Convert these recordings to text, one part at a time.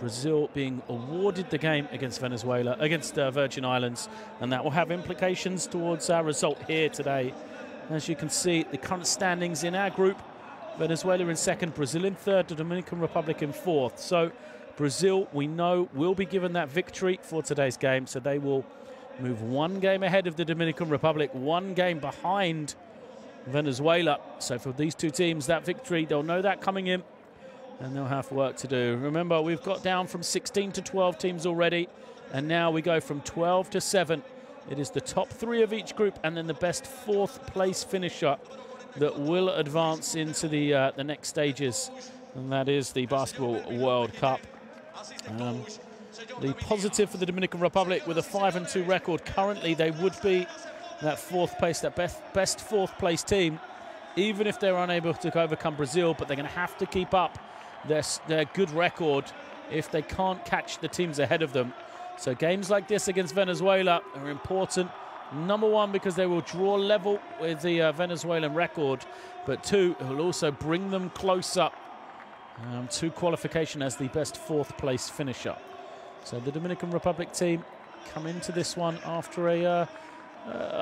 Brazil being awarded the game against Venezuela, against Virgin Islands, and that will have implications towards our result here today. As you can see, the current standings in our group: Venezuela in second, Brazil in third, the Dominican Republic in fourth. So Brazil, we know, will be given that victory for today's game, so they will move one game ahead of the Dominican Republic, one game behind Venezuela. So for these two teams, that victory, they'll know that coming in, and they'll have work to do. Remember, we've got down from 16 to 12 teams already, and now we go from 12 to 7. It is the top 3 of each group and then the best 4th place finisher that will advance into the next stages, and that is the Basketball World Cup. The positive for the Dominican Republic, with a 5-2 record, currently they would be that 4th place, that best 4th place team, even if they're unable to overcome Brazil. But they're going to have to keep up their good record if they can't catch the teams ahead of them. So games like this against Venezuela are important. Number 1, because they will draw level with the Venezuelan record, but 2, it will also bring them closer to qualification as the best 4th place finisher. So the Dominican Republic team come into this one after a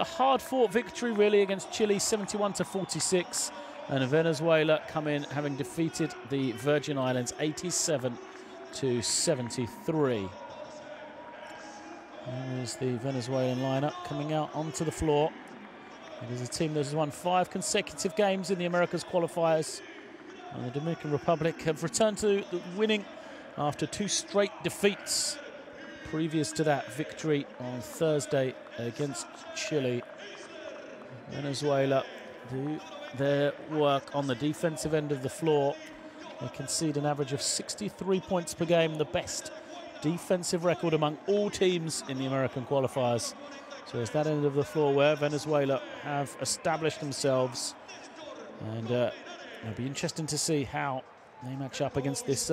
hard-fought victory, really, against Chile, 71-46, and Venezuela come in having defeated the Virgin Islands 87-73. There's the Venezuelan lineup coming out onto the floor. It is a team that has won 5 consecutive games in the Americas qualifiers, and the Dominican Republic have returned to winning after 2 straight defeats previous to that victory on Thursday against Chile. Venezuela do their work on the defensive end of the floor. They concede an average of 63 points per game, the best defensive record among all teams in the American qualifiers. So it's that end of the floor where Venezuela have established themselves, and it'll be interesting to see how they match up against this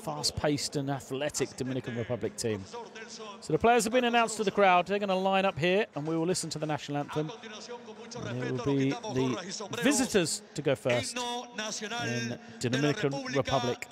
fast-paced and athletic Dominican Republic team. So the players have been announced to the crowd. They're going to line up here, and we will listen to the national anthem. And it will be the visitors to go first in the Dominican Republic.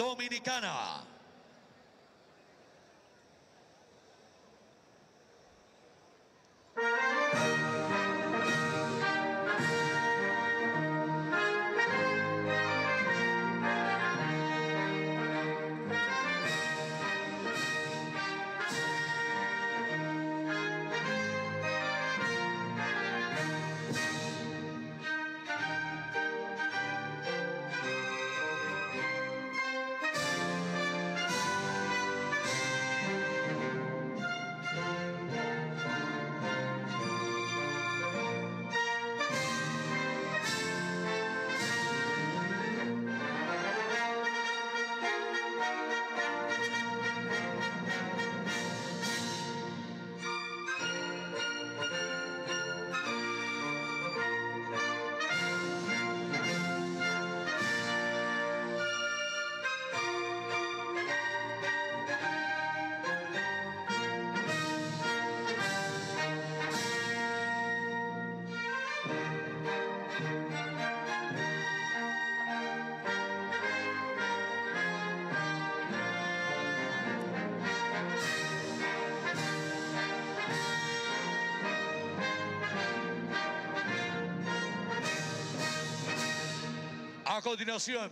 A continuación,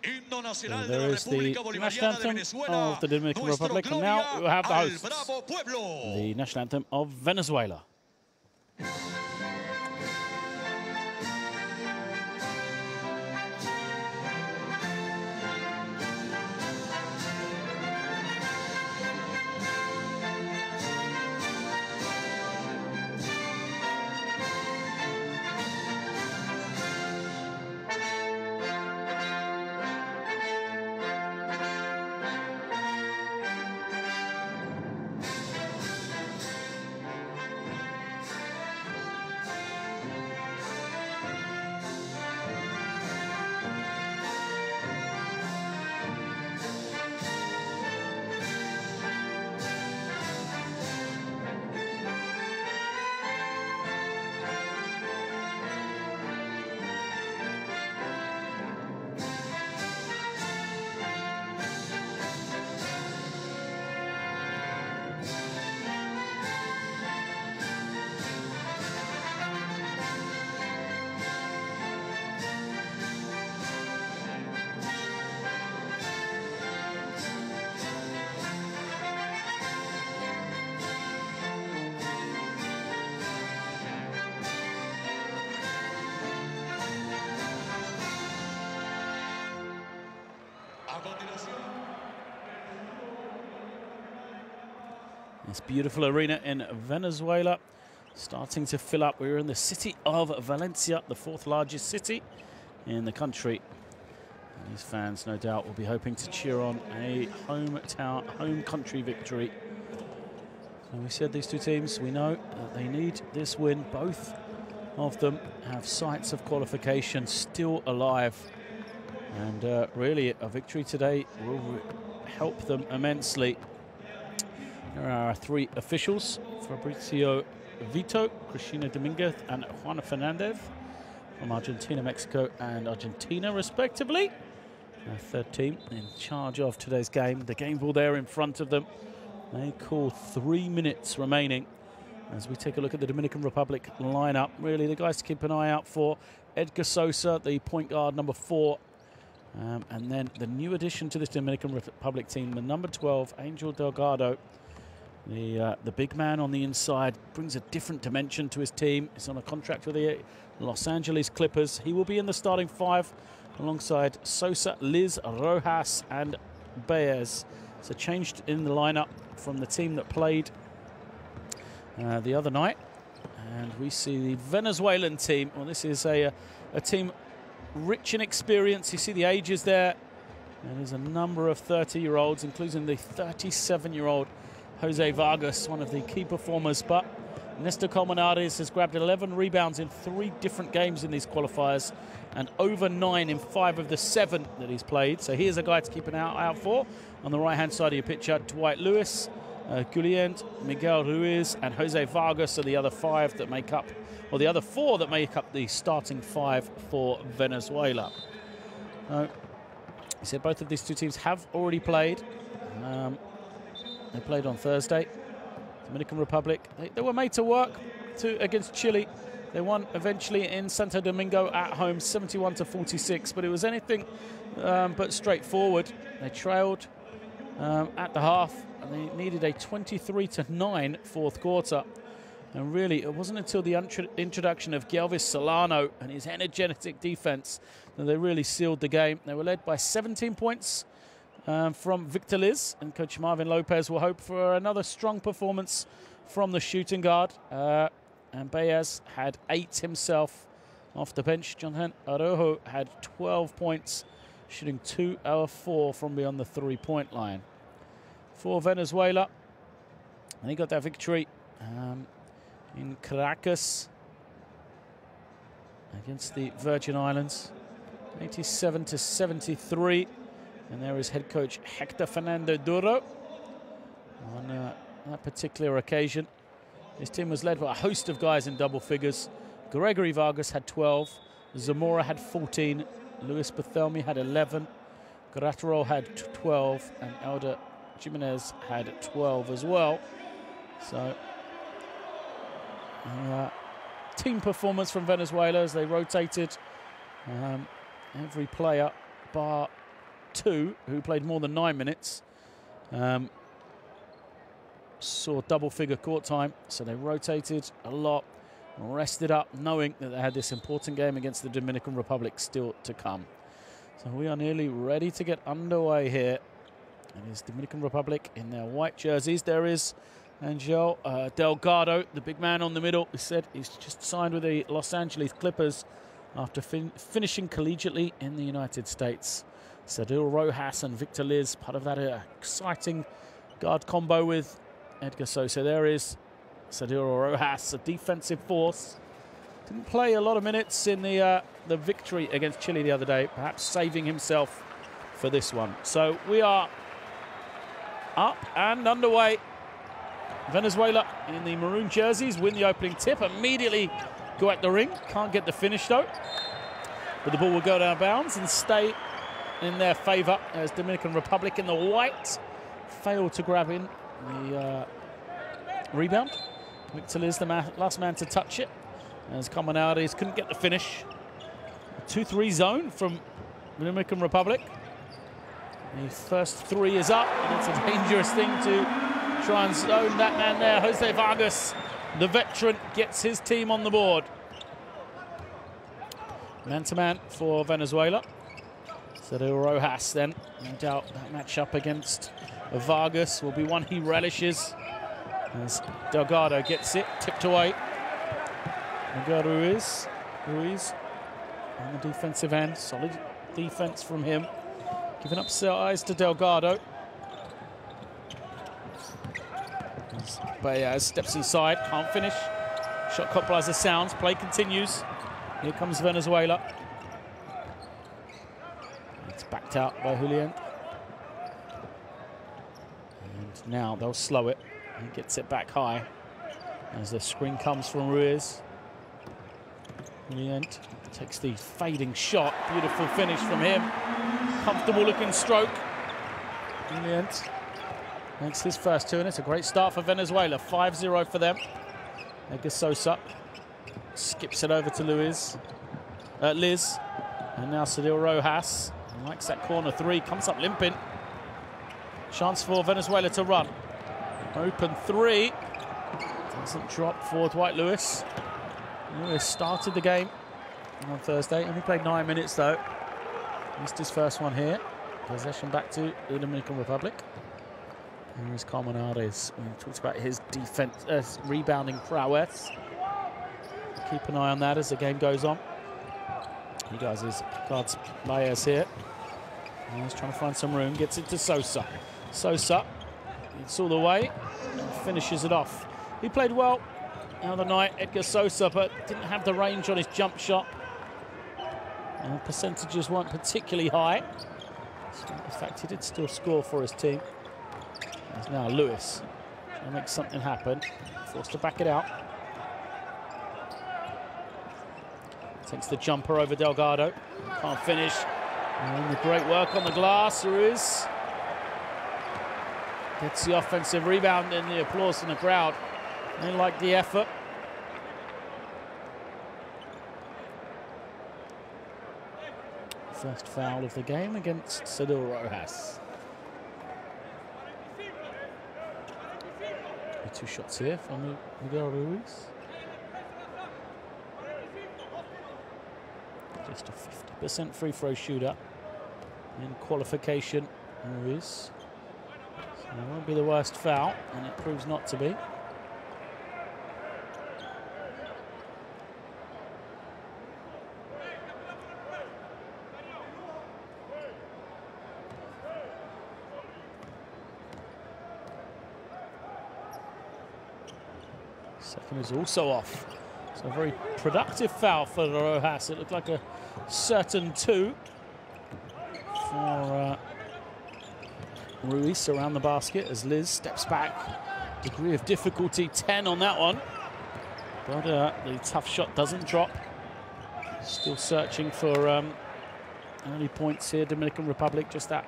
himno nacional de la República Bolivariana de Venezuela, of the Dominican Republic, and now we will have the hosts, the national anthem of Venezuela. This beautiful arena in Venezuela starting to fill up. We're in the city of Valencia, the 4th largest city in the country. And these fans, no doubt, will be hoping to cheer on a home country victory. And we said these two teams, we know that they need this win. Both of them have sights of qualification still alive. And really, a victory today will help them immensely. There are 3 officials: Fabricio Vito, Cristina Dominguez, and Juana Fernandez from Argentina, Mexico, and Argentina, respectively. Our 3rd team in charge of today's game. The game ball there in front of them. They call 3 minutes remaining as we take a look at the Dominican Republic lineup. Really, the guys to keep an eye out for: Edgar Sosa, the point guard, number 4. And then the new addition to this Dominican Republic team, the number 12, Angel Delgado. The big man on the inside brings a different dimension to his team. He's on a contract with the Los Angeles Clippers. He will be in the starting 5 alongside Sosa, Liz, Rojas, and Baez. So changed in the lineup from the team that played the other night. And we see the Venezuelan team. Well, this is a team rich in experience. You see the ages there. And there's a number of 30-year-olds, including the 37-year-old Jose Vargas, one of the key performers. But Nestor Colmenares has grabbed 11 rebounds in 3 different games in these qualifiers and over 9 in 5 of the 7 that he's played. So here's a guy to keep an eye out for. On the right-hand side of your picture, Dwight Lewis, Guillén, Miguel Ruiz, and Jose Vargas are the other 5 that make up, or the other 4 that make up the starting 5 for Venezuela. You said both of these two teams have already played. They played on Thursday. Dominican Republic, they were made to work against Chile. They won eventually in Santo Domingo at home, 71-46, but it was anything but straightforward. They trailed at the half, and they needed a 23-9 fourth quarter. And really, it wasn't until the introduction of Gelvis Solano and his energetic defense that they really sealed the game. They were led by 17 points from Victor Liz, and Coach Marvin Lopez will hope for another strong performance from the shooting guard. And Baez had 8 himself off the bench. Jonathan Araujo had 12 points, shooting 2 out of 4 from beyond the 3-point line. For Venezuela, and he got that victory in Caracas against the Virgin Islands, 87-73. And there is head coach Hector Fernando Duro on that particular occasion. His team was led by a host of guys in double figures. Gregory Vargas had 12, Zamora had 14, Luis Barthelemy had 11, Gratterol had 12, and Elder Jimenez had 12 as well. So, team performance from Venezuela as they rotated every player bar 2 who played more than 9 minutes. Saw double-figure court time, so they rotated a lot, rested up, knowing that they had this important game against the Dominican Republic still to come. So we are nearly ready to get underway here. It is Dominican Republic in their white jerseys. There is Angel Delgado, the big man on the middle. He said he's just signed with the Los Angeles Clippers after finishing collegiately in the United States. Sadil Rojas and Victor Liz, part of that exciting guard combo with Edgar Sosa. There is Sadil Rojas, a defensive force. Didn't play a lot of minutes in the victory against Chile the other day, perhaps saving himself for this one. So we are up and underway. Venezuela in the maroon jerseys win the opening tip, immediately go at the ring. Can't get the finish though. But the ball will go down bounds and stay in their favour as Dominican Republic in the white failed to grab in the rebound. Victor Liz, the last man to touch it, as Colmenares couldn't get the finish. 2-3 zone from Dominican Republic. The first 3 is up, and it's a dangerous thing to try and zone that man there. Jose Vargas, the veteran, gets his team on the board. Man-to-man for Venezuela. Cyril Rojas then, no doubt that matchup against Vargas will be one he relishes. As Delgado gets it, tipped away. Miguel Ruiz on the defensive end, solid defense from him. Giving up size to Delgado. Baez steps inside, can't finish. Shot clock buzzer sounds, play continues. Here comes Venezuela. It's backed out by Julian. And now they'll slow it. He gets it back high as the screen comes from Ruiz. Julian takes the fading shot. Beautiful finish from him. Comfortable looking stroke. Julian makes his first two, and it's a great start for Venezuela. 5-0 for them. Edgar Sosa skips it over to Liz. And now Cyril Rojas likes that corner three, comes up limping. Chance for Venezuela to run. Open three. Doesn't drop for Dwight Lewis. Lewis started the game on Thursday. Only played 9 minutes though. Missed his first one here. Possession back to the Dominican Republic. Here is Carmenades. We talked about his defense, rebounding prowess. Keep an eye on that as the game goes on. He guys his guards Baez here. And he's trying to find some room. Gets it to Sosa. Sosa, it's all the way and finishes it off. He played well the other night, Edgar Sosa, but didn't have the range on his jump shot. And percentages weren't particularly high. In fact, he did still score for his team. There's now Lewis trying to make something happen. Forced to back it out. Takes the jumper over Delgado. Can't finish. And the great work on the glass. Ruiz gets the offensive rebound and the applause from the crowd. They like the effort. First foul of the game against Cyril Rojas. Two shots here from Miguel Ruiz. Just a 50% free throw shooter in qualification, Ruiz. So it won't be the worst foul, and it proves not to be. Second is also off. So a very productive foul for Rojas. It looked like a certain two for Ruiz around the basket as Liz steps back. Degree of difficulty 10 on that one. But the tough shot doesn't drop. Still searching for early points here. Dominican Republic, just that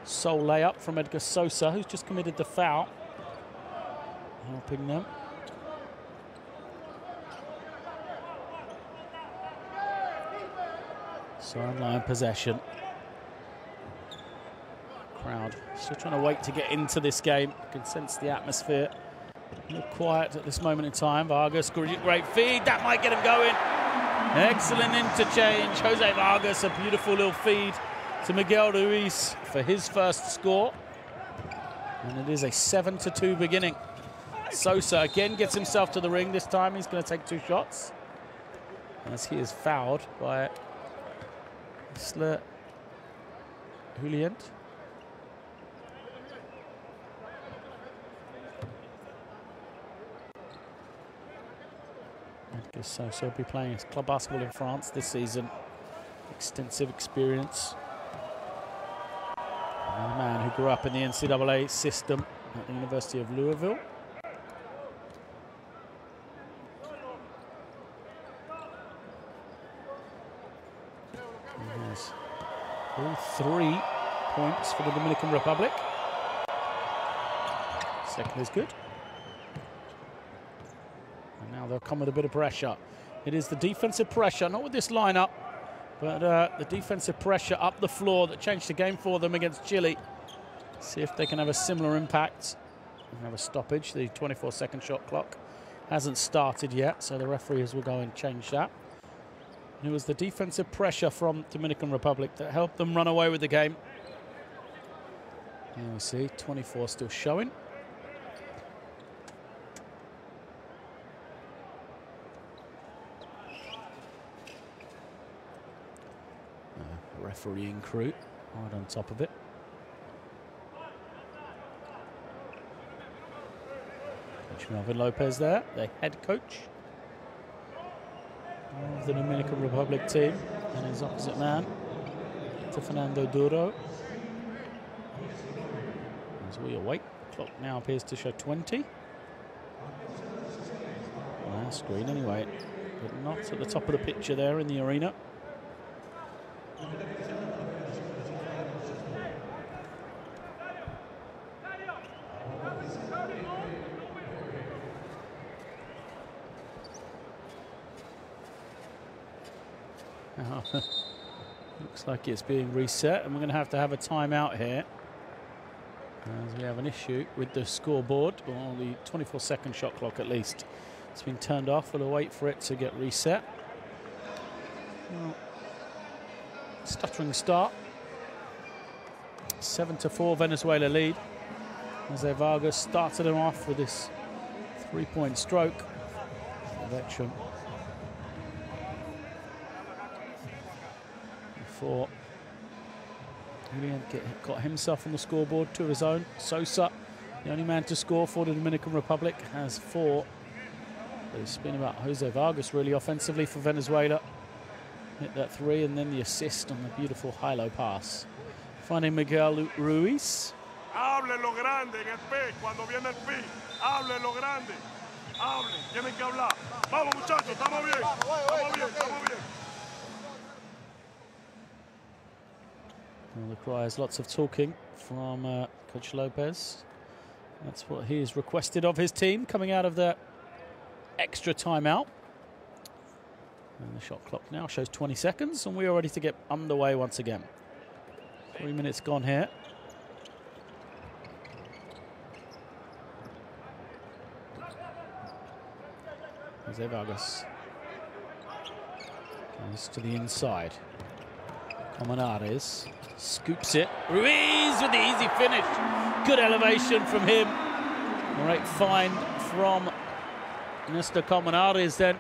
sole layup from Edgar Sosa, who's just committed the foul. Helping them. Sideline possession. Crowd still trying to wait to get into this game. You can sense the atmosphere. A little quiet at this moment in time. Vargas, great feed. That might get him going. Excellent interchange. Jose Vargas, a beautiful little feed to Miguel Ruiz for his first score. And it is a 7-2 beginning. Sosa again gets himself to the ring. This time he's going to take two shots as he is fouled by Julian. Sosa will be playing club basketball in France this season. Extensive experience. A man who grew up in the NCAA system at the University of Louisville. All 3 points for the Dominican Republic. Second is good. And now they'll come with a bit of pressure. It is the defensive pressure, not with this lineup, but the defensive pressure up the floor that changed the game for them against Chile. See if they can have a similar impact. And have a stoppage. The 24-second shot clock hasn't started yet, so the referees will go and change that. It was the defensive pressure from Dominican Republic that helped them run away with the game. Here we see 24 still showing. Refereeing crew right on top of it. Coach Melvin Lopez there, the head coach of the Dominican Republic team, and his opposite man, Fernando Duro. As we await, the clock now appears to show 20. On our screen anyway, but not at the top of the picture there in the arena. Looks like it's being reset, and we're going to have a timeout here as we have an issue with the scoreboard, or the 24-second shot clock at least. It's been turned off. We'll wait for it to get reset. Well, stuttering start. 7-4 Venezuela lead. Jose Vargas started him off with this three-point stroke. Veteran. Before Julian got himself on the scoreboard, two of his own. Sosa, the only man to score for the Dominican Republic, has 4. But it's been about Jose Vargas really offensively for Venezuela. Hit that 3 and then the assist on the beautiful high-low pass. Finding Miguel Ruiz. Hablen lo grande en el P, cuando viene el P. Hablen lo grande. Hablen, tienen que hablar. Vamos muchachos, estamos bien. Estamos bien, estamos bien. Well, requires lots of talking from Coach Lopez. That's what he has requested of his team coming out of the extra timeout. And the shot clock now shows 20 seconds, and we are ready to get underway once again. 3 minutes gone here. Jose Vargas goes to the inside. Comunares scoops it. Ruiz with the easy finish. Good elevation from him. Great find from Mr. Comunares then.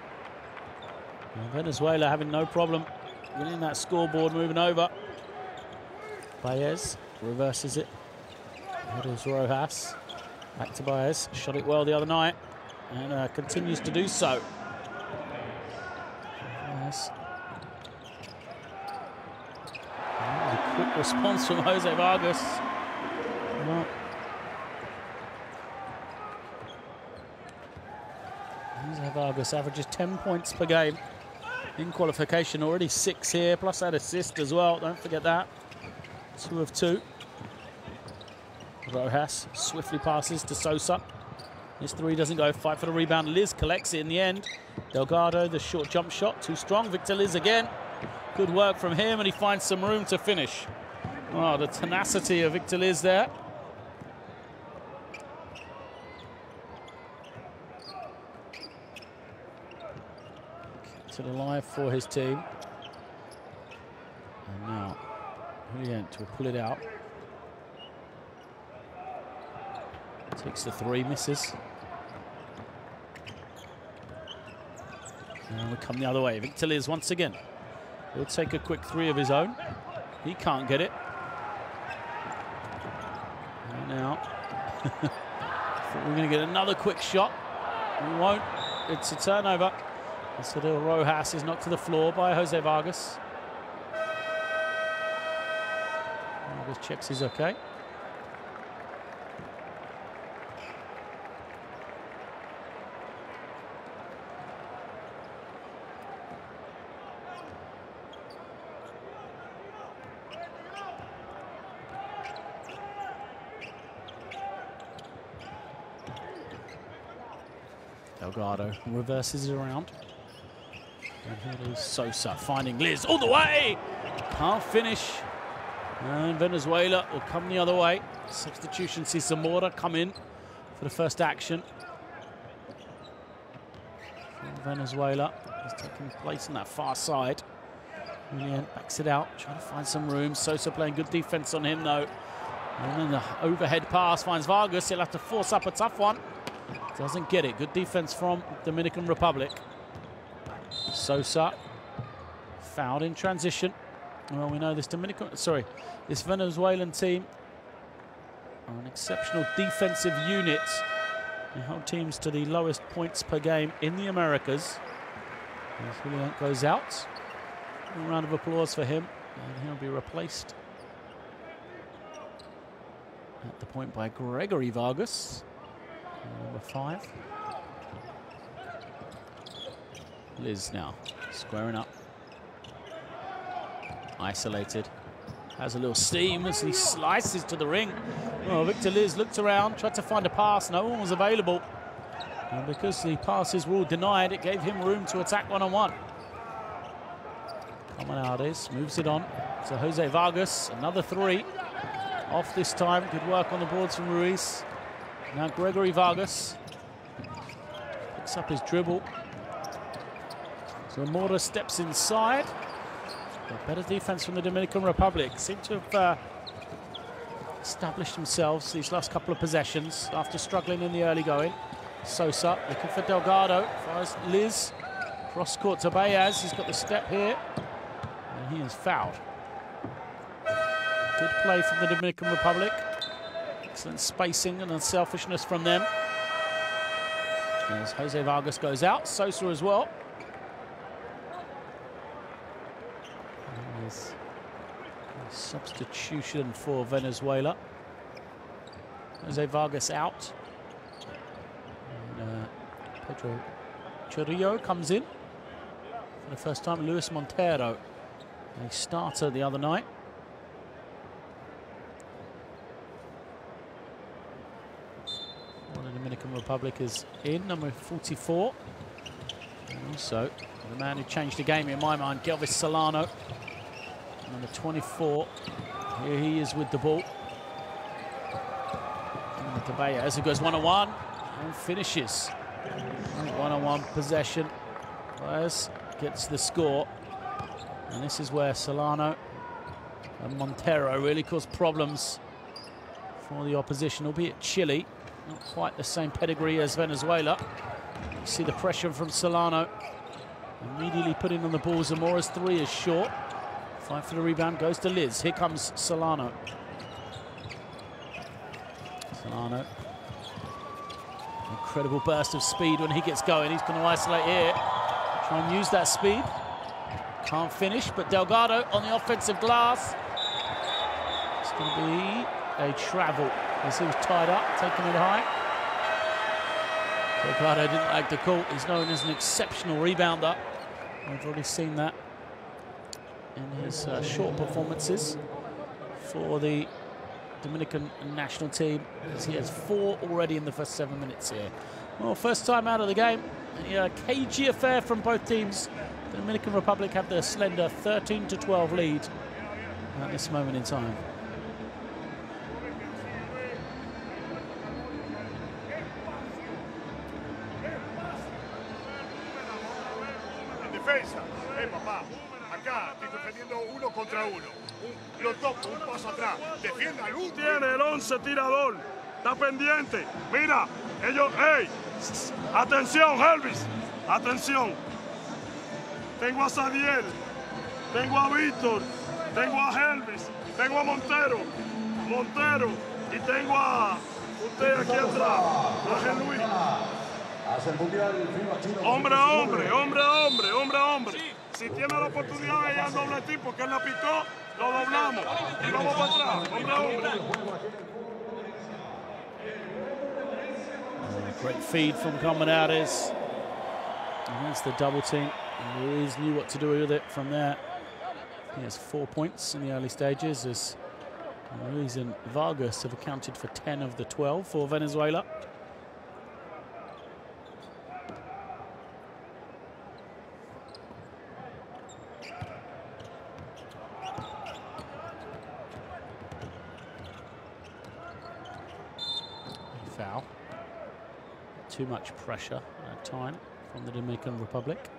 And Venezuela having no problem getting that scoreboard moving over. Baez reverses it. Here's Rojas. Back to Baez. Shot it well the other night and continues to do so. Baez. A quick response from Jose Vargas. Well, Jose Vargas averages 10 points per game in qualification, already 6 here, plus that assist as well, don't forget that. 2 of 2. Rojas swiftly passes to Sosa. This 3 doesn't go, fight for the rebound. Liz collects it in the end. Delgado, the short jump shot, too strong. Victor Liz again. Good work from him, and he finds some room to finish. Oh, the tenacity of Victor Liz there. Kept it alive for his team. And now, Julian will pull it out. Takes the 3, misses. And we come the other way. Victor Liz once again. He'll take a quick 3 of his own. He can't get it. And now, thought we were going to get another quick shot. We won't. It's a turnover. And so Rojas is knocked to the floor by Jose Vargas. Vargas checks he's okay. Delgado reverses it around. And here is Sosa finding Liz all the way. Can't finish. And Venezuela will come the other way. Substitution sees Zamora come in for the first action. Venezuela is taking place on that far side. Julian backs it out, trying to find some room. Sosa playing good defense on him, though. And then the overhead pass finds Vargas. He'll have to force up a tough one. Doesn't get it. Good defense from Dominican Republic. Sosa fouled in transition. Well, we know this this Venezuelan team are an exceptional defensive unit. They hold teams to the lowest points per game in the Americas. As Julian goes out. A round of applause for him, and he'll be replaced at the point by Gregory Vargas, number 5. Liz now squaring up, isolated, has a little steam as he slices to the ring. Well, Victor Liz looked around, tried to find a pass, no one was available, and because the passes were all denied, it gave him room to attack one-on-one. Comunales moves it on to Jose Vargas, another 3 off this time. Good work on the boards from Ruiz. Now Gregory Vargas picks up his dribble. So Mora steps inside. But better defense from the Dominican Republic. Seem to have established themselves these last couple of possessions after struggling in the early going. Sosa looking for Delgado. Fires Liz. Cross court to Baez. He's got the step here. And he is fouled. Good play from the Dominican Republic. Excellent spacing and unselfishness from them. As Jose Vargas goes out, Sosa as well. And there's a substitution for Venezuela. Jose Vargas out. And Pedro Chorrillo comes in. For the first time, Luis Montero, a starter the other night. The Dominican Republic is in, number 44. And also, the man who changed the game in my mind, Gelvis Solano. Number 24. Here he is with the ball. And Tabaya as it goes one-on-one and finishes. One-on-one possession. Baez gets the score. And this is where Solano and Montero really cause problems for the opposition, albeit Chile. Not quite the same pedigree as Venezuela. You see the pressure from Solano. Immediately putting on the ball. Zamora's 3 is short. Fight for the rebound goes to Liz. Here comes Solano. Solano. Incredible burst of speed when he gets going. He's going to isolate here. Try and use that speed. Can't finish, but Delgado on the offensive glass. It's going to be a travel as he was tied up, taking it high. Delgado didn't like the call. He's known as an exceptional rebounder. We've already seen that in his short performances for the Dominican national team, as he has 4 already in the first 7 minutes here. Well, first time out of the game. A cagey affair from both teams. The Dominican Republic have their slender 13-12 lead at this moment in time. Defensa, papá, acá estoy defendiendo 1 contra 1. Lo toco, un paso atrás. Defienda el último. Tiene el 11 tirador. Está pendiente. Mira, ellos, hey, atención, Elvis, atención. Tengo a Sadiel, tengo a Víctor, tengo a Elvis, tengo a Montero, y tengo a usted aquí atrás, a Ángel Luis. Hombre a hombre, hombre a hombre, hombre a hombre. Si tiene la oportunidad de ir al doble tipo, que él la picó, lo doblamos y vamos para atrás, hombre a hombre. Great feed from Comunales against the double team. And Ruiz knew what to do with it from there. He has 4 points in the early stages, as Ruiz and Vargas have accounted for 10 of the 12 for Venezuela. Foul. Too much pressure at time from the Dominican Republic.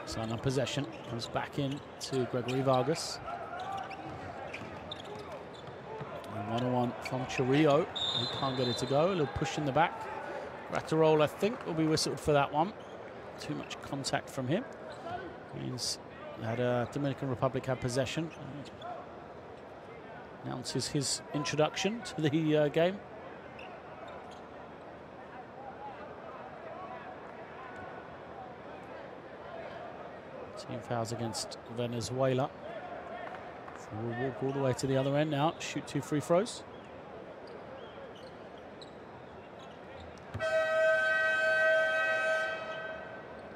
Sign on possession. Comes back in to Gregory Vargas. And 1-on-1 from Chirrillo. He can't get it to go. A little push in the back. Ratterol, I think, will be whistled for that one. Too much contact from him. Means that Dominican Republic have possession. Announces his introduction to the game. Team fouls against Venezuela. So we'll walk all the way to the other end now. Shoot 2 free throws.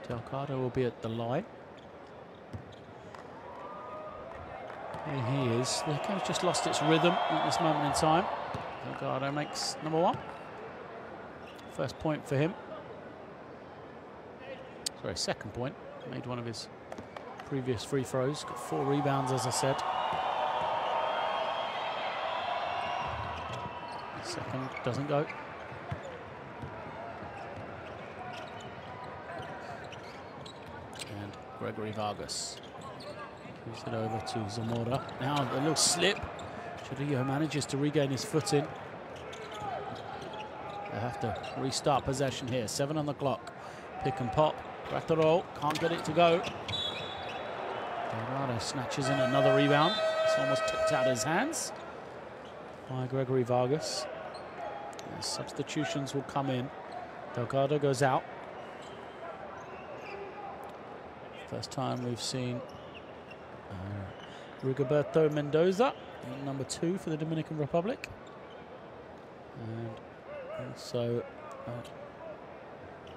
Delgado will be at the line. Here he is. The game's just lost its rhythm at this moment in time. Delgado makes number 1. First point for him. Sorry, second point. Made one of his previous free throws. Got 4 rebounds, as I said. Second doesn't go. And Gregory Vargas moves it over to Zamora. Now a little slip. Chirrillo manages to regain his footing. They have to restart possession here. 7 on the clock. Pick and pop. Ratterol can't get it to go. Delgado snatches in another rebound. It's almost tipped out of his hands by Gregory Vargas. And substitutions will come in. Delgado goes out. First time we've seen Rigoberto Mendoza, number 2 for the Dominican Republic. And also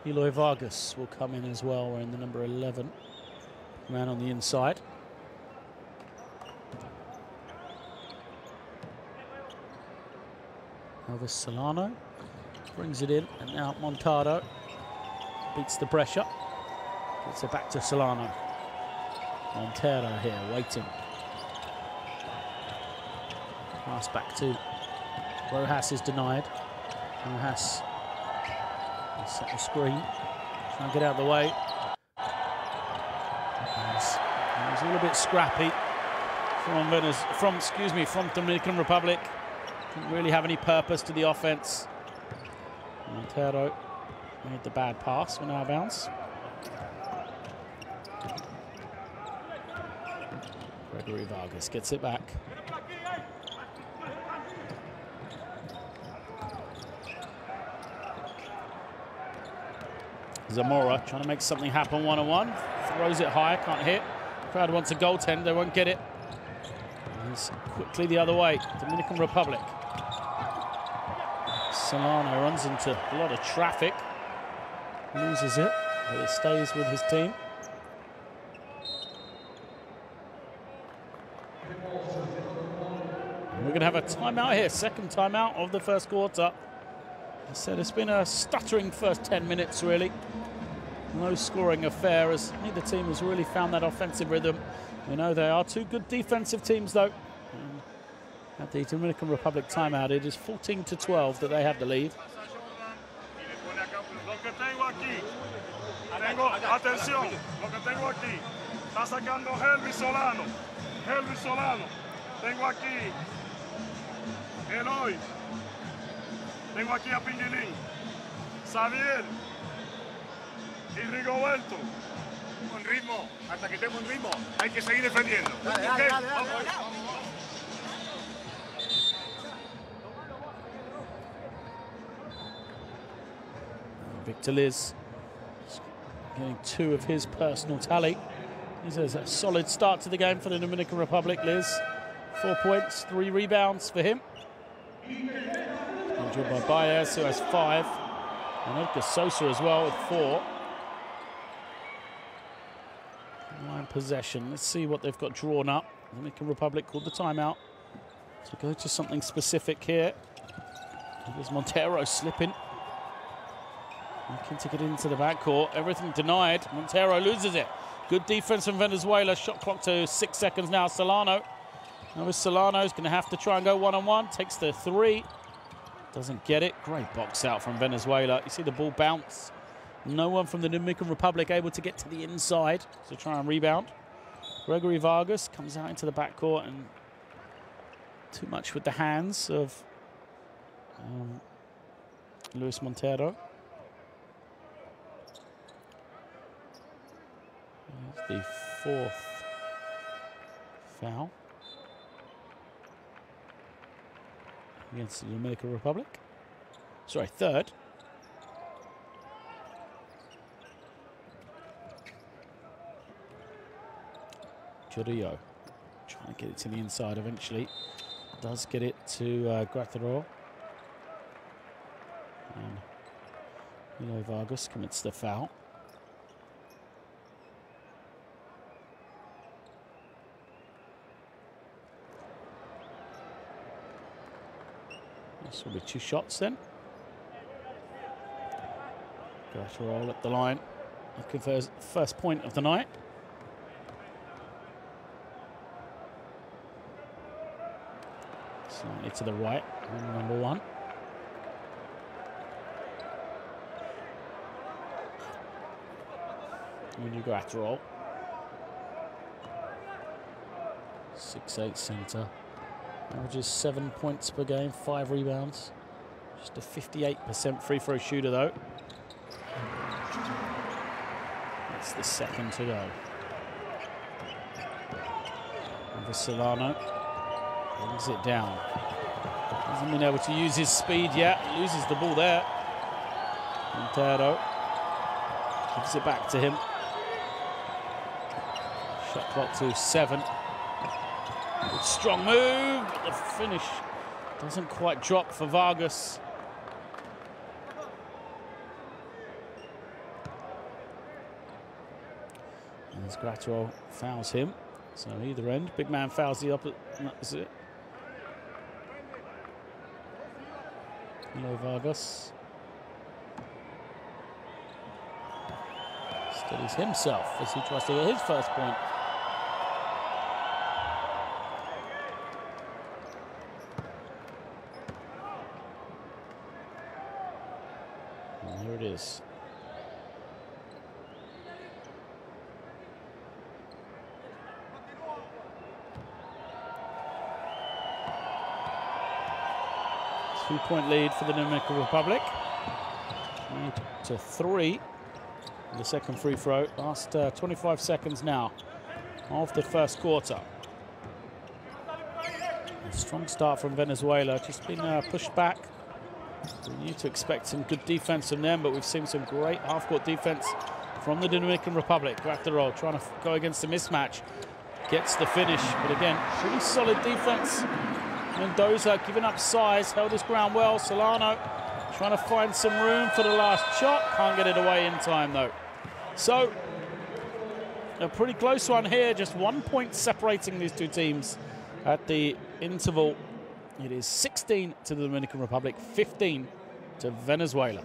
Eloy Vargas will come in as well, wearing the number 11 man on the inside. Elvis Solano brings it in, and now Montado beats the pressure. Gets it back to Solano. Montero here, waiting. Pass back to Rojas is denied. Rojas set the screen. Trying to get out of the way. It was a little bit scrappy from Dominican Republic. Didn't really have any purpose to the offense. Montero made the bad pass when out of bounds. Gregory Vargas gets it back. Zamora trying to make something happen 1-on-1. Throws it high, can't hit. Crowd wants a goaltend, they won't get it. He's quickly the other way. Dominican Republic. Solano runs into a lot of traffic. Loses it, but it stays with his team. And we're going to have a timeout here. Second timeout of the first quarter. I said it's been a stuttering first 10 minutes, really. No scoring affair, as neither team has really found that offensive rhythm. We know they are 2 good defensive teams, though. And at the Dominican Republic timeout, it is 14-12 that they have the lead. Atención, lo que tengo aquí. Está sacando Helvi Solano. Helvi Solano. Tengo aquí Eloy. Tengo aquí a Pinguilín. Xavier. Y Rigoberto. Con ritmo. Hasta que estemos en ritmo, hay que seguir defendiendo. Dale. Victor Liz getting 2 of his personal tally. This is a solid start to the game for the Dominican Republic. Liz, 4 points, 3 rebounds for him. Joined by Baez, who has 5. And Edgar Sosa as well with 4. 9 possession. Let's see what they've got drawn up. The Dominican Republic called the timeout. So go to something specific here. There's Montero slipping. Looking to get into the backcourt. Everything denied. Montero loses it. Good defense from Venezuela. Shot clock to 6 seconds now. Solano. Now Solano's going to have to try and go 1-on-1. Takes the 3. Doesn't get it. Great box out from Venezuela. You see the ball bounce No one from the Dominican Republic able to get to the inside to try and rebound. Gregory Vargas comes out into the backcourt, and too much with the hands of Luis Montero. There's the 4th foul against the Dominican Republic. Sorry, 3rd. Jorillo trying to get it to the inside eventually. Does get it to Graterol. And Milo Vargas commits the foul. This will be 2 shots then. Graterol at the line, looking for his first point of the night. Slightly to the right, number 1. Graterol. 6'8" centre. Averages 7 points per game, 5 rebounds. Just a 58% free throw shooter though. That's the 2nd to go. And Solano brings it down. Hasn't been able to use his speed yet. Loses the ball there. Montero gives it back to him. Shot clock to 7. Good strong move, but the finish doesn't quite drop for Vargas. And as Graterol fouls him, so either end, big man fouls the opposite. That's it. Milo Vargas steadies himself as he tries to get his first point. And here it is. Two-point lead for the Dominican Republic. 3-3. The second free throw. Last 25 seconds now of the first quarter. A strong start from Venezuela. Just been pushed back. We need to expect some good defense from them, but we've seen some great half-court defense from the Dominican Republic. Graterol trying to go against the mismatch. Gets the finish, but again, pretty solid defense. Mendoza giving up size, held his ground well. Solano trying to find some room for the last shot. Can't get it away in time, though. So, a pretty close one here. Just 1 point separating these two teams at the interval. It is 16 to the Dominican Republic, 15 to Venezuela.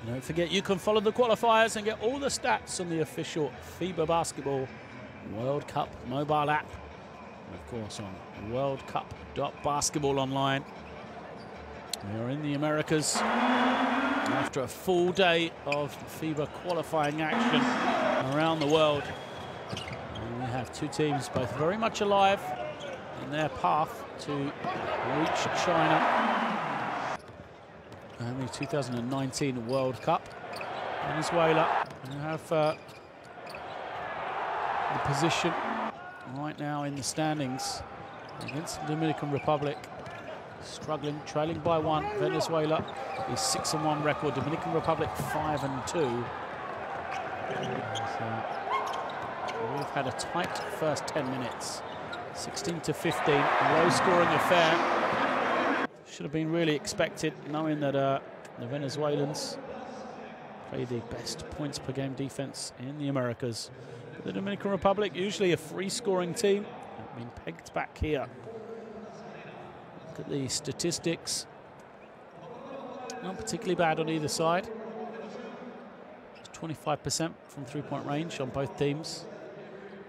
Don't forget, you can follow the qualifiers and get all the stats on the official FIBA Basketball World Cup mobile app. And of course, on worldcup.basketball online. We are in the Americas after a full day of FIBA qualifying action around the world. And we have two teams both very much alive in their path to reach China and the 2019 World Cup. Venezuela have the position right now in the standings against the Dominican Republic. Struggling, trailing by 1. Venezuela is 6-1 record. Dominican Republic 5-2. So we've had a tight first 10 minutes. 16-15, low-scoring affair. should have been really expected, knowing that the Venezuelans play the best points per game defense in the Americas. But the Dominican Republic, usually a free-scoring team, have been pegged back here. Look at the statistics. Not particularly bad on either side. 25% from three-point range on both teams.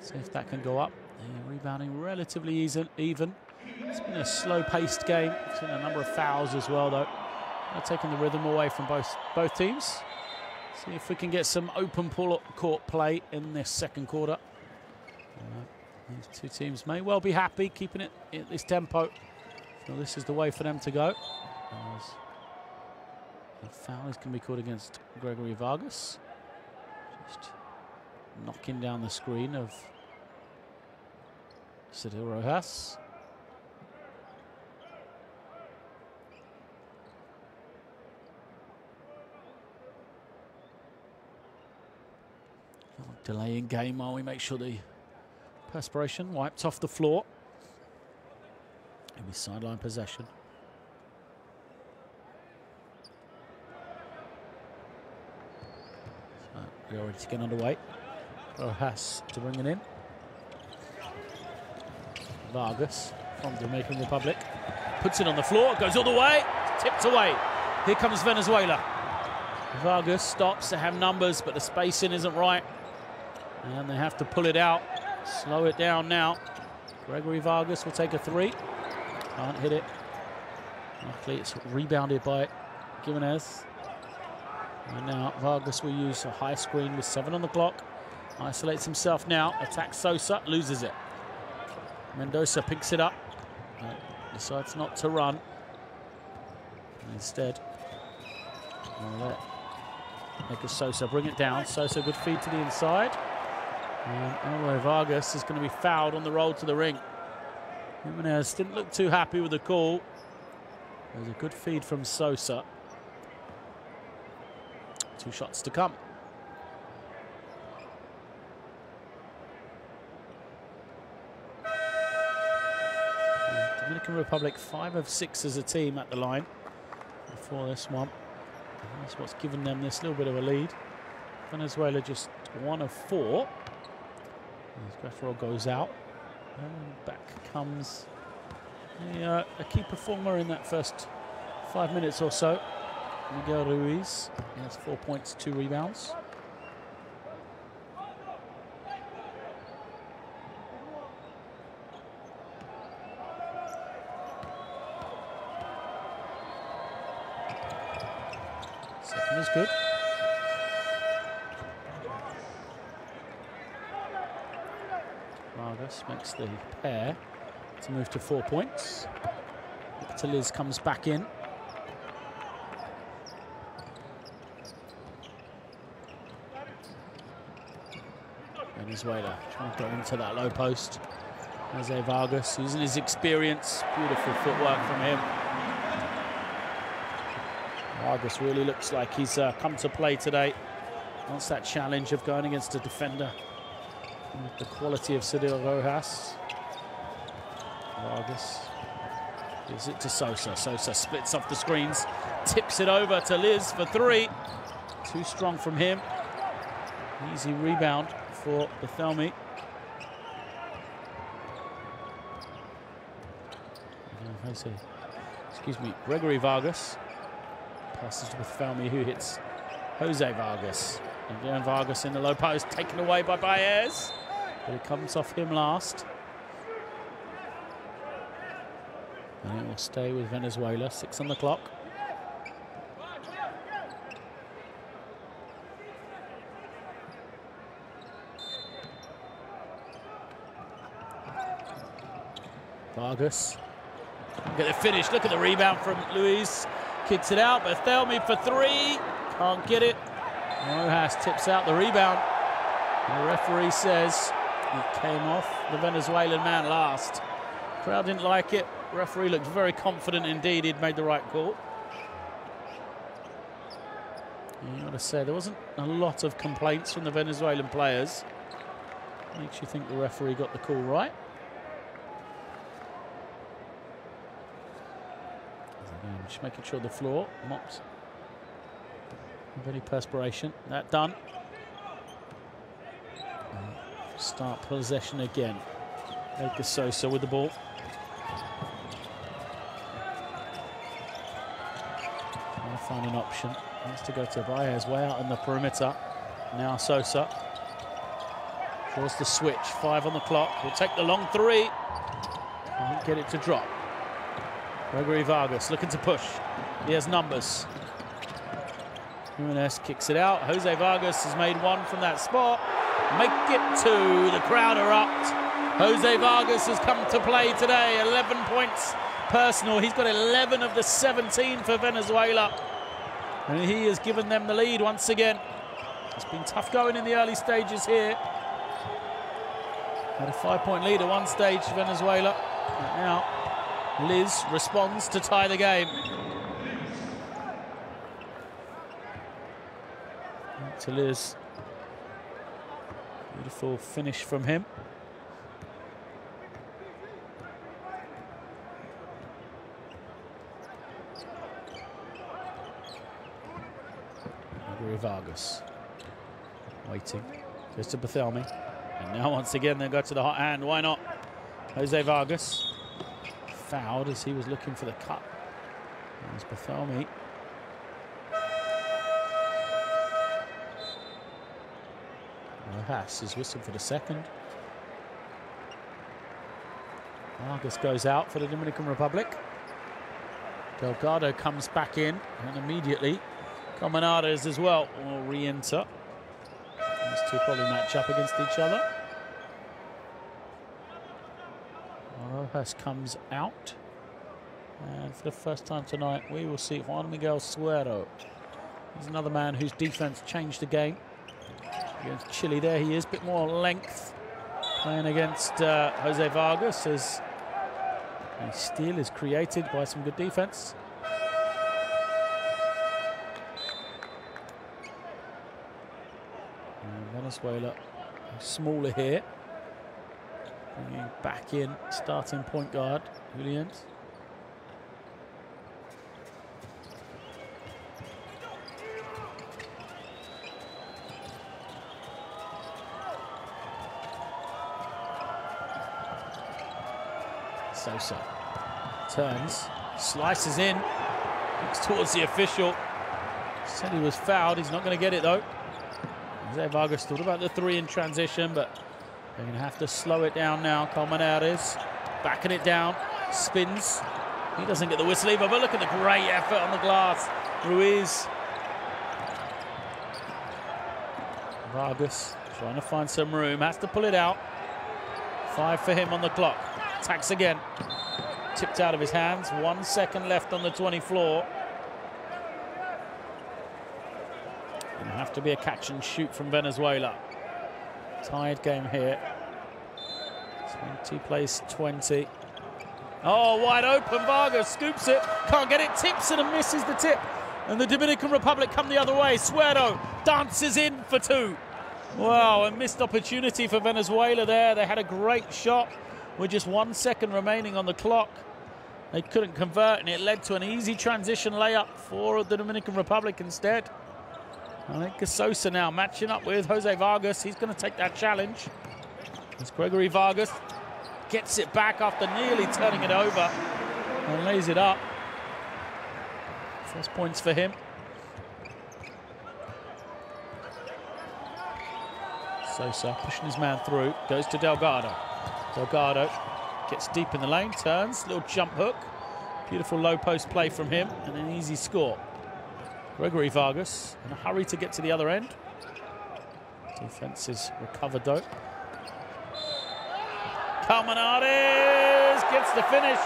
See if that can go up. The rebounding relatively even. It's been a slow-paced game. We've seen a number of fouls as well, though. They're taking the rhythm away from both teams. See if we can get some open court play in this second quarter. These two teams may well be happy keeping it at this tempo. So this is the way for them to go. The foul is going to be called against Gregory Vargas. Just knocking down the screen of Cedil Rojas. Delaying game while we make sure the perspiration wiped off the floor. It'll be sideline possession. So we're already to get underway. Rojas to bring it in. Vargas from the Dominican Republic puts it on the floor, goes all the way, tipped away. Here comes Venezuela. Vargas stops to have numbers, but the spacing isn't right. And they have to pull it out, slow it down now. Gregory Vargas will take a three. Can't hit it. Luckily, it's rebounded by Gimenez. And now Vargas will use a high screen with 7 on the clock. Isolates himself now, attacks Sosa, loses it. Mendoza picks it up, decides not to run. And instead, let Nicolas Sosa bring it down. Sosa, good feed to the inside. And Vargas is going to be fouled on the roll to the ring. Jimenez didn't look too happy with the call. There's a good feed from Sosa. 2 shots to come. Dominican Republic 5 of 6 as a team at the line before this one. And that's what's given them this little bit of a lead. Venezuela just 1 of 4. As Guerrero goes out, and back comes a key performer in that first 5 minutes or so, Miguel Ruiz. He has 4 points, 2 rebounds. Second is good. Vargas makes the pair to move to 4 points. Liz comes back in. Venezuela trying to go into that low post. Jose Vargas using his experience. Beautiful footwork from him. Vargas really looks like he's come to play today. Wants that challenge of going against a defender with the quality of Cedil Rojas. Vargas gives it to Sosa. Sosa splits off the screens, tips it over to Liz for 3. Too strong from him. Easy rebound for Bethelmy. Gregory Vargas passes to Bethelmy, who hits Jose Vargas. Again, Vargas in the low post, taken away by Baez. But it comes off him last. And it will stay with Venezuela, 6 on the clock. Vargas. Get the finish, look at the rebound from Luis. Kicks it out, Bethelmy for 3. Can't get it. Rojas tips out the rebound. And the referee says it came off the Venezuelan man last. Crowd didn't like it. The referee looked very confident indeed he'd made the right call. You got to say, there wasn't a lot of complaints from the Venezuelan players. Makes you think the referee got the call right. Just making sure the floor mops of any perspiration. That done. Start possession again. Edgar Sosa with the ball. Trying to find an option. Wants to go to Baez, way out on the perimeter. Now Sosa. Draws the switch. 5 on the clock. Will take the long 3. Can't get it to drop. Gregory Vargas looking to push. He has numbers. Jimenez kicks it out. Jose Vargas has made one from that spot. Make it 2. The crowd are up. Jose Vargas has come to play today. 11 points personal. He's got 11 of the 17 for Venezuela. And he has given them the lead once again. It's been tough going in the early stages here. Had a 5-point lead at one stage, Venezuela. And now Liz responds to tie the game. Back to Liz. Beautiful finish from him. Gregory Vargas. Waiting. Goes to Barthelemy. And now once again they go to the hot hand. Why not? Jose Vargas. Fouled as he was looking for the cut. There's Barthelemy. Rojas is whistling for the second. Vargas goes out for the Dominican Republic. Delgado comes back in, and immediately Comanades as well will re-enter. These two probably match up against each other. Rojas comes out. And for the first time tonight, we will see Juan Miguel Suero. He's another man whose defense changed the game. Against Chile there he is, a bit more length. Playing against Jose Vargas as a steal is created by some good defense. And Venezuela smaller here. Bringing back in starting point guard, Williams. Sosa turns, slices in, looks towards the official. Said he was fouled, he's not going to get it though. Jose Vargas thought about the 3 in transition, but they're going to have to slow it down now. Colmenares backing it down, spins. He doesn't get the whistle either, but look at the great effort on the glass. Ruiz. Vargas trying to find some room, has to pull it out. 5 for him on the clock. Attacks again. Tipped out of his hands. 1 second left on the 20 floor. Going to have to be a catch and shoot from Venezuela. Tied game here. 20 plays 20. Oh, wide open. Vargas scoops it. Can't get it. Tips it and misses the tip. And the Dominican Republic come the other way. Suero dances in for 2. Wow, a missed opportunity for Venezuela there. They had a great shot with just 1 second remaining on the clock. They couldn't convert, and it led to an easy transition layup for the Dominican Republic instead. I think Sosa now matching up with Jose Vargas. He's going to take that challenge. As Gregory Vargas gets it back after nearly turning it over and lays it up. First points for him. Sosa pushing his man through, goes to Delgado. Delgado gets deep in the lane, turns, little jump hook. Beautiful low post play from him, and an easy score. Gregory Vargas in a hurry to get to the other end. Defense is recovered though. Colmenares gets the finish.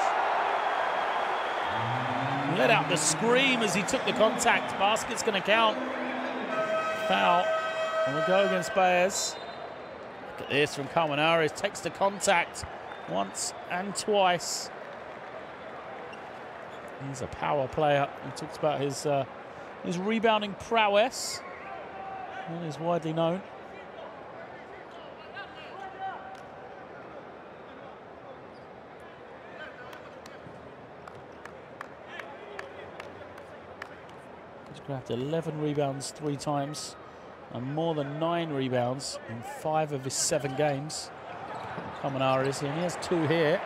Let out the scream as he took the contact. Basket's going to count. Foul. And we'll go against Baez. Look at this from Colmenares. Takes the contact once and twice. He's a power player. He talks about his rebounding prowess. That is widely known. grabbed 11 rebounds 3 times and more than 9 rebounds in 5 of his 7 games. Kamanaris, he only has 2 here.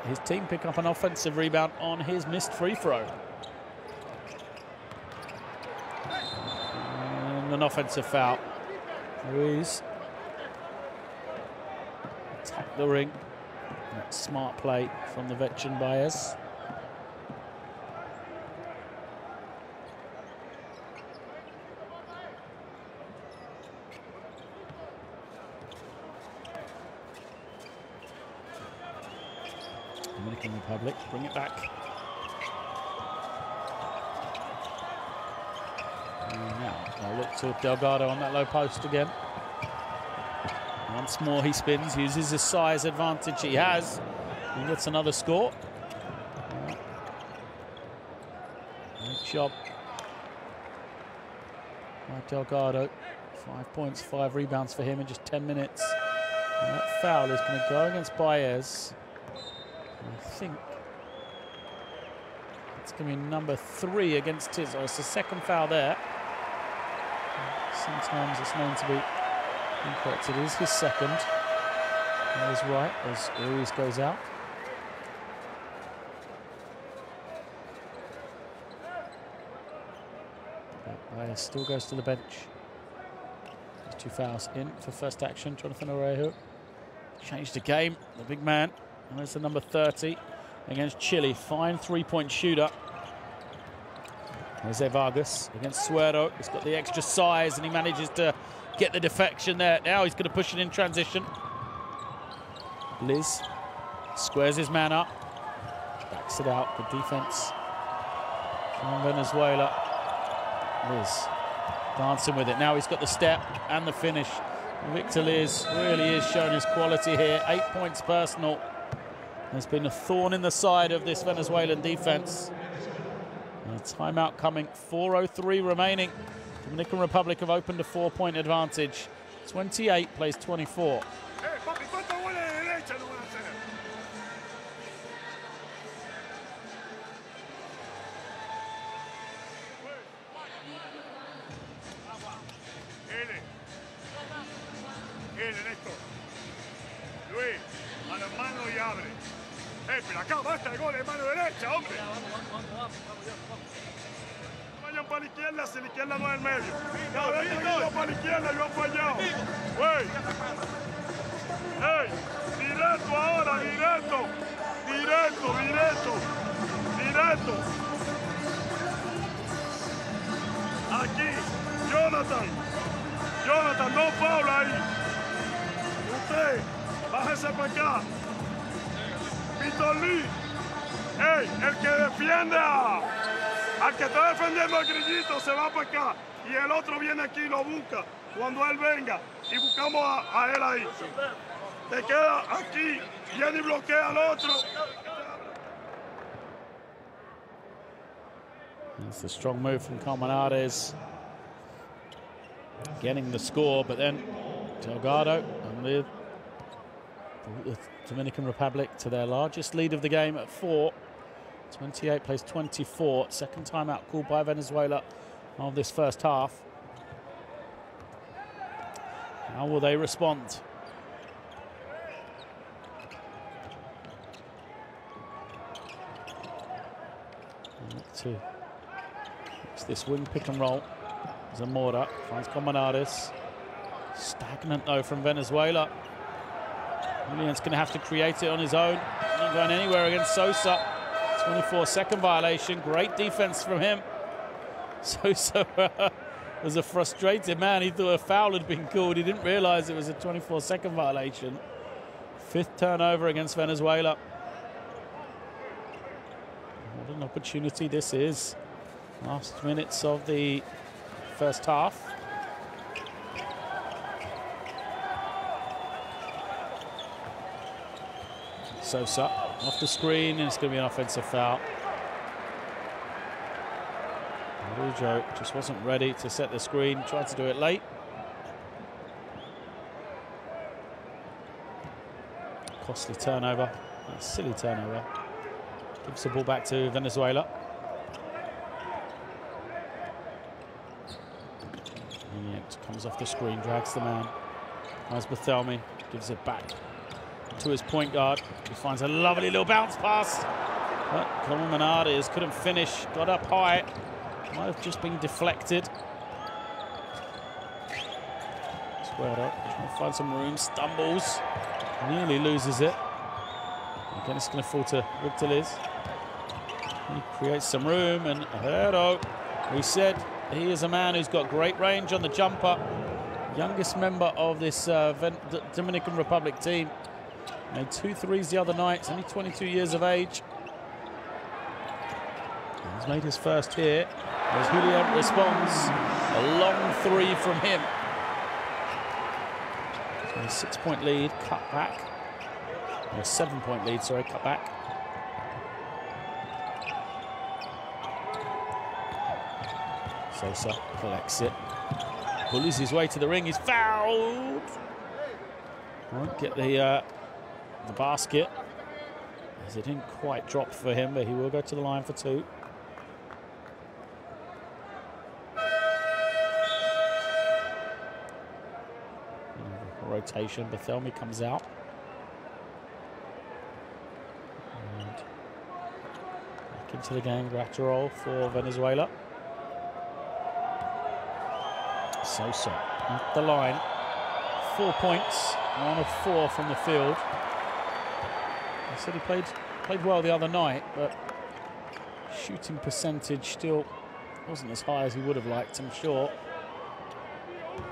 His team pick up an offensive rebound on his missed free throw. And an offensive foul. Ruiz attack the ring. Smart play from the veteran Baez. Dominican Republic, bring it back. And now they'll look to Delgado on that low post again. Once more he spins, uses his size advantage he has. He gets another score. Great job by Delgado. 5 points, 5 rebounds for him in just 10 minutes. And that foul is going to go against Baez. I think it's going to be number 3 against his. Oh, it's the second foul there. Sometimes it's known to be incorrect. It is his second. That is right as Ruiz goes out. Baez still goes to the bench. There's 2 fouls in for first action. Jonathan Orejo changed the game. The big man. And there's the number 30 against Chile. Fine 3-point shooter. Jose Vargas against Suero. He's got the extra size and he manages to get the defection there. Now he's going to push it in transition. Liz squares his man up. Backs it out. Good defense from Venezuela. Liz dancing with it. Now he's got the step and the finish. Victor Liz really is showing his quality here. 8 points personal. There's been a thorn in the side of this Venezuelan defense. And a timeout coming. 4:03 remaining. Dominican Republic have opened a 4-point advantage. 28 plays 24. Luis, a las manos y abre. Pero acá basta el gol de mano derecha, hombre. Vayan para la izquierda si la izquierda no es el medio. No, yo para la izquierda, yo para allá. Güey. Hey, directo ahora, directo. Directo, directo. Directo. Aquí, Jonathan. Jonathan, no foul ahí. Usted, bájese para acá. Víctor Lee. Hey, el que defiende al que está defendiendo al grillito se va para acá. Y el otro viene aquí y lo busca cuando él venga. Y buscamos a él ahí. Te queda aquí, viene y bloquea al otro. That's the strong move from Colmenares. Getting the score, but then Delgado and the Dominican Republic to their largest lead of the game at 4. 28 plays 24. Second timeout called by Venezuela of this first half. How will they respond? It's this wing pick and roll. Zamora finds Colmenares. Stagnant though from Venezuela. Julian's going to have to create it on his own. Not going anywhere against Sosa. 24-second violation. Great defense from him. Sosa was a frustrated man. He thought a foul had been called. He didn't realize it was a 24-second violation. 5th turnover against Venezuela. What an opportunity this is. Last minutes of the first half. Sosa off the screen, and it's going to be an offensive foul. Araujo just wasn't ready to set the screen, tried to do it late. Costly turnover, a silly turnover. Gives the ball back to Venezuela. Juliet comes off the screen, drags the man. As Barthelemy gives it back to his point guard. He finds a lovely little bounce pass. But Colmenades couldn't finish, got up high. Might have just been deflected. Squared up, trying to find some room, stumbles, nearly loses it. Again, it's going to fall to Victor Liz. He creates some room, and Herrero, we said he is a man who's got great range on the jumper. Youngest member of this Dominican Republic team. Made 2 threes the other night. He's only 22 years of age. He's made his first here. As Julian responds, a long 3 from him. So a 6-point lead, cut back. Or a 7-point lead, sorry, cut back. Sosa collects it. Bullies his way to the ring. He's fouled. Won't get the basket, as it didn't quite drop for him, but he will go to the line for 2. Rotation. Barthelemy comes out. And back into the game. Graterol for Venezuela. Sosa at the line. 4 points. 1 of 4 from the field. I said he played well the other night, but shooting percentage still wasn't as high as he would have liked, I'm sure,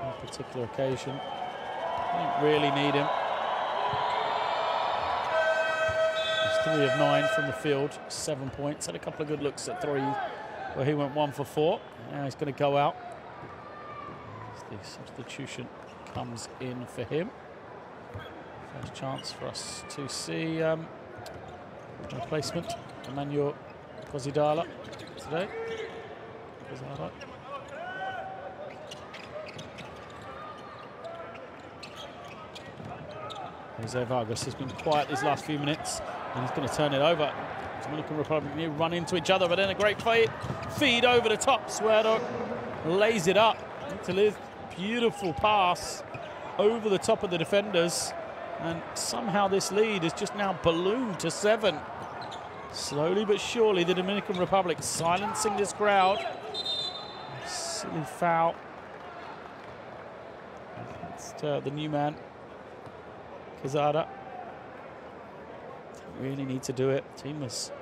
on a particular occasion. Didn't really need him. He's 3 of 9 from the field, 7 points. Had a couple of good looks at 3 where he went 1 for 4. Now he's going to go out. The substitution comes in for him. First chance for us to see replacement Emmanuel Kozidala today. Kozidala. Jose Vargas has been quiet these last few minutes, and he's going to turn it over. Dominican Republic run into each other, but then a great feed over the top. Suero lays it up into Liz. Beautiful pass over the top of the defenders, and somehow this lead is just now ballooned to 7. Slowly but surely, the Dominican Republic silencing this crowd. Silly foul. It's the new man, Quezada. Didn't really need to do it. The team was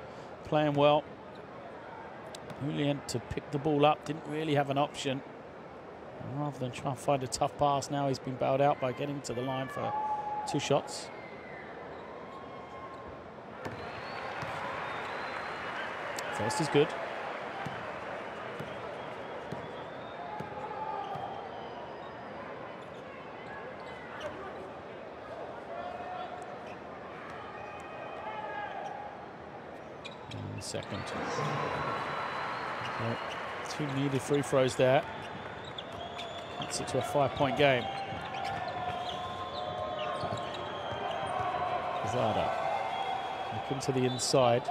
playing well. Julian to pick the ball up, didn't really have an option. And rather than try and find a tough pass, now he's been bailed out by getting to the line for 2 shots. First is good. And second. Well, 2 needed free throws there. That's it to a 5-point game. Quezada looking to the inside.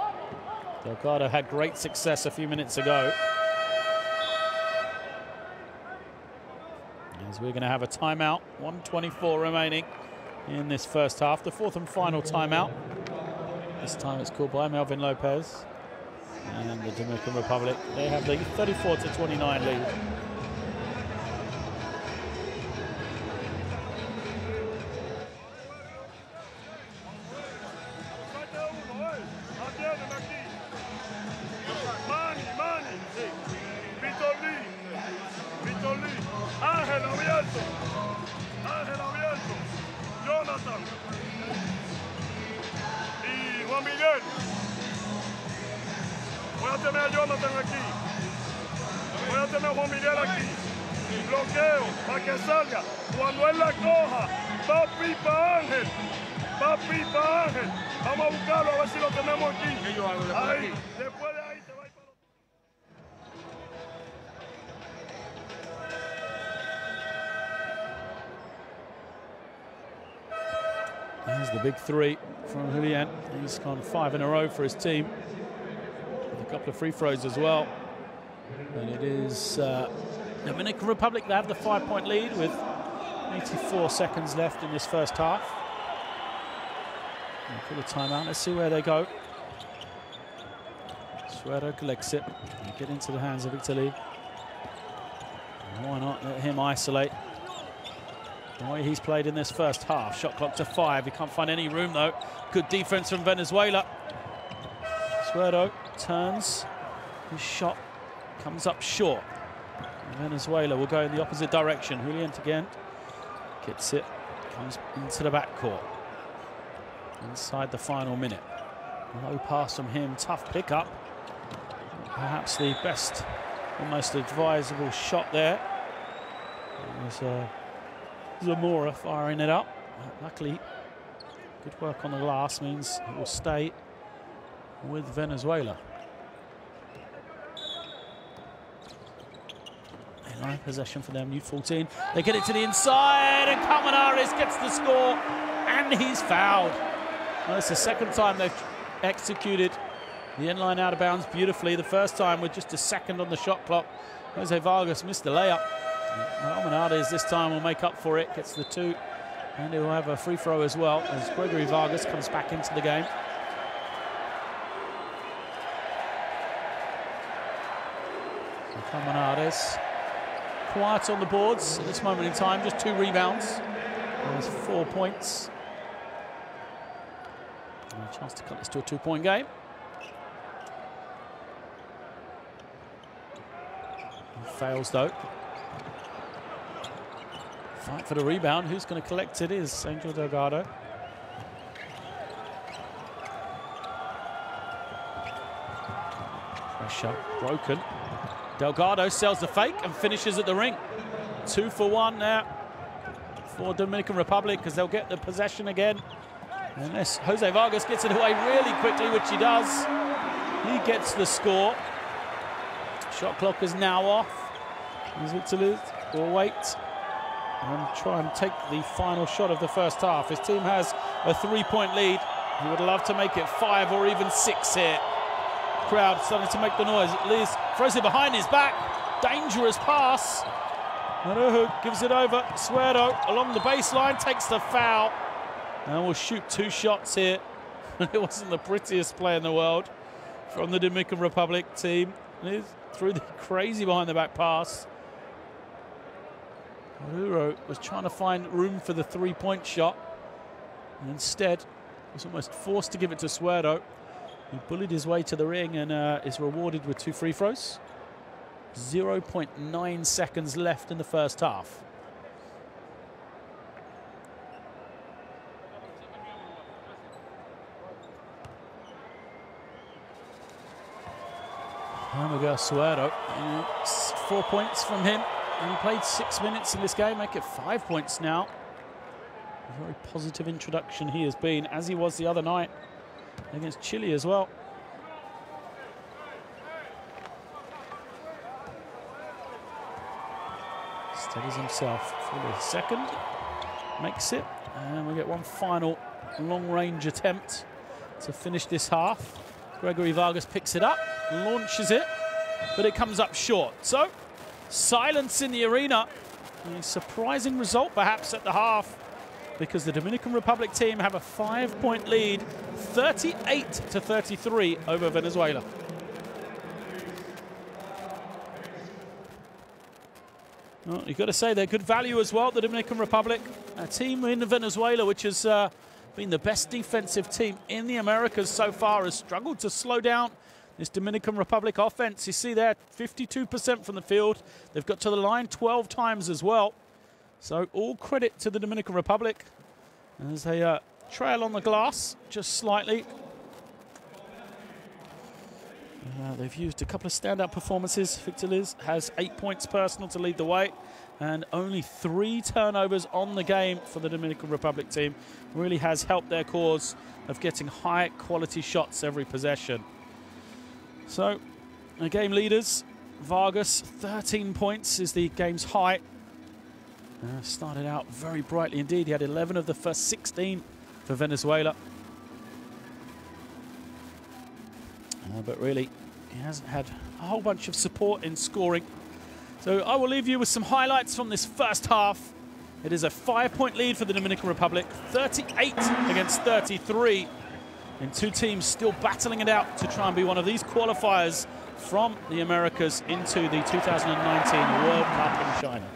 Delgado had great success a few minutes ago. As we're going to have a timeout, 1:24 remaining in this first half. The 4th and final timeout. This time it's called by Melvin Lopez and the Dominican Republic. They have the 34-29 lead. There's the big 3 from Julian. He's gone 5 in a row for his team, with a couple of free throws as well. And it is Dominican Republic, they have the 5-point lead with 84 seconds left in this first half. Pull the timeout. Let's see where they go. Suero collects it. Get into the hands of Victor Lee. Why not let him isolate? The way he's played in this first half. Shot clock to 5. He can't find any room though. Good defense from Venezuela. Suero turns. His shot comes up short. Venezuela will go in the opposite direction. Julian again gets it. Comes into the backcourt. Inside the final minute. Low pass from him. Tough pickup. Perhaps the best, almost advisable shot there. It was Zamora firing it up. Luckily, good work on the glass means it will stay with Venezuela. Nice possession for them, U14. They get it to the inside, and Colmenares gets the score, and he's fouled. Well, it's the second time they've executed the end line out of bounds beautifully. The first time with just a second on the shot clock. Jose Vargas missed the layup. Colmenares this time will make up for it, gets the 2, and he'll have a free throw as well as Gregory Vargas comes back into the game. So Colmenares quiet on the boards at this moment in time, just 2 rebounds. There's 4 points. And a chance to cut this to a 2-point game. He fails though. Fight for the rebound. Who's going to collect it is Angel Delgado. Pressure broken. Delgado sells the fake and finishes at the ring. 2 for 1 now for Dominican Republic because they'll get the possession again. Unless Jose Vargas gets it away really quickly, which he does. He gets the score. Shot clock is now off. Victor will wait and try and take the final shot of the first half. His team has a 3-point lead. He would love to make it 5 or even 6 here. Crowd starting to make the noise. Liz throws it behind his back. Dangerous pass. Marujo gives it over. Suero along the baseline takes the foul. And will shoot 2 shots here. It wasn't the prettiest play in the world from the Dominican Republic team. Liz threw the crazy behind the back pass. Marujo was trying to find room for the 3-point shot. And instead was almost forced to give it to Suero. He bullied his way to the ring and is rewarded with 2 free throws. 0.9 seconds left in the first half. Miguel Suero, 4 points from him. And he played 6 minutes in this game, make it 5 points now. A very positive introduction he has been, as he was the other night against Chile as well. Steadies himself for the second, makes it, and we get one final long-range attempt to finish this half. Gregory Vargas picks it up, launches it, but it comes up short. So, silence in the arena. A surprising result perhaps at the half, because the Dominican Republic team have a 5-point lead, 38-33 over Venezuela. Well, you've got to say they're good value as well, the Dominican Republic. A team in Venezuela which has been the best defensive team in the Americas so far, has struggled to slow down this Dominican Republic offense. You see there, 52% from the field. They've got to the line 12 times as well. So all credit to the Dominican Republic as they trail on the glass just slightly. They've used a couple of standout performances. Victor Liz has 8 points personal to lead the way, and only 3 turnovers on the game for the Dominican Republic team. Really has helped their cause of getting high quality shots every possession. So the game leaders, Vargas, 13 points is the game's high. Started out very brightly indeed. He had 11 of the first 16 for Venezuela. But really, he hasn't had a whole bunch of support in scoring. So I will leave you with some highlights from this first half. It is a 5-point lead for the Dominican Republic, 38 against 33. And two teams still battling it out to try and be one of these qualifiers from the Americas into the 2019 World Cup in China.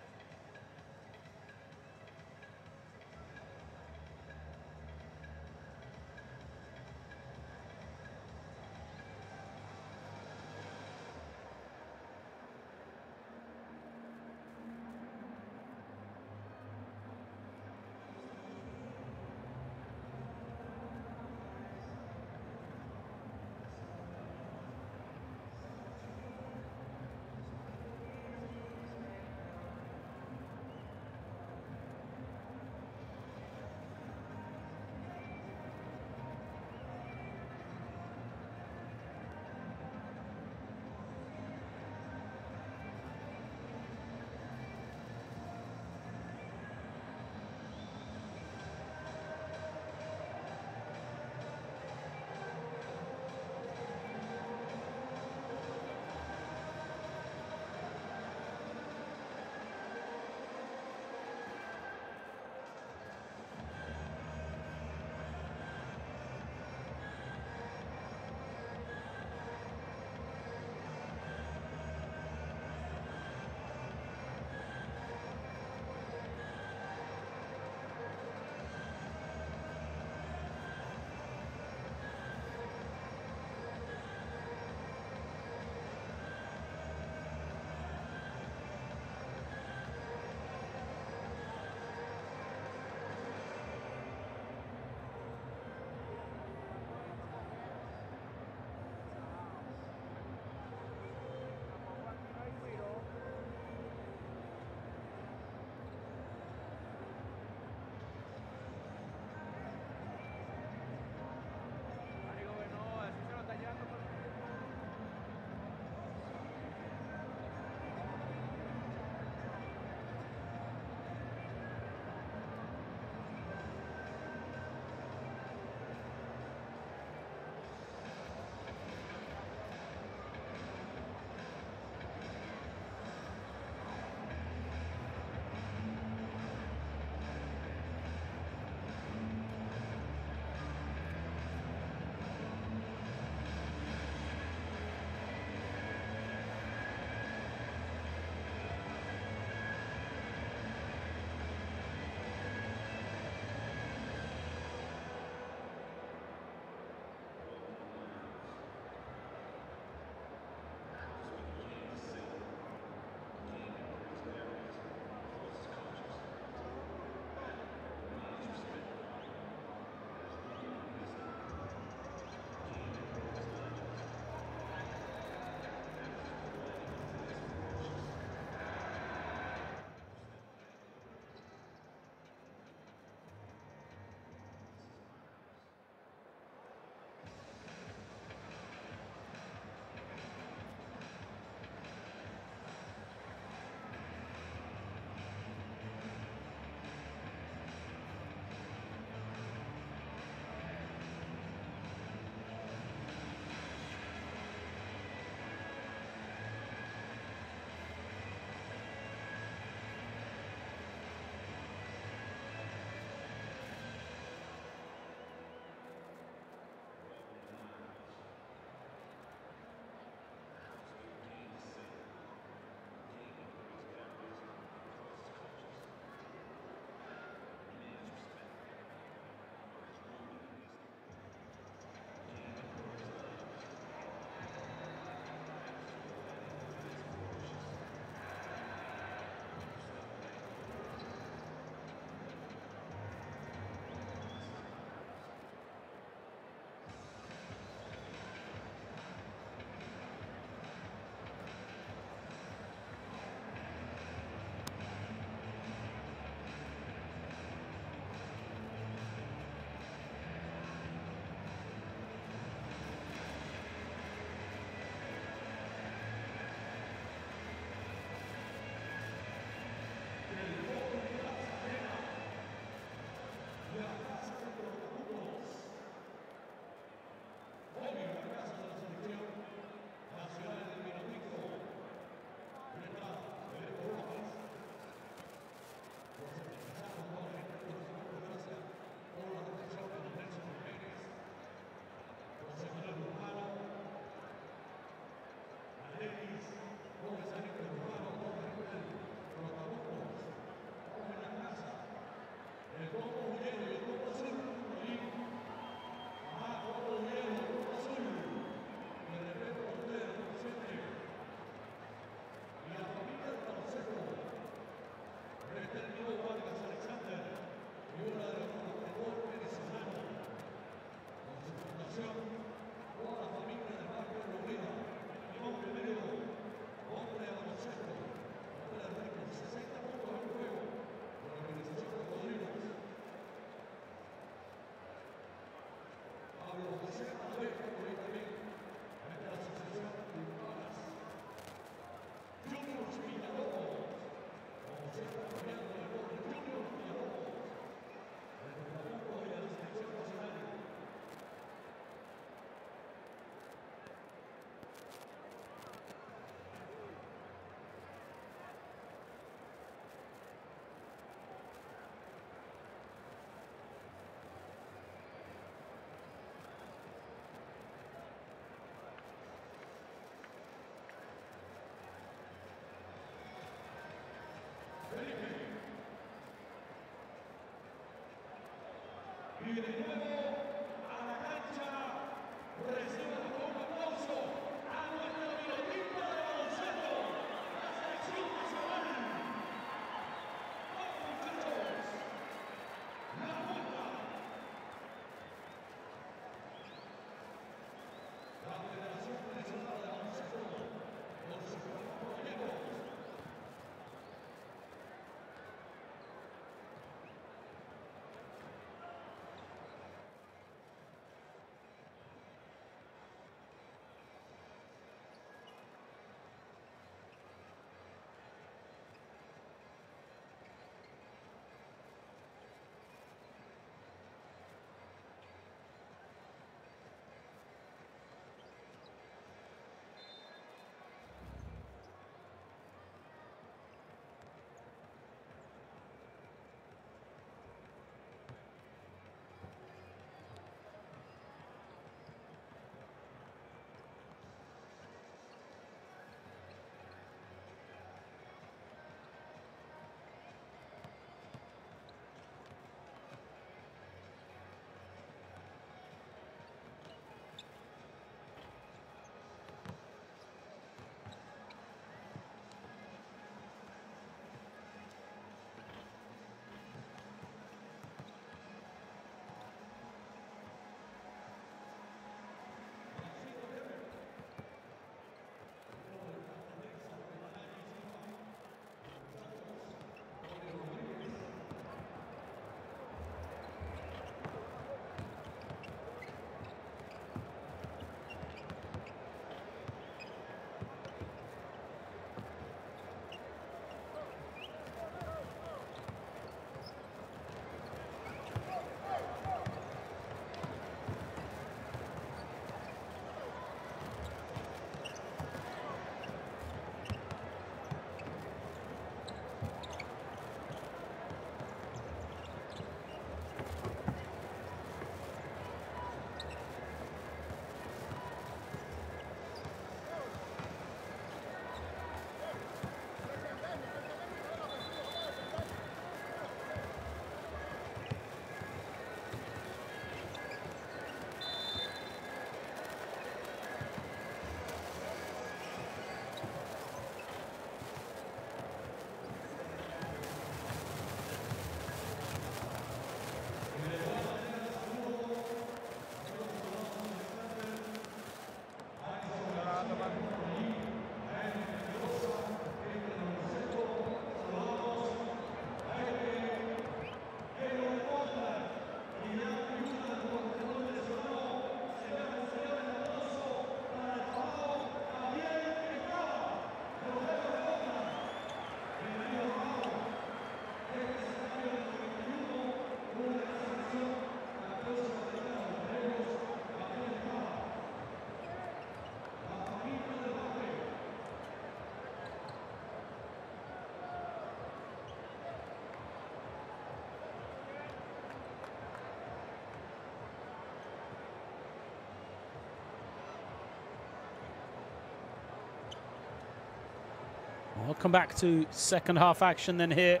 Welcome back to second half action then here.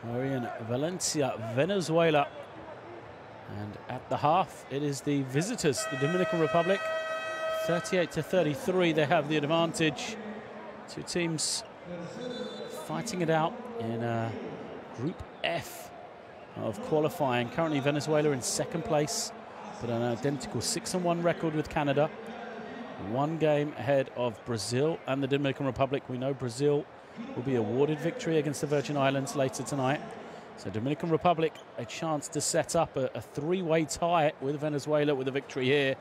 We're in Valencia, Venezuela. And at the half, it is the visitors, the Dominican Republic. 38-33, they have the advantage. Two teams fighting it out in Group F of qualifying. Currently Venezuela in second place, but an identical 6-1 record with Canada. One game ahead of Brazil and the Dominican Republic. We know Brazil will be awarded victory against the Virgin Islands later tonight. So Dominican Republic, a chance to set up a three-way tie with Venezuela with a victory here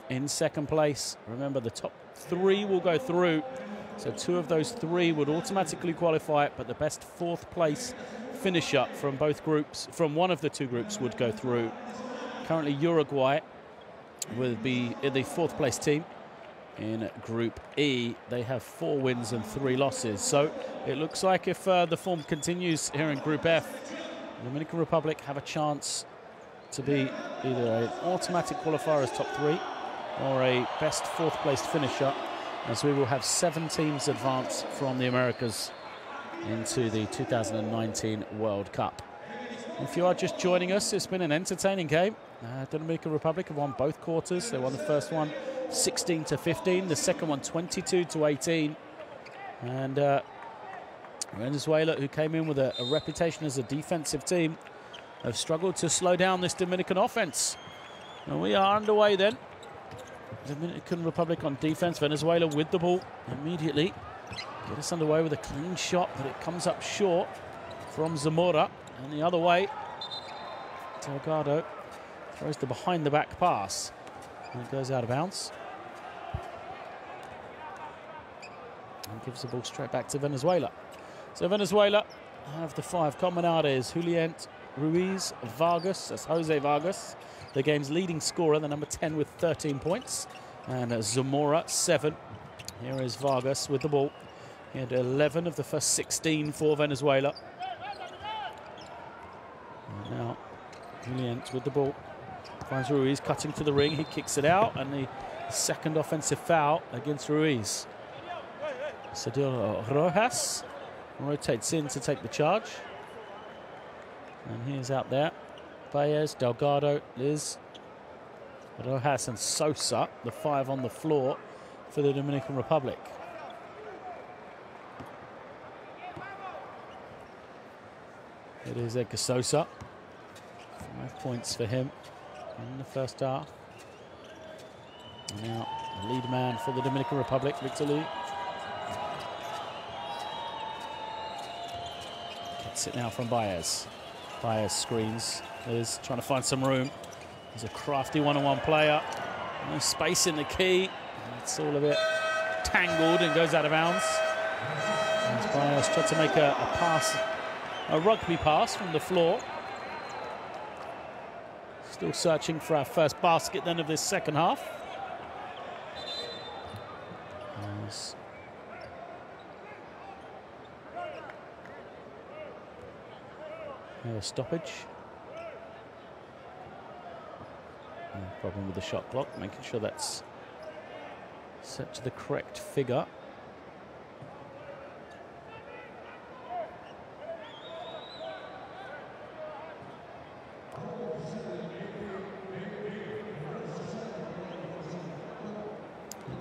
in second place. Remember, the top three will go through. So two of those three would automatically qualify, but the best fourth place finisher from both groups, from one of the two groups, would go through. Currently Uruguay will be the fourth place team. In Group E, they have 4 wins and 3 losses. So it looks like if the form continues here in Group F, the Dominican Republic have a chance to be either an automatic qualifier as top 3 or a best fourth placed finisher, as we will have 7 teams advance from the Americas into the 2019 World Cup. If you are just joining us, it's been an entertaining game. The Dominican Republic have won both quarters. They won the first one 16-15, the second one 22-18, and Venezuela, who came in with a reputation as a defensive team, have struggled to slow down this Dominican offense. And we are underway then. Dominican Republic on defense, Venezuela with the ball immediately. Get us underway with a clean shot, but it comes up short from Zamora. And the other way, Delgado throws the behind the back pass. And it goes out of bounds. And gives the ball straight back to Venezuela. So Venezuela have the 5 combinados: Julian, Ruiz, Vargas, that's Jose Vargas, the game's leading scorer, the number 10 with 13 points. And Zamora, 7. Here is Vargas with the ball. He had 11 of the first 16 for Venezuela. And now Julian with the ball. Finds Ruiz cutting to the ring. He kicks it out, and the second offensive foul against Ruiz. Sadil Rojas rotates in to take the charge. And he's out there. Baez, Delgado, Liz, Rojas and Sosa, the 5 on the floor for the Dominican Republic. It is Edgar Sosa. 5 points for him in the first half. And now the lead man for the Dominican Republic, Victor Lee. Gets it now from Baez. Baez screens. Is trying to find some room. He's a crafty one-on-one player. No space in the key. It's all a bit tangled and goes out of bounds. As Baez tried to make a pass, a rugby pass from the floor. Still searching for our first basket then of this second half. A stoppage. No problem with the shot clock, making sure that's set to the correct figure.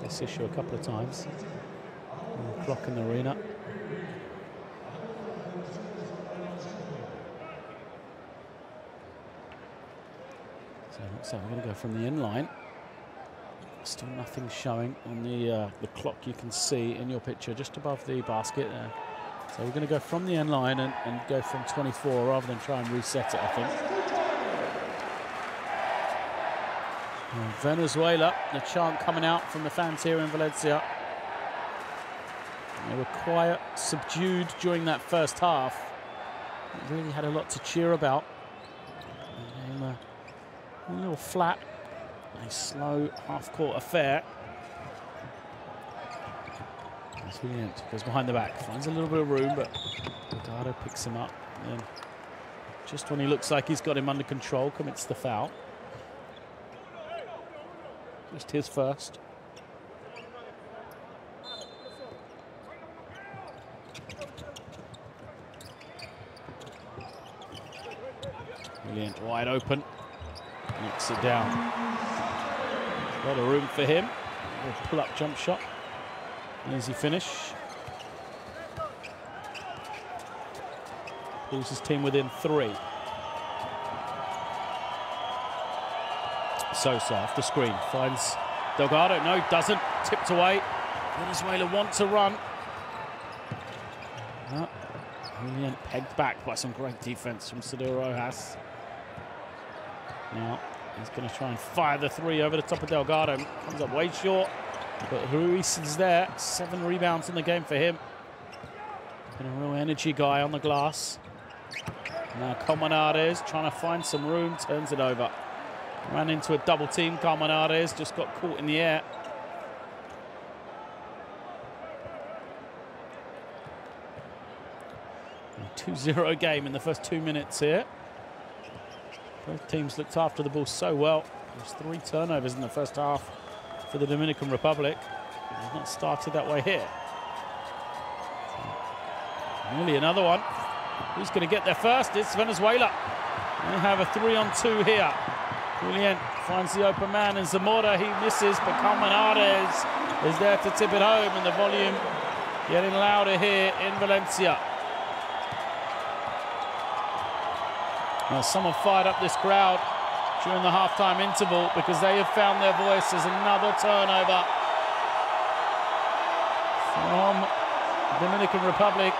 This issue a couple of times. Clock in the arena. So we're going to go from the end line. Still nothing showing on the clock you can see in your picture just above the basket. So we're going to go from the end line and go from 24 rather than try and reset it, I think. And Venezuela, the chant coming out from the fans here in Valencia. They were quiet, subdued during that first half. It really had a lot to cheer about. A little flat, a slow half-court affair. As Julian goes behind the back, finds a little bit of room, but Delgado picks him up. And just when he looks like he's got him under control, commits the foul. Just his first. Brilliant, wide open. Knocks it down. A lot of room for him. A pull-up jump shot. Easy finish. Pulls his team within 3. Sosa off the screen. Finds Delgado. No, doesn't. Tipped away. Venezuela want to run. Julian pegged back by some great defense from Cedil Rojas. Now he's going to try and fire the 3 over the top of Delgado. Comes up way short, but Ruiz is there. 7 rebounds in the game for him. Been a real energy guy on the glass. Now Colmenares trying to find some room, turns it over. Ran into a double team. Colmenares just got caught in the air. A 2-0 game in the first 2 minutes here. Both teams looked after the ball so well. There's 3 turnovers in the first half for the Dominican Republic. They've not started that way here. Nearly another one. Who's going to get there first? It's Venezuela. They have a 3-on-2 here. Julian finds the open man, and Zamora, he misses, but Colmenares is there to tip it home, and the volume getting louder here in Valencia. Now, someone fired up this crowd during the halftime interval because they have found their voice as another turnover from Dominican Republic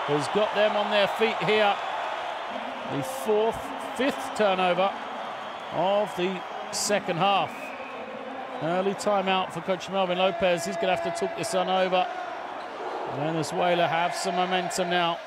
has got them on their feet here. The 5th turnover of the second half. Early timeout for Coach Melvin Lopez. He's going to have to talk this one over. Venezuela have some momentum now.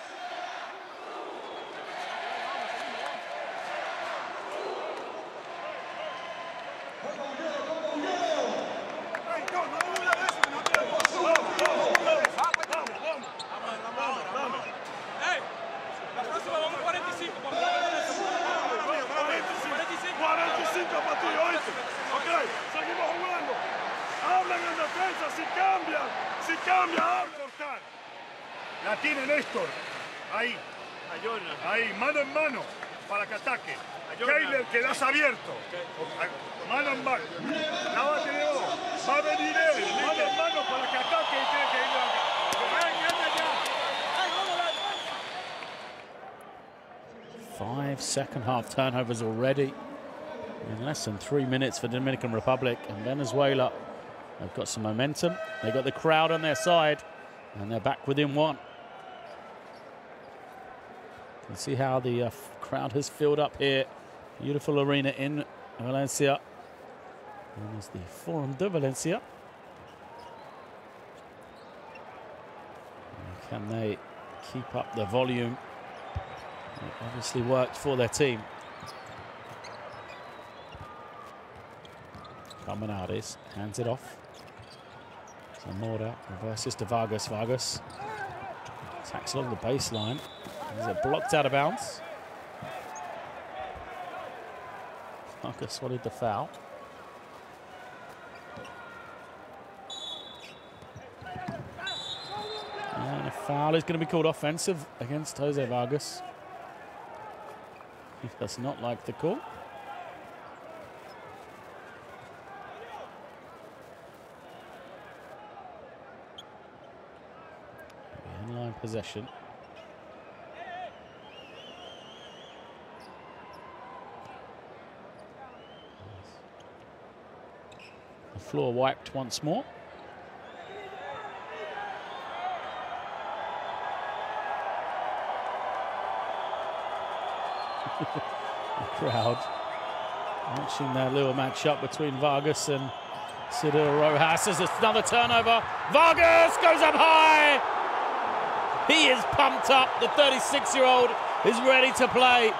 La tiene Néstor. Ahí. Ahí, mano en mano para que ataque. Keiler, quedas abierto. Mano en mano. La va a tener vos. Va a venir él. Mano en mano para que ataque y tiene que ir acá. 5 second half turnovers already in less than 3 minutes for the Dominican Republic, and Venezuela have got some momentum. They've got the crowd on their side, and they're back within 1. You can see how the crowd has filled up here. Beautiful arena in Valencia. And there's the Forum de Valencia. And can they keep up the volume? It obviously worked for their team. Colmenares hands it off. Zamora reverses to Vargas. Vargas attacks along the baseline. Is it blocked out of bounds? Vargas wanted the foul. And a foul is going to be called offensive against Jose Vargas. He does not like the call. Inline possession. The floor wiped once more. The crowd watching that little match-up between Vargas and Cedil Rojas. There's another turnover. Vargas goes up high. He is pumped up. The 36-year-old is ready to play.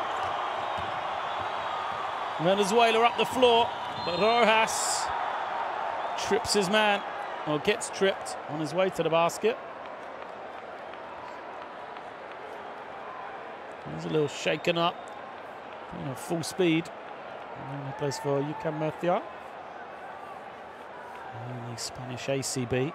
Venezuela up the floor, but Rojas trips his man, or gets tripped on his way to the basket. He's a little shaken up. Full speed. And he plays for UCAM Murcia in the Spanish ACB.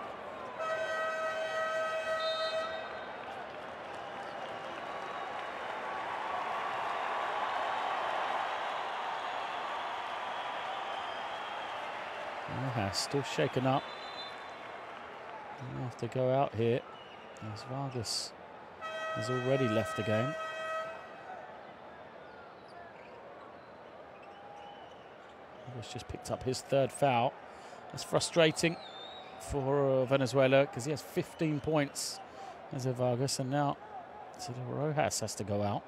still shaken up. They have to go out here as Vargas has already left the game. Vargas just picked up his 3rd foul. That's frustrating for Venezuela because he has 15 points as a Vargas, and now Rojas has to go out.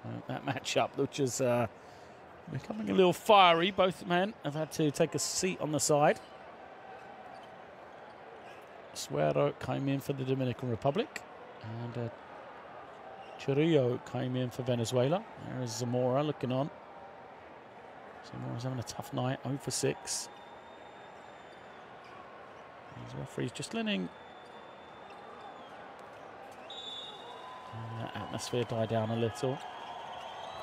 So that matchup, which is becoming a little fiery. Both men have had to take a seat on the side. Suero came in for the Dominican Republic, and Churrillo came in for Venezuela. There is Zamora looking on. Zamora's having a tough night, 0 for 6. These referees just letting that atmosphere die down a little.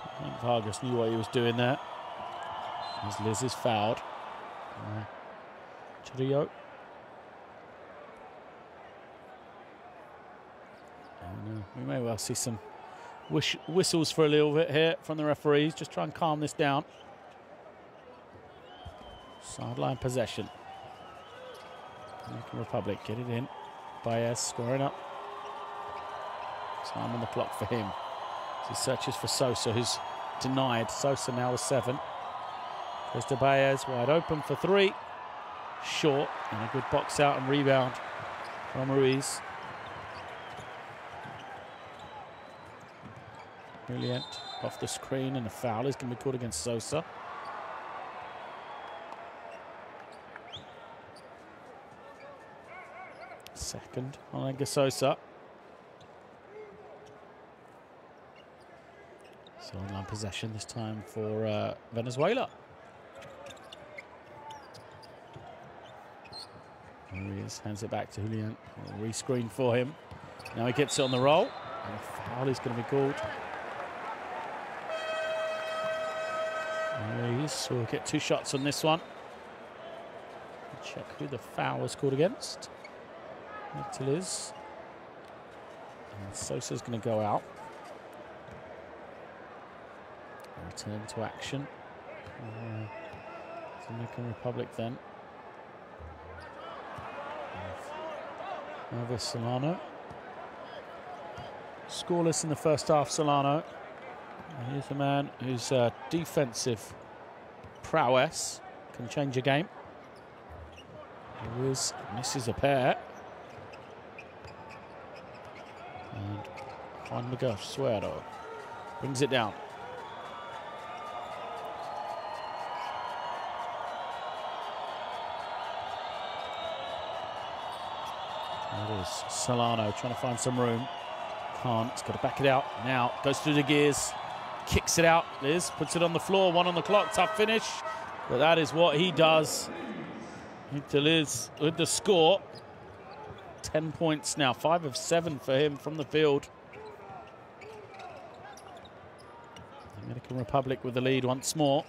I think Vargas knew what he was doing there. As Liz is fouled. Churrillo. We may well see some whistles for a little bit here from the referees. Just try and calm this down. Sideline possession. Dominican Republic get it in. Baez scoring up. Time on the clock for him. He searches for Sosa, who's denied. Sosa now with 7. Goes to Baez, wide open for 3. Short, and a good box out and rebound from Ruiz. Brilliant. Off the screen, and the foul is going to be called against Sosa. Second on Sosa. So online possession this time for Venezuela. Ruiz hands it back to Julian. Rescreen for him. Now he gets it on the roll. And a foul is going to be called. Ruiz will get 2 shots on this one. Check who the foul was called against. It is. And Sosa's going to go out. Return to action. Dominican Republic then. Over Solano. Scoreless in the first half, Solano. And here's a man whose defensive prowess can change a game. Ruiz misses a pair. And Juan Miguel Suero brings it down. That is Solano trying to find some room. Can't. He's got to back it out. Now goes through the gears. Kicks it out. Liz puts it on the floor. 1 on the clock. Tough finish. But that is what he does. Into Liz with the score. 10 points now. 5 of 7 for him from the field. Dominican Republic with the lead once more.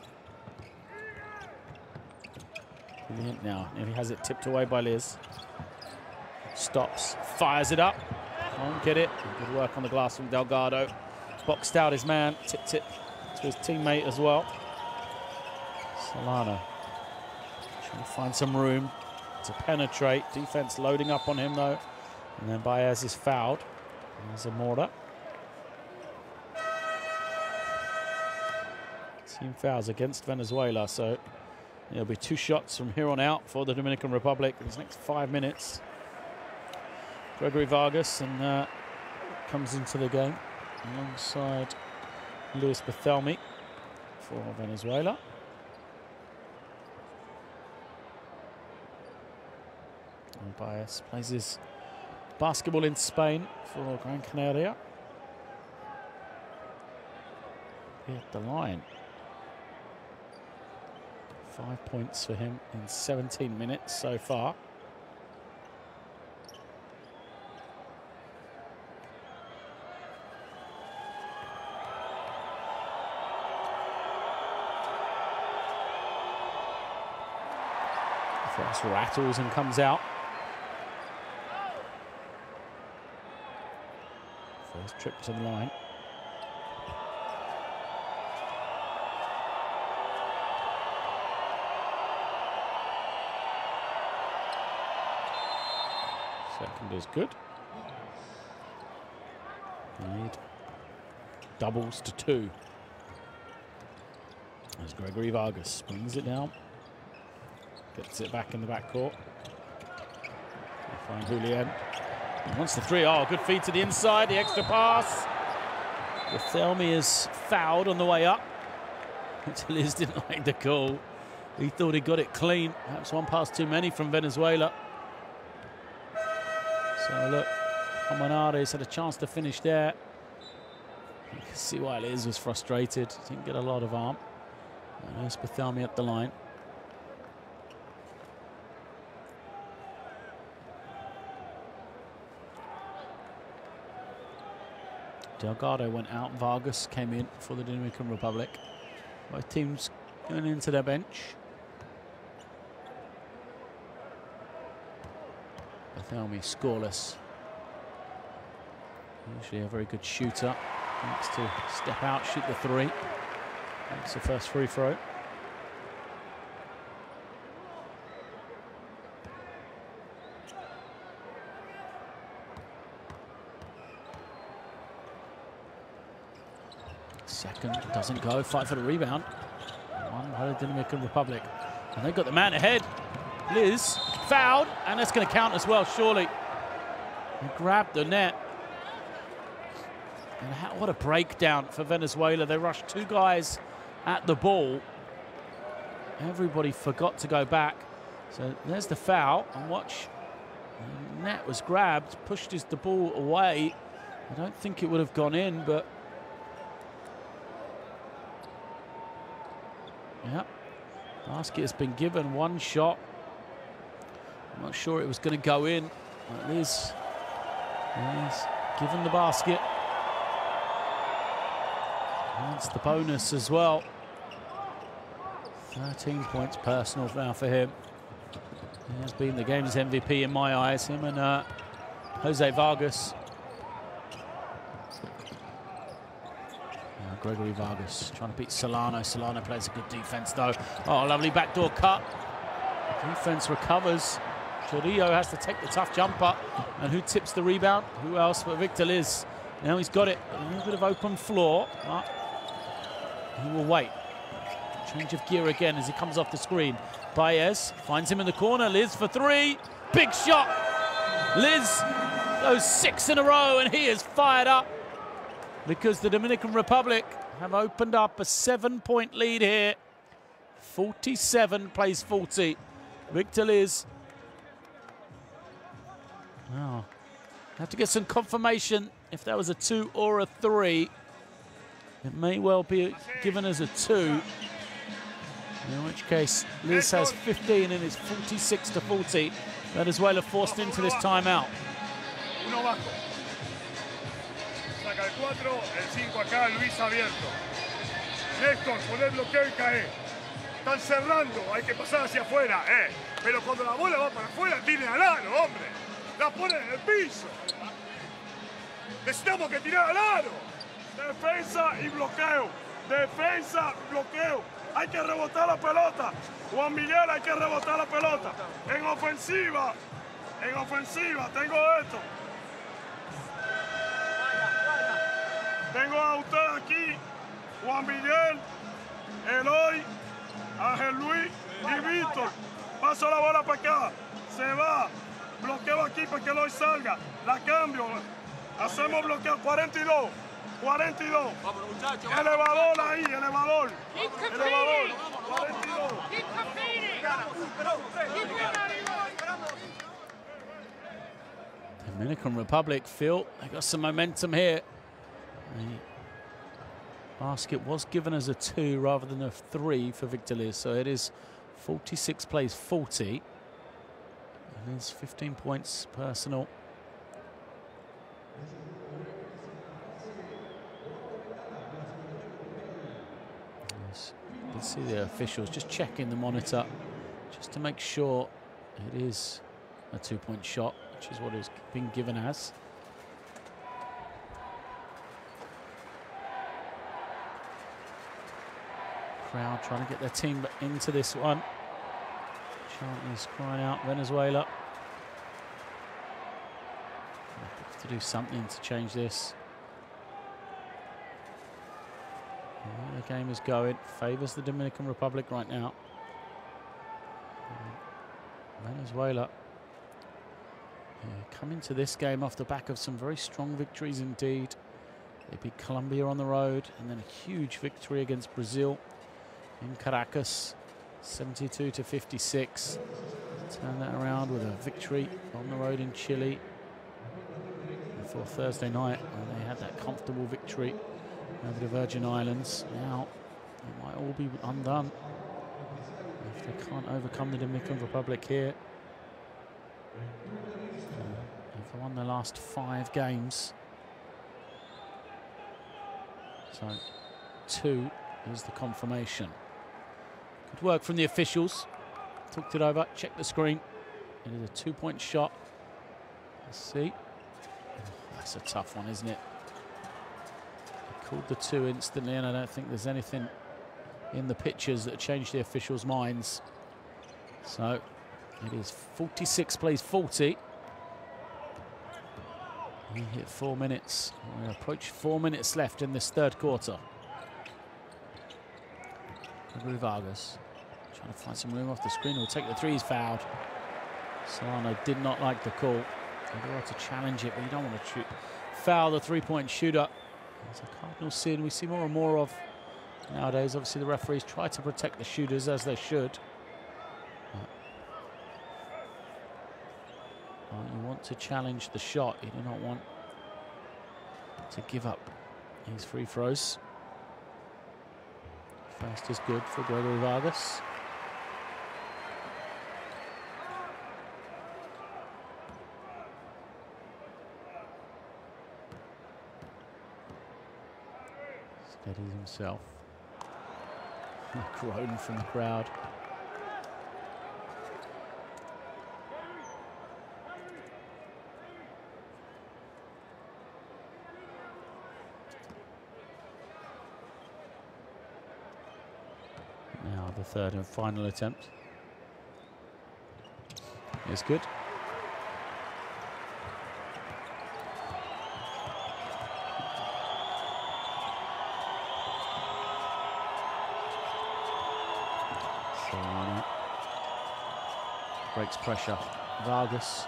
Brilliant now. Nearly has it tipped away by Liz. Stops, fires it up. Can't get it. Good work on the glass from Delgado. Boxed out his man. Tipped it to his teammate as well. Solano trying to find some room to penetrate. Defense loading up on him though. And then Baez is fouled. There's Zamora. Team fouls against Venezuela, so there'll be 2 shots from here on out for the Dominican Republic in the next 5 minutes. Gregory Vargas and comes into the game alongside Luis Bethelmy for Venezuela. And Baez plays his basketball in Spain for Gran Canaria. Hit the line. 5 points for him in 17 minutes so far. First rattles and comes out. First trip to the line. Second is good. Lead doubles to 2. As Gregory Vargas brings it down. Gets it back in the backcourt. Find Julian. He wants the 3. Oh, good feed to the inside. The extra pass. Barthelemy is fouled on the way up. Liz didn't like the call. He thought he got it clean. Perhaps one pass too many from Venezuela. So look, Amanades had a chance to finish there. You can see why Liz was frustrated. Didn't get a lot of arm. And there's Barthelemy at the line. Delgado went out. Vargas came in for the Dominican Republic. Both teams going into their bench. Barthelemy scoreless. Usually a very good shooter. Needs to step out, shoot the 3. That's the first free throw. Second doesn't go. Fight for the rebound. One by the Dominican Republic. And they got the man ahead. Liz fouled, and that's going to count as well, surely. He grabbed the net. And what a breakdown for Venezuela. They rushed 2 guys at the ball. Everybody forgot to go back. So there's the foul. And watch, the net was grabbed, pushed the ball away. I don't think it would have gone in, but yeah, basket has been given. 1 shot. I'm not sure it was going to go in. Liz given the basket. That's the bonus as well. 13 points personal now for him. He has been the game's MVP in my eyes. Him and Jose Vargas. Gregory Vargas trying to beat Solano. Solano plays a good defense though. Oh, lovely backdoor cut. Defense recovers. Chorillo has to take the tough jumper. And who tips the rebound? Who else but Victor Liz? Now he's got it. A little bit of open floor. But he will wait. Change of gear again as he comes off the screen. Baez finds him in the corner. Liz for 3. Big shot. Liz goes 6 in a row and he is fired up because the Dominican Republic have opened up a 7-point lead here. 47 plays 40. Victor Liz. Oh, have to get some confirmation if that was a 2 or a 3. It may well be given as a 2. In which case, Liz has 15 and it's 46 to 40. Venezuela forced into this timeout. Uno bajo. Saca el 4, el 5 acá, Luis abierto. Néstor, poner bloqueo y cae. Están cerrando, hay que pasar hacia afuera, Pero cuando la bola va para afuera, tiren al aro, hombre. La ponen en el piso. Necesitamos que tirar al aro. Defensa y bloqueo. Defensa, bloqueo. Hay que rebotar la pelota. Juan Miguel, hay que rebotar la pelota. En ofensiva, tengo esto. Tengo a usted aquí, Juan Miguel, Eloy, Ángel Luis y Víctor. Paso la bola para acá. Se va. Bloqueo aquí para que Eloy salga. La cambio. Hacemos bloqueo 42. 42. Elevador ahí, elevador. Elevador. 42. Dominican Republic feel they got some momentum here. The basket was given as a 2 rather than a 3 for Victor Liz, so it is 46 plays 40. And it's 15 points personal. Yes. You can see the officials just checking the monitor just to make sure it is a 2-point shot, which is what it's been given as. Crowd trying to get their team into this one. Chant is crying out Venezuela. to do something to change this. The game is going. Favours the Dominican Republic right now. Venezuela come into this game off the back of some very strong victories indeed. They beat Colombia on the road, and then a huge victory against Brazil in Caracas, 72-56. Turn that around with a victory on the road in Chile before Thursday night, when they had that comfortable victory over the Virgin Islands. Now it might all be undone if they can't overcome the Dominican Republic here. They've won the last 5 games. So 2 is the confirmation. Good work from the officials. Talked it over, checked the screen. It is a 2-point shot. Let's see. Oh, that's a tough one, isn't it? He called the 2 instantly, and I don't think there's anything in the pictures that changed the officials' minds. So it is 46 plays 40. We hit 4 minutes. We approach 4 minutes left in this third quarter. Vargas trying to find some room off the screen. Will take the 3. He's fouled. Solano did not like the call. He wanted to challenge it, but you don't want to foul the 3-point shooter. It's a cardinal sin we see more and more of nowadays. Obviously, the referees try to protect the shooters, as they should. You want to challenge the shot. You do not want to give up these free throws. First is good for Gregory Vargas. Steadies himself. A groan from the crowd. Now the third and final attempt is good. Solano breaks pressure. Vargas.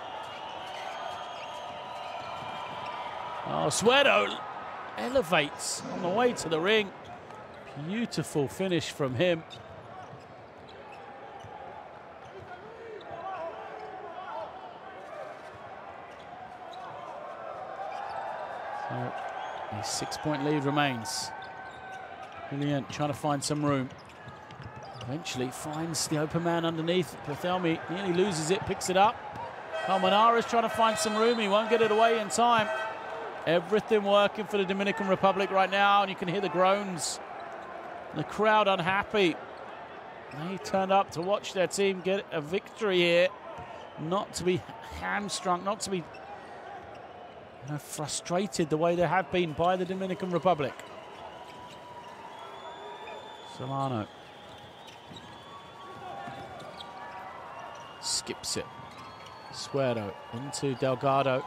Oh, Suero elevates on the way to the ring. Beautiful finish from him. So a 6-point lead remains. Julian trying to find some room. Eventually finds the open man underneath. Pethelmi nearly loses it, picks it up. Colmenares trying to find some room. He won't get it away in time. Everything working for the Dominican Republic right now, and you can hear the groans. The crowd unhappy. They turned up to watch their team get a victory here. Not to be hamstrung, not to be frustrated the way they have been by the Dominican Republic. Solano skips it. Suero into Delgado.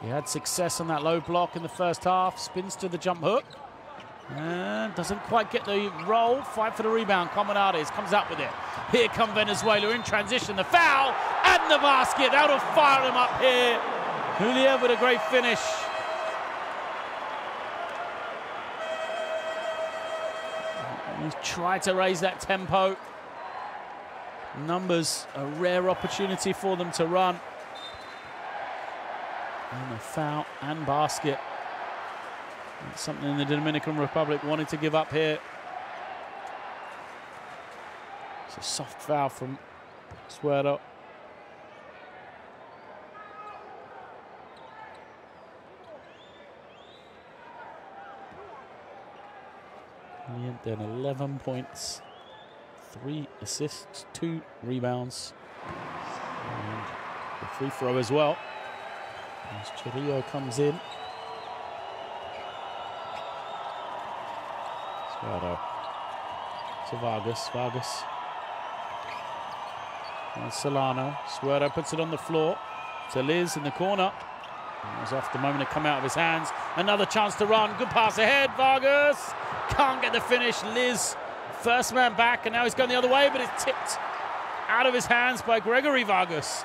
He had success on that low block in the first half. Spins to the jump hook. And doesn't quite get the roll. Fight for the rebound. Colmenares comes out with it. Here come Venezuela in transition. The foul and the basket. That'll fire him up here. Julian with a great finish. He's tried to raise that tempo. Numbers, a rare opportunity for them to run. And a foul and basket. That's something the Dominican Republic wanted to give up here. It's a soft foul from Suero. Then 11 points, 3 assists, 2 rebounds, and a free throw as well. As Chirrillo comes in. Suero to Vargas. Vargas and Solano. Suero puts it on the floor to Liz in the corner. It was off the moment it come out of his hands. Another chance to run. Good pass ahead. Vargas can't get the finish. Liz, first man back, and now he's going the other way, but it's tipped out of his hands by Gregory Vargas.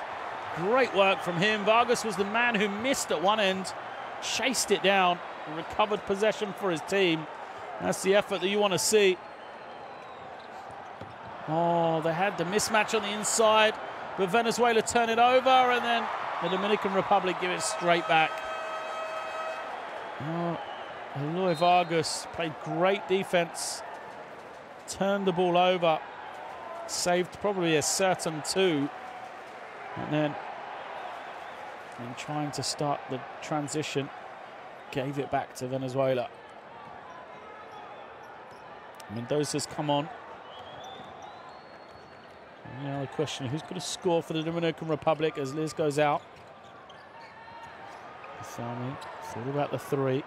Great work from him. Vargas was the man who missed at one end, chased it down, and recovered possession for his team. That's the effort that you want to see. Oh, they had the mismatch on the inside, but Venezuela turn it over, and then the Dominican Republic give it straight back. Oh, Eloy Vargas played great defense, turned the ball over, saved probably a certain two, and then trying to start the transition, gave it back to Venezuela. Mendoza's come on. And now the question, who's going to score for the Dominican Republic as Liz goes out? Thought about the three.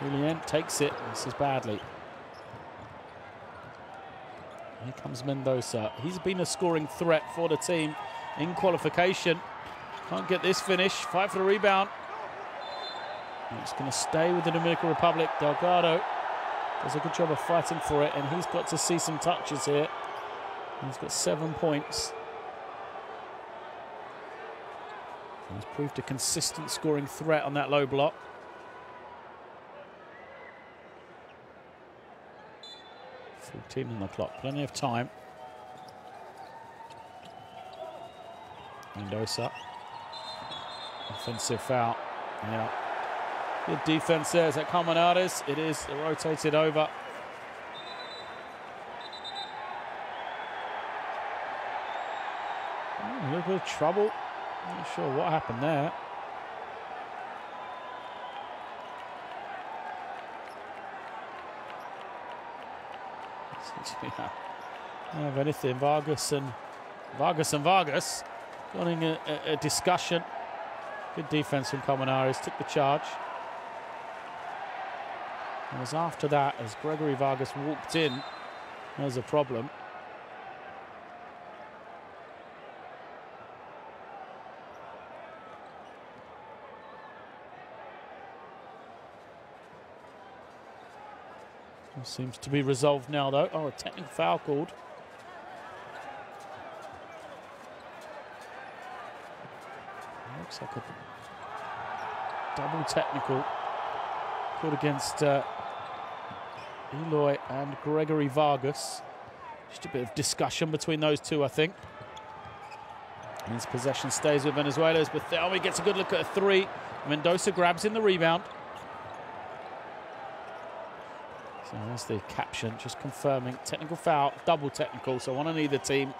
Julian takes it, misses badly. Here comes Mendoza. He's been a scoring threat for the team in qualification. Can't get this finish. Fight for the rebound. It's going to stay with the Dominican Republic. Delgado does a good job of fighting for it, and he's got to see some touches here. He's got 7 points. He's proved a consistent scoring threat on that low block. .14 on the clock, plenty of time. Mendoza. Offensive foul. Yeah. Good defense there. Is that Colmenares? It is. They're rotated over. A little bit of trouble. Not sure what happened there. Yeah, if anything, Vargas and Vargas wanting a discussion. Good defense from Colmenares, took the charge. It was after that, as Gregory Vargas walked in, there was a problem. Seems to be resolved now, though. Oh, a technical foul called. Looks like a double technical called against Eloy and Gregory Vargas. Just a bit of discussion between those two, I think. And his possession stays with Venezuela's, but Thelmy gets a good look at a three. Mendoza grabs in the rebound. So that's the caption, just confirming technical foul, double technical. So one on either team.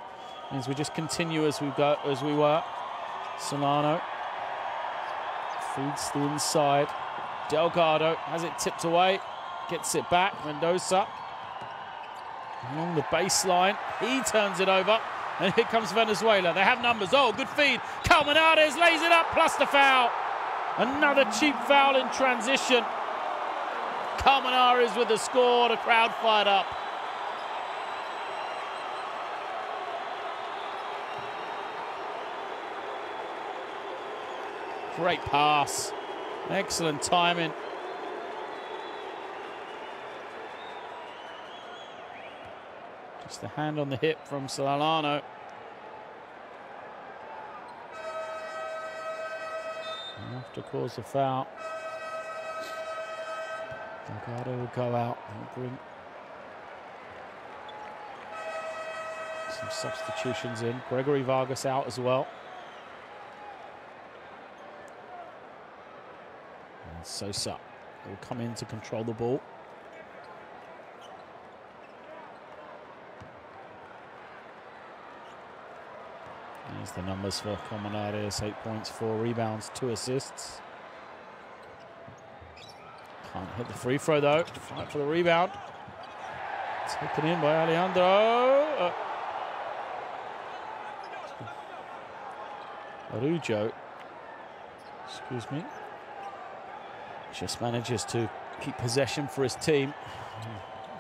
Means we just continue as we were. Solano feeds the inside. Delgado has it tipped away, gets it back. Mendoza along the baseline. He turns it over, and here comes Venezuela. They have numbers. Oh, good feed. Colmenares lays it up, plus the foul. Another cheap foul in transition. Colmenares with the score, the crowd fired up. Great pass, excellent timing. Just a hand on the hip from Solano. Enough to cause the foul. Delgado will go out and bring some substitutions in. Gregory Vargas out as well. And Sosa will come in to control the ball. There's the numbers for Colmenares: 8 points, 4 rebounds, 2 assists. Can't hit the free throw though. Fight for the rebound. Taken in by Alejandro. Arujo. Excuse me. Just manages to keep possession for his team.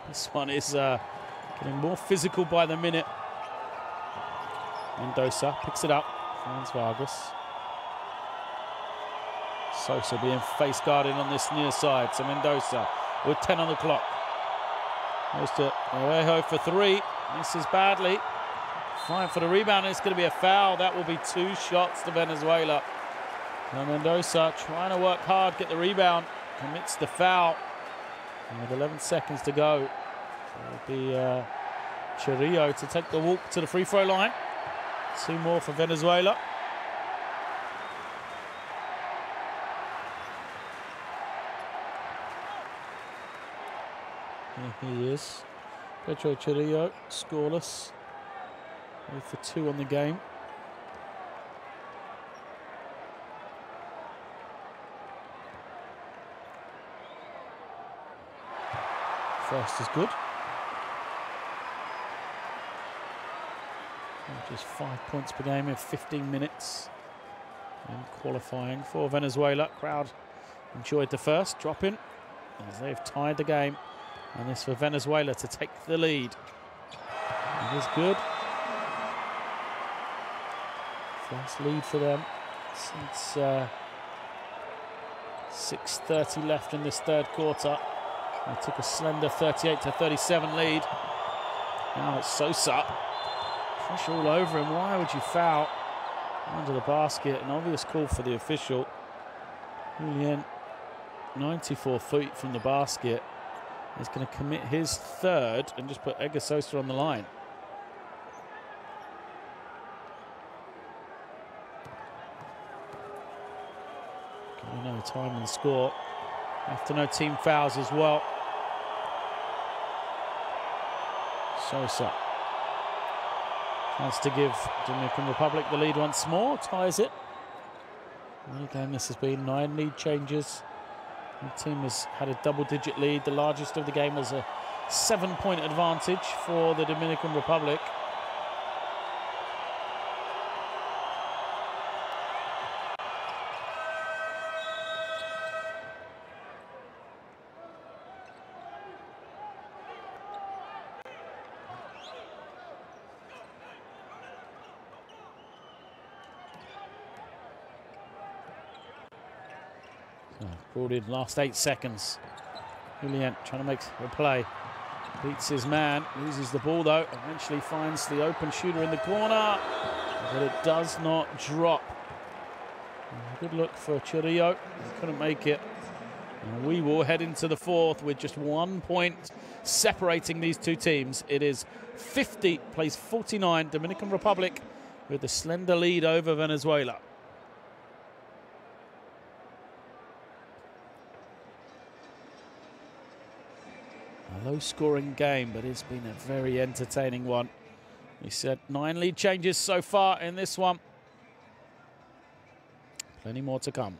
This one is getting more physical by the minute. Mendoza picks it up. Finds Vargas. Sosa being face guarded on this near side. So Mendoza with 10 on the clock. Goes to Orejo for 3. Misses badly. Fine for the rebound, and it's going to be a foul. That will be 2 shots to Venezuela. Now Mendoza trying to work hard, get the rebound, commits the foul. And with 11 seconds to go, it'll be Chirillo to take the walk to the free throw line. 2 more for Venezuela. Here he is. Pedro Chirillo, scoreless. 0 for 2 on the game. First is good. Just 5 points per game in 15 minutes in qualifying for Venezuela. Crowd enjoyed the first drop-in as they've tied the game. And this for Venezuela to take the lead. It is good. First lead for them since 6:30 left in this third quarter. They took a slender 38-37 lead. Now it's Sosa. Pressure all over him. Why would you foul? Under the basket. An obvious call for the official. Julian, 94 feet from the basket, is going to commit his third and just put Edgar Sosa on the line. No time and score. After no team fouls as well. Sosa. Chance to give Dominican Republic the lead once more. Ties it. And again, this has been 9 lead changes. The team has had a double-digit lead. The largest of the game was a 7-point advantage for the Dominican Republic. Brought in last 8 seconds. Julian trying to make a play. Beats his man, loses the ball though. Eventually finds the open shooter in the corner, but it does not drop. Good look for Chirillo. He couldn't make it. And we will head into the fourth with just 1 point separating these two teams. It is 50 plays 49. Dominican Republic with the slender lead over Venezuela. A low-scoring game, but it's been a very entertaining one. We said 9 lead changes so far in this one. Plenty more to come.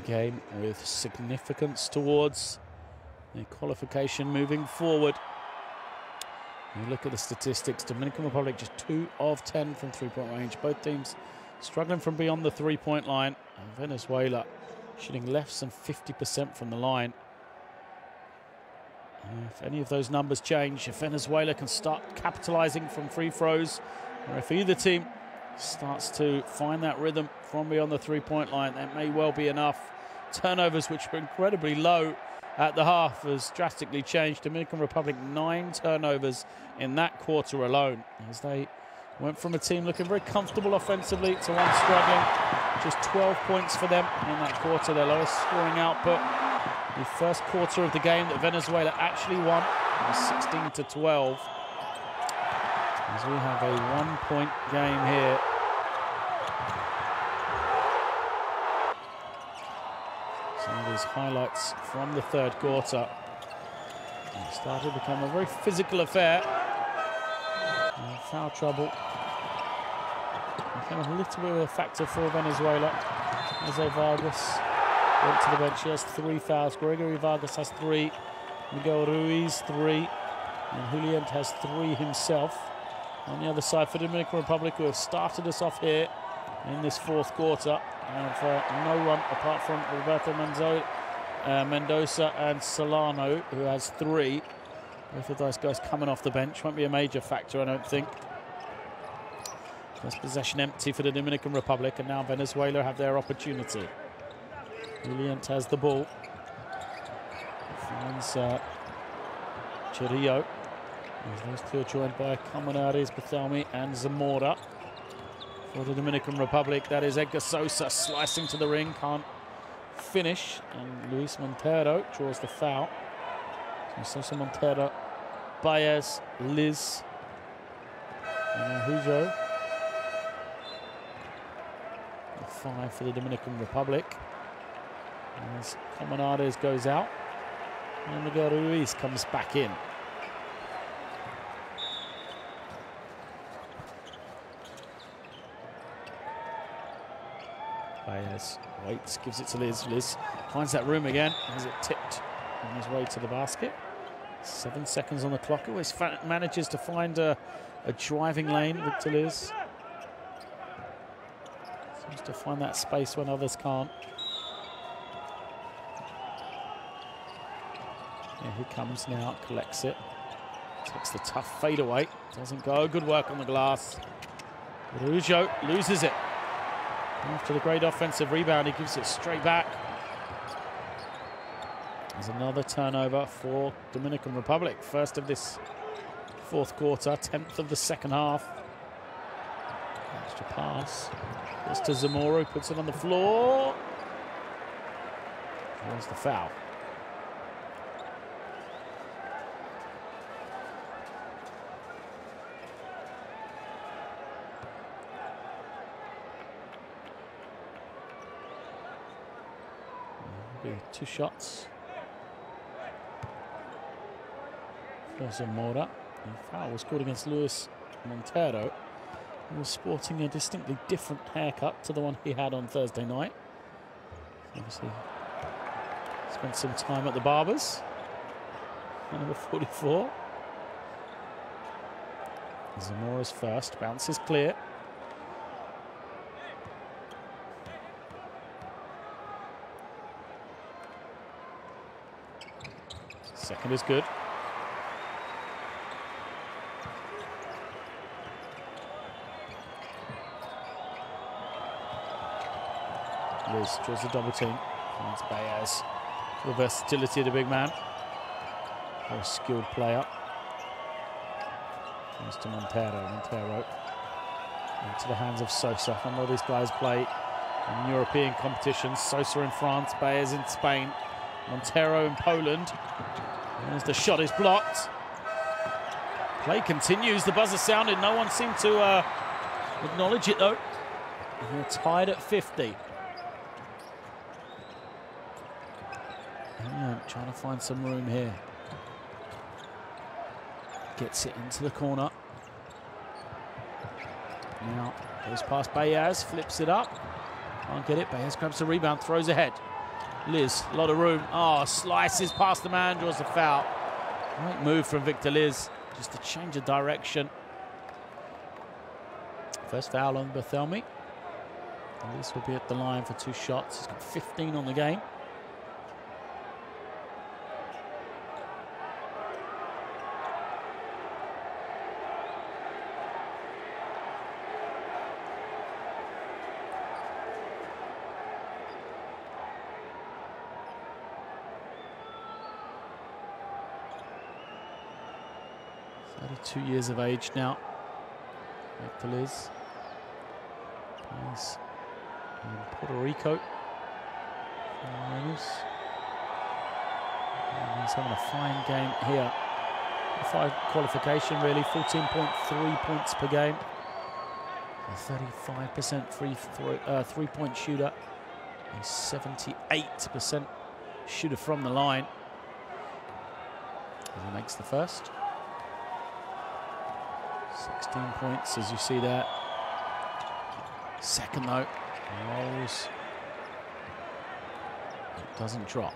Game with significance towards the qualification moving forward. You look at the statistics, Dominican Republic just 2 of 10 from 3-point range. Both teams struggling from beyond the 3-point line. And Venezuela shooting less than 50% from the line. If any of those numbers change, if Venezuela can start capitalizing from free throws, or if either team starts to find that rhythm from beyond the 3-point line, that may well be enough. Turnovers, which were incredibly low at the half, has drastically changed. Dominican Republic 9 turnovers in that quarter alone, as they went from a team looking very comfortable offensively to one struggling. Just 12 points for them in that quarter, their lowest scoring output. The first quarter of the game that Venezuela actually won was 16-12. As we have a 1-point game here. Some of these highlights from the third quarter. It started to become a very physical affair. And foul trouble. became a little bit of a factor for Venezuela. Jose Vargas went to the bench. He has 3 fouls. Gregory Vargas has 3. Miguel Ruiz 3. And Julian has 3 himself. On the other side for the Dominican Republic, who have started us off here in this 4th quarter. And no one apart from Roberto Mendoza and Solano, who has 3. Both of those guys coming off the bench. Won't be a major factor, I don't think. First possession empty for the Dominican Republic, and now Venezuela have their opportunity. Julian has the ball. Finds Chirillo. Those two are joined by Colmenares, Bethelmy and Zamora. For the Dominican Republic, that is Edgar Sosa slicing to the ring, can't finish, and Luis Montero draws the foul. So Sosa, Montero, Baez, Liz, and Hujo. 5 for the Dominican Republic. As Colmenares goes out, and Miguel Ruiz comes back in. Baez waits, gives it to Liz. Liz finds that room again, has it tipped on his way to the basket. 7 seconds on the clock. Always manages to find a driving lane, Victor Liz. Seems to find that space when others can't. Here he comes now, collects it. Takes the tough fadeaway. Doesn't go. Good work on the glass. Rujo loses it. After the great offensive rebound, he gives it straight back. There's another turnover for Dominican Republic. First of this 4th quarter, 10th of the 2nd half. Extra pass. Goes to Zamora, who puts it on the floor. There's the foul. Be 2 shots for Zamora. The foul was called against Luis Montero, who was sporting a distinctly different haircut to the one he had on Thursday night. Obviously spent some time at the barbers. Number 44. Zamora's first, bounces clear. Second is good. Liz draws the double team. Finds Baez. The versatility of the big man. Very skilled player. Comes to Montero. Montero into the hands of Sosa. I know these guys play in European competitions. Sosa in France, Baez in Spain, Montero in Poland. As the shot is blocked. Play continues. The buzzer sounded. No one seemed to acknowledge it, though. And we're tied at 50. And trying to find some room here. Gets it into the corner. Now goes past Baez, flips it up. Can't get it. Baez grabs the rebound, throws ahead. Liz, a lot of room. Oh, slices past the man, draws the foul. Great move from Victor Liz, just a change of direction. First foul on Bethelmy. And Liz will be at the line for 2 shots. He's got 15 on the game. He's 2 years of age now. Victor Liz plays in Puerto Rico. And he's having a fine game here. Qualification really, 14.3 points per game. A 35% three-point shooter. A 78% shooter from the line. And he makes the first. 16 points, as you see there. Second though, rolls. It doesn't drop.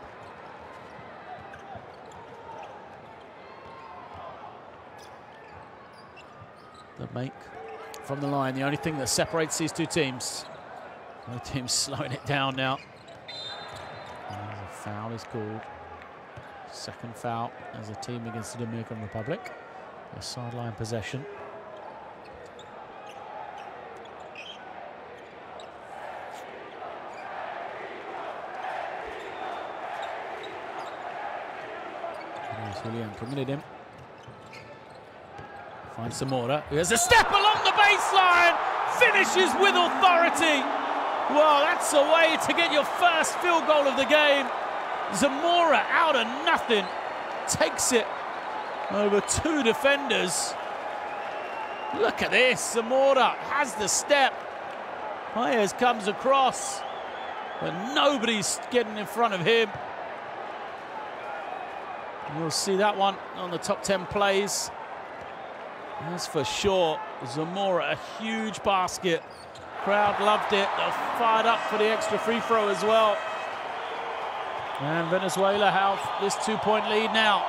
The make from the line, the only thing that separates these two teams. Both teams slowing it down now. And a foul is called. Second foul as a team against the Dominican Republic. A sideline possession. Julian permitted him. Finds Zamora, who has a step along the baseline, finishes with authority. Well, that's a way to get your first field goal of the game. Zamora out of nothing, takes it over two defenders. Look at this, Zamora has the step. Paez comes across, but nobody's getting in front of him. You'll see that one on the top 10 plays. That's for sure. Zamora, a huge basket. Crowd loved it. They're fired up for the extra free throw as well. And Venezuela have this 2-point lead now.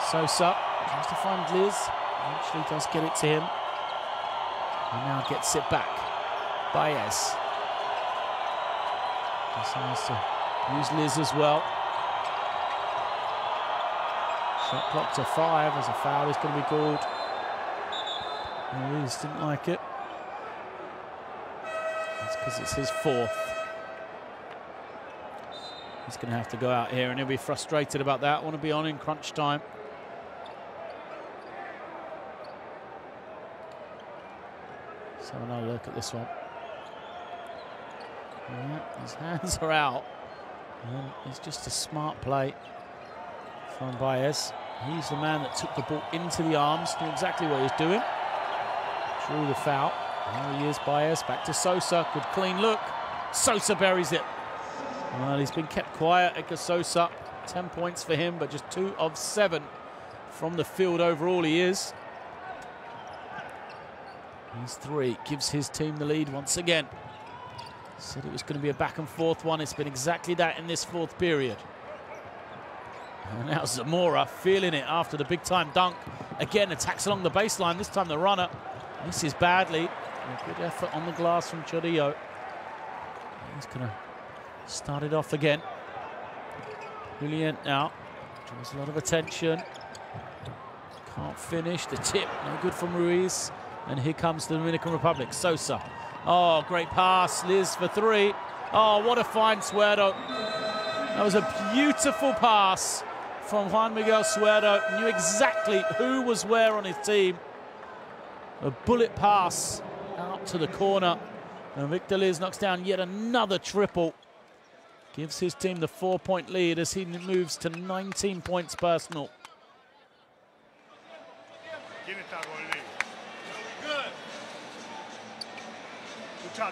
Sosa tries to find Liz. Eventually does get it to him. And now gets it back. Baez decides to use Liz as well. Shot clock to 5 as a foul is going to be called. Ruiz didn't like it. That's because it's his 4th. He's going to have to go out here and he'll be frustrated about that. Want to be on in crunch time. So another look at this one. Yeah, his hands are out. And it's just a smart play from Baez. He's the man that took the ball into the arms, knew exactly what he was doing. Drew the foul. There he is, Baez, back to Sosa. Good clean look. Sosa buries it. Well, he's been kept quiet, Edgar Sosa. 10 points for him, but just 2 of 7 from the field overall he is. He's 3, gives his team the lead once again. Said it was going to be a back and forth one. It's been exactly that in this 4th period. And now Zamora feeling it after the big-time dunk. Again, attacks along the baseline. This time the runner misses badly. A good effort on the glass from Chorillo. He's going to start it off again. Julian now draws a lot of attention. Can't finish. The tip, no good from Ruiz. And here comes the Dominican Republic. Sosa. Oh, great pass. Liz for 3. Oh, what a find, Suero. That was a beautiful pass from Juan Miguel Suero. Knew exactly who was where on his team. A bullet pass out to the corner. And Victor Liz knocks down yet another triple. Gives his team the 4-point lead as he moves to 19 points personal.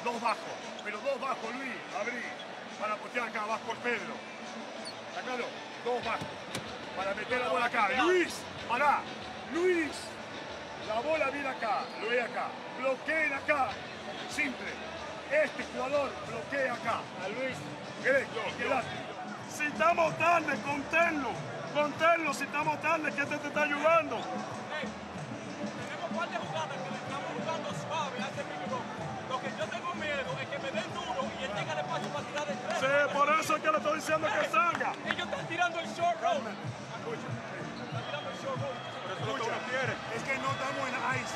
Dos bajo, pero dos bajo, Luis, abrí, para postear acá, vas por Pedro. Sacalo, dos bajo, para meter la bola acá. Luis, pará, Luis, la bola viene acá, lo ve acá, bloqueen acá, simple. Este jugador bloquea acá, a Luis, quédate. Si estamos tarde, contenlo, si estamos tarde, que te está ayudando. Tenemos un par de jugadas que le estamos jugando suave a este minuto. Lo que yo tengo miedo es que me den duro y él tenga el espacio para tirar de 3. Sí, por eso es que le estoy diciendo que salga. Ellos están tirando el short roll. Están tirando el short roll. Por eso lo que uno quiere. Es que no estamos en ice.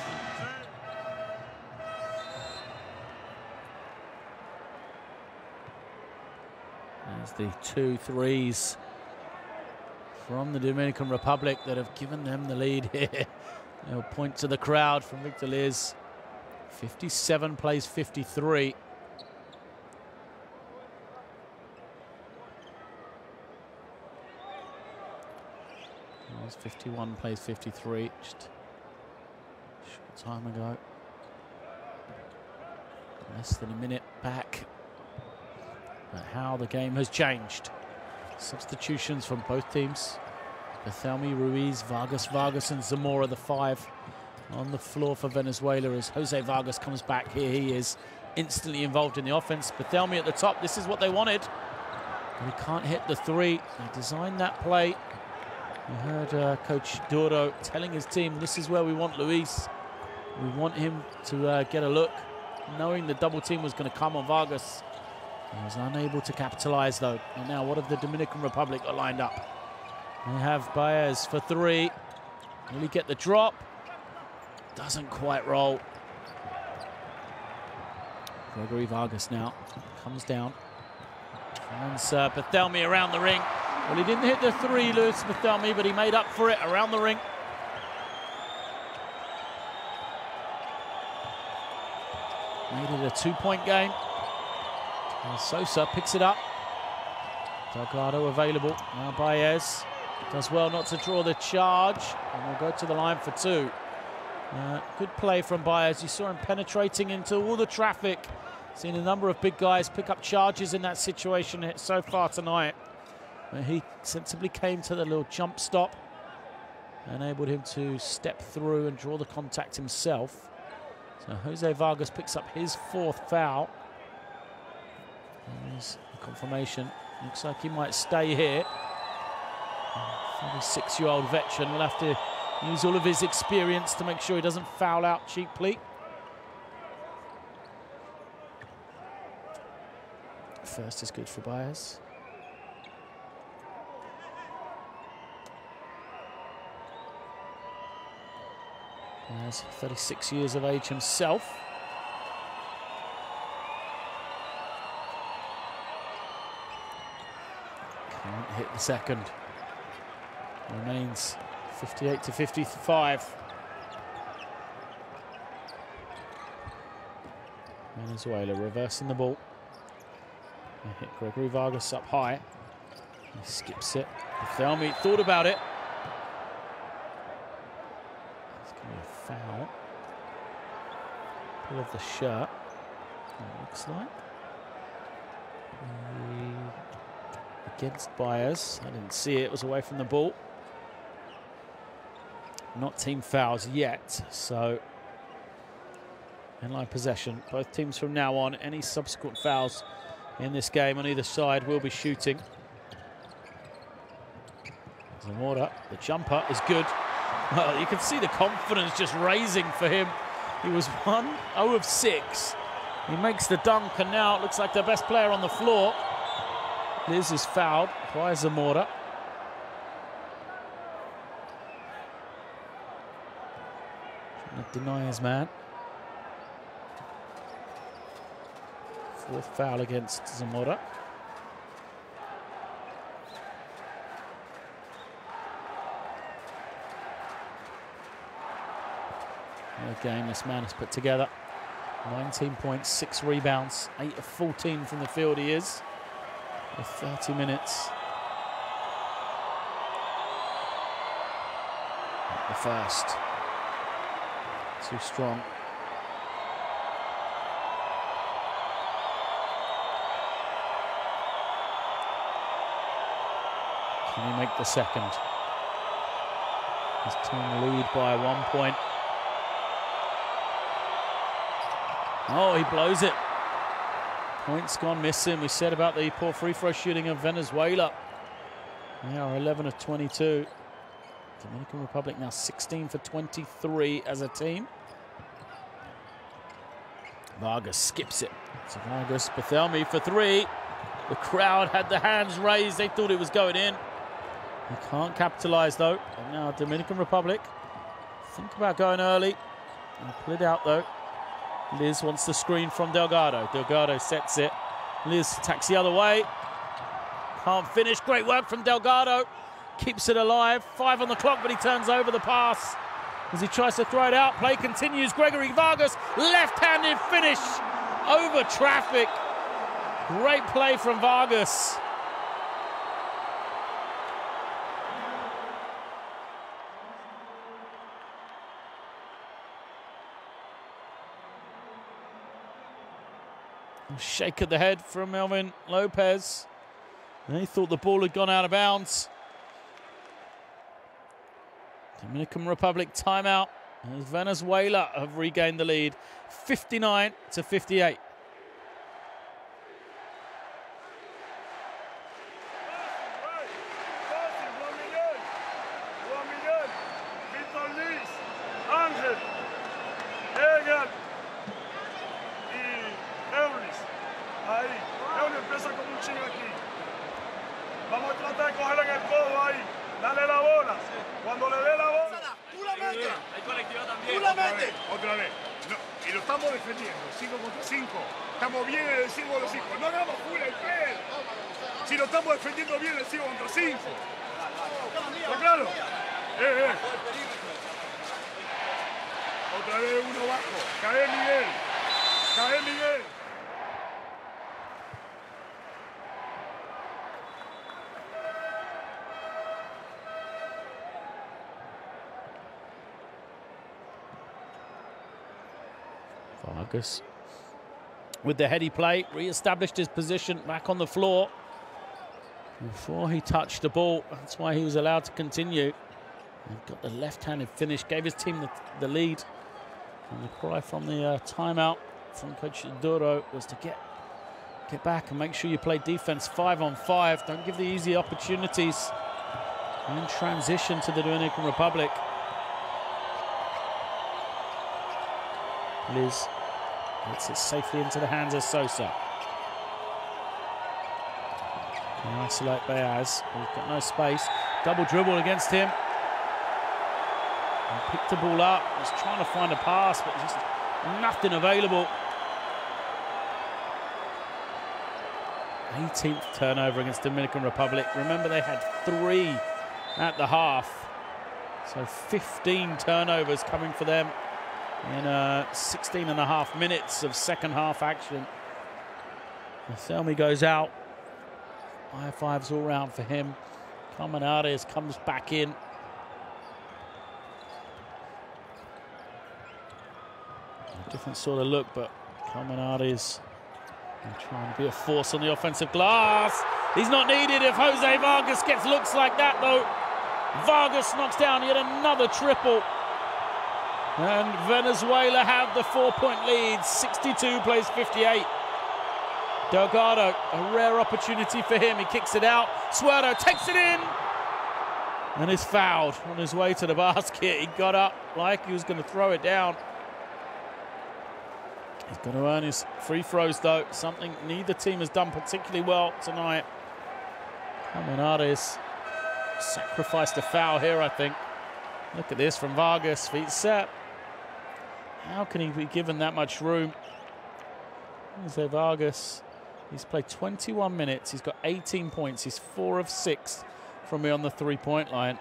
There's the 2 threes from the Dominican Republic that have given them the lead here. They'll point to the crowd from Victor Liz. 57 plays 53. It was 51 plays 53, just a short time ago. Less than a minute back. But how the game has changed. Substitutions from both teams. Bethelmy, Ruiz, Vargas, and Zamora, the 5 on the floor for Venezuela as Jose Vargas comes back. Here he is, instantly involved in the offense. Bethelmy at the top, this is what they wanted. But he can't hit the three. They designed that play. You heard Coach Duro telling his team, this is where we want Luis. We want him to get a look, knowing the double team was going to come on Vargas. He was unable to capitalize though. And now what have the Dominican Republic got lined up? They have Baez for three. Will he get the drop? Doesn't quite roll. Gregory Vargas now comes down. Finds Bethelmy around the ring. Well, he didn't hit the three, Luis Bethelmy, but he made up for it around the ring. Made it a two-point game. And Sosa picks it up. Delgado available. Now Baez does well not to draw the charge. And we'll go to the line for two. Good play from Baez. You saw him penetrating into all the traffic. Seen a number of big guys pick up charges in that situation so far tonight. He sensibly came to the little jump stop, enabled him to step through and draw the contact himself. So Jose Vargas picks up his fourth foul. There's the confirmation. Looks like he might stay here. 36-year-old veteran will have to use all of his experience to make sure he doesn't foul out cheaply. First is good for Baez. Baez, 36 years of age himself. Can't hit the second. Remains 58 to 55. Venezuela reversing the ball. They hit Gregory Vargas up high. He skips it. Bethelmy thought about it. It's going to be a foul. Pull of the shirt, it looks like. Against Baez. I didn't see it. It was away from the ball. Not team fouls yet, so in-line possession. Both teams from now on, any subsequent fouls in this game on either side will be shooting. Zamora, the jumper is good. Well, you can see the confidence just raising for him. He was 1-0 of 6. He makes the dunk, and now it looks like the best player on the floor. Liz is fouled by Zamora. Trying to deny his man. Fourth foul against Zamora. What a game this man has put together. 19 points, 6 rebounds, 8 of 14 from the field he is. For 30 minutes. Not the first. Too strong. Can he make the second? His team lead by 1 point. Oh, he blows it. Points gone missing. We said about the poor free throw shooting of Venezuela. They are 11 of 22. Dominican Republic now 16 for 23 as a team. Vargas skips it. So Vargas, Bethelmy for three. The crowd had the hands raised. They thought it was going in. He can't capitalize though. And now Dominican Republic think about going early. And pull it out though. Liz wants the screen from Delgado. Delgado sets it. Liz attacks the other way. Can't finish. Great work from Delgado. Keeps it alive. 5 on the clock, but he turns over the pass as he tries to throw it out. Play continues. Gregory Vargas, left-handed finish over traffic. Great play from Vargas. Shake of the head from Melvin Lopez. They thought the ball had gone out of bounds. Dominican Republic timeout As Venezuela have regained the lead, 59-58. Vamos a tratar de cogerlo en el codo ahí. Dale la bola. Cuando le dé la bola. Tú la metes. Hay colectiva también. Tú la metes. Otra vez. No, y lo estamos defendiendo. 5 contra 5. Estamos bien en el 5 contra 5. No hagamos full el pelo. Si lo estamos defendiendo bien el 5 contra 5. ¿Está claro? Otra vez uno bajo. Cae Miguel. Cae Miguel. Vargas, with the heady play, re-established his position back on the floor before he touched the ball. That's why he was allowed to continue. And got the left-handed finish, gave his team the lead. And the cry from the timeout from Coach Duro was to get back and make sure you play defense 5-on-5. Don't give the easy opportunities. And transition to the Dominican Republic. Liz gets it safely into the hands of Sosa. And isolate Beaz. He's got no space. Double dribble against him. And picked the ball up. Was trying to find a pass, but just nothing available. 18th turnover against Dominican Republic. Remember, they had 3 at the half. So 15 turnovers coming for them in 16 and a half minutes of second half action. Selmy goes out. High fives all round for him. Caminades comes back in. A different sort of look, but Caminades trying to be a force on the offensive glass. He's not needed if Jose Vargas gets looks like that, though. Vargas knocks down yet another triple. And Venezuela have the 4-point lead. 62 plays 58. Delgado, a rare opportunity for him. He kicks it out. Suerto takes it in. And is fouled on his way to the basket. He got up like he was going to throw it down. He's got to earn his free throws, though. Something neither team has done particularly well tonight. Caminades sacrificed a foul here, I think. Look at this from Vargas. Feet set. How can he be given that much room? Jose Vargas, he's played 21 minutes. He's got 18 points. He's 4 of 6 from beyond the three-point line.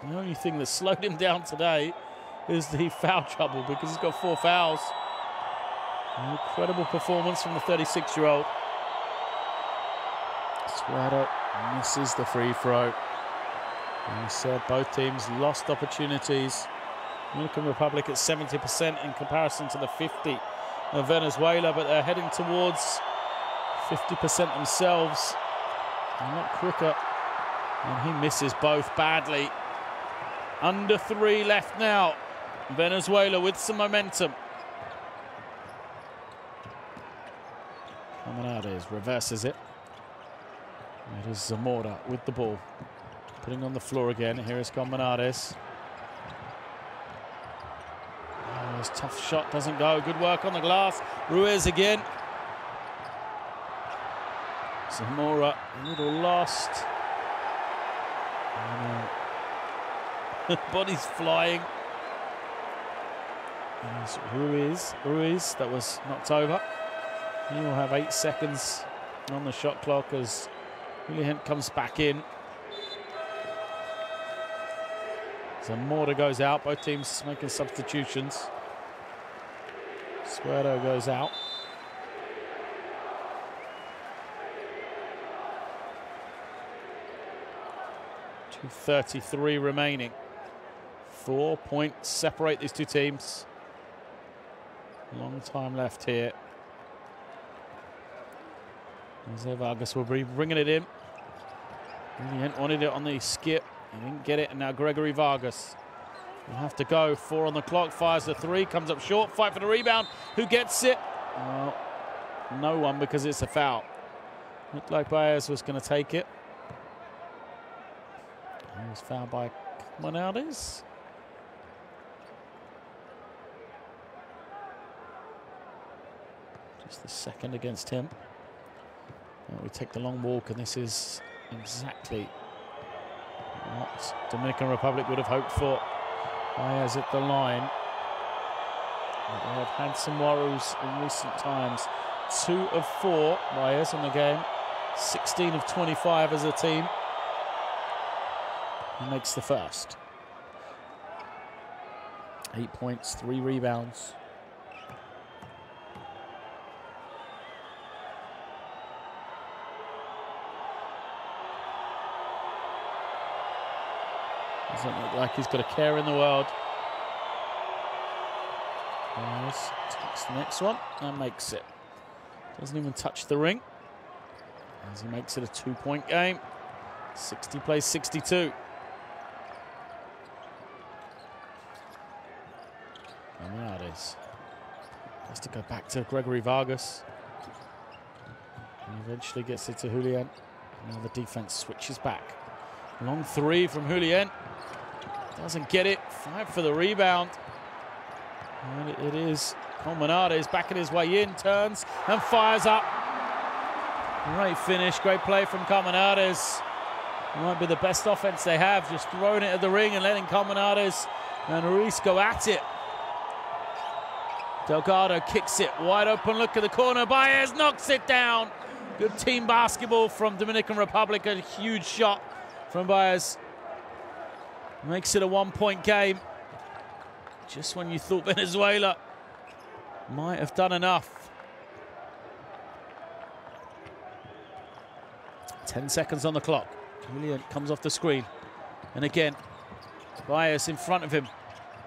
The only thing that slowed him down today is the foul trouble, because he's got 4 fouls. An incredible performance from the 36-year-old. Suerto misses the free throw. And we said both teams lost opportunities. Dominican Republic at 70% in comparison to the 50 of Venezuela, but they're heading towards 50% themselves. A lot quicker. And he misses both badly. Under 3 left now. Venezuela with some momentum. Caminades reverses it. It is Zamora with the ball. Putting on the floor again. Here is Caminades. Oh, his tough shot doesn't go. Good work on the glass. Ruiz again. Zamora a little lost. Body's flying. There's Ruiz, that was knocked over. He will have 8 seconds on the shot clock as Willian comes back in. Zamora goes out. Both teams making substitutions. Suerto goes out. 2:33 remaining. 4 points separate these two teams. Long time left here. Jose Vargas will be bringing it in. He wanted it on the skip. He didn't get it, and now Gregory Vargas. We'll have to go. 4 on the clock. Fires the 3. Comes up short. Fight for the rebound. Who gets it? Well, no one, because it's a foul. Looked like Baez was going to take it. He was fouled by Monardes. Just the second against him. We take the long walk, and this is exactly what Dominican Republic would have hoped for. Baez at the line. They have had some worries in recent times. 2 of 4 Baez in the game. 16 of 25 as a team. He makes the first. 8 points, 3 rebounds. Doesn't look like he's got a care in the world. Takes the next one and makes it. Doesn't even touch the ring, as he makes it a 2-point game. 60 plays 62. Monardes has to go back to Gregory Vargas. And eventually gets it to Julian. Now the defense switches back. Long 3 from Julian. Doesn't get it. 5 for the rebound. And it is Monardes backing his way in, turns and fires up. Great finish, great play from Monardes. Might be the best offense they have, just throwing it at the ring and letting Monardes and Ruiz go at it. Delgado kicks it, wide open look at the corner. Baez knocks it down. Good team basketball from Dominican Republic. A huge shot from Baez. Makes it a 1-point game. Just when you thought Venezuela might have done enough. 10 seconds on the clock. Julian comes off the screen. And again, Baez in front of him.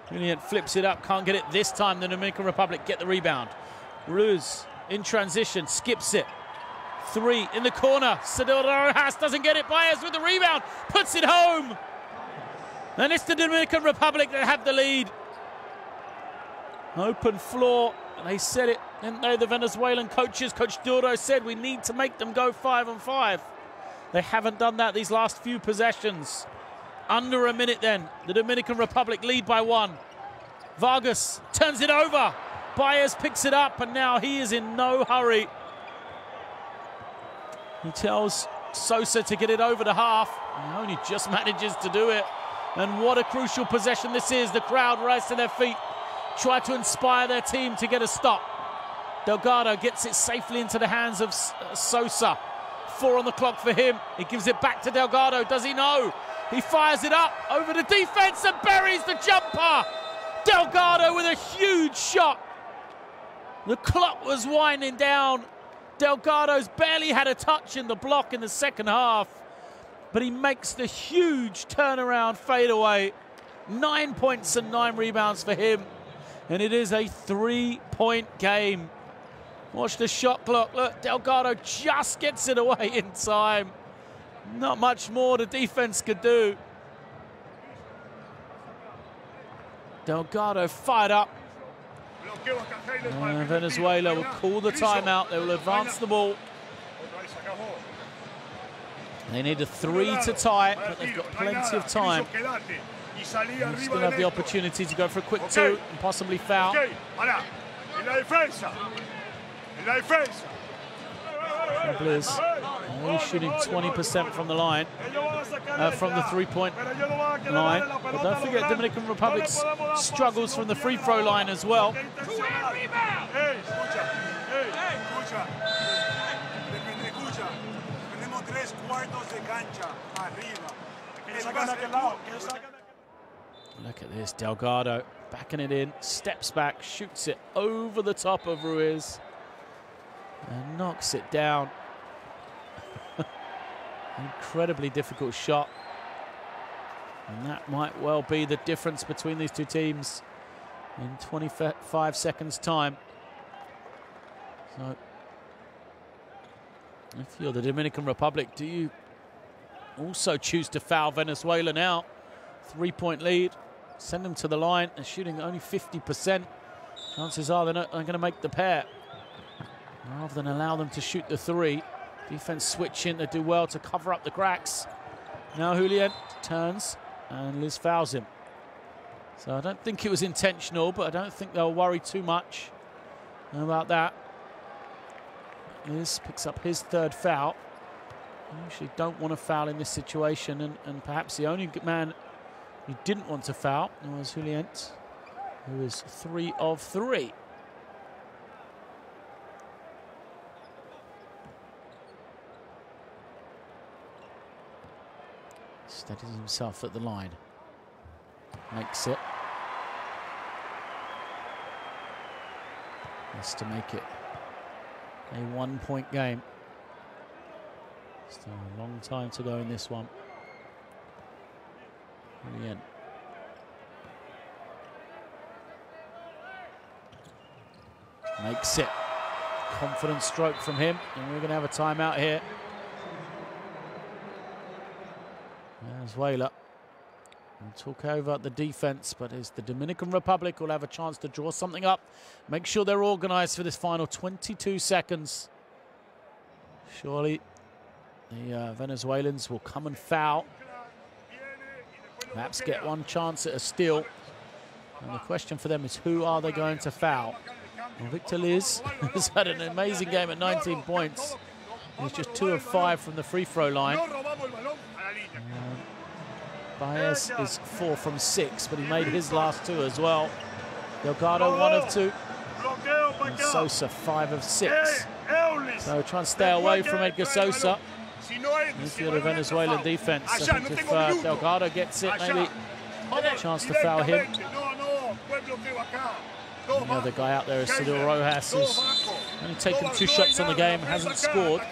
Julian flips it up, can't get it this time. The Dominican Republic get the rebound. Ruiz in transition, skips it. 3 in the corner. Sadil Rojas doesn't get it. Baez with the rebound, puts it home. And it's the Dominican Republic that have the lead. Open floor. They said it, didn't they? The Venezuelan coaches, Coach Duro said, we need to make them go 5 on 5. They haven't done that these last few possessions. Under a minute then. The Dominican Republic lead by 1. Vargas turns it over. Baez picks it up, and now he is in no hurry. He tells Sosa to get it over to half. He only just manages to do it. And what a crucial possession this is. The crowd rise to their feet. Try to inspire their team to get a stop. Delgado gets it safely into the hands of Sosa. 4 on the clock for him. He gives it back to Delgado. Does he know? He fires it up over the defense and buries the jumper. Delgado with a huge shot. The clock was winding down. Delgado's barely had a touch in the block in the second half, but he makes the huge turnaround fadeaway. 9 points and 9 rebounds for him. And it is a 3-point game. Watch the shot clock. Look, Delgado just gets it away in time. Not much more the defense could do. Delgado fired up. Venezuela will call the timeout. They will advance the ball. They need a 3 to tie it, but they've got plenty of time. They still have the opportunity to go for a quick 2 and possibly foul. Trouble is, only shooting 20% from the line, from the 3-point line. But don't forget, Dominican Republic's struggles from the free throw line as well. Look at this, Delgado backing it in, steps back, shoots it over the top of Ruiz and knocks it down. Incredibly difficult shot. And that might well be the difference between these two teams in 25 seconds time. So if you're the Dominican Republic, do you also choose to foul Venezuela now? 3-point lead. send them to the line. They're shooting only 50%. Chances are they're going to make the pair. Rather than allow them to shoot the three. Defense switching, they do well to cover up the cracks. Now Julian turns and Liz fouls him. So I don't think it was intentional, but I don't think they'll worry too much about that. Liz picks up his third foul. You usually don't want to foul in this situation, and perhaps the only man who didn't want to foul was Julian, who is 3 of 3. Steadies himself at the line. Makes it. Has to make it a 1-point game. Still a long time to go in this one. Brilliant. Makes it. Confident stroke from him, and we're going to have a timeout here. Venezuela will talk over the defense, but it's the Dominican Republic will have a chance to draw something up. Make sure they're organized for this final 22 seconds. Surely the Venezuelans will come and foul. Perhaps get one chance at a steal. And the question for them is, who are they going to foul? Well, Victor Liz has had an amazing game at 19 points. He's just 2 of 5 from the free throw line. Baez is 4 from 6, but he made his last 2 as well. Delgado 1 of 2. And Sosa 5 of 6. So try and stay away from Edgar Sosa. He's the Venezuelan defense. I think if Delgado gets it, maybe a chance to foul him. The other guy out there is Cedil Rojas, who's only taken 2 shots on the game, hasn't scored.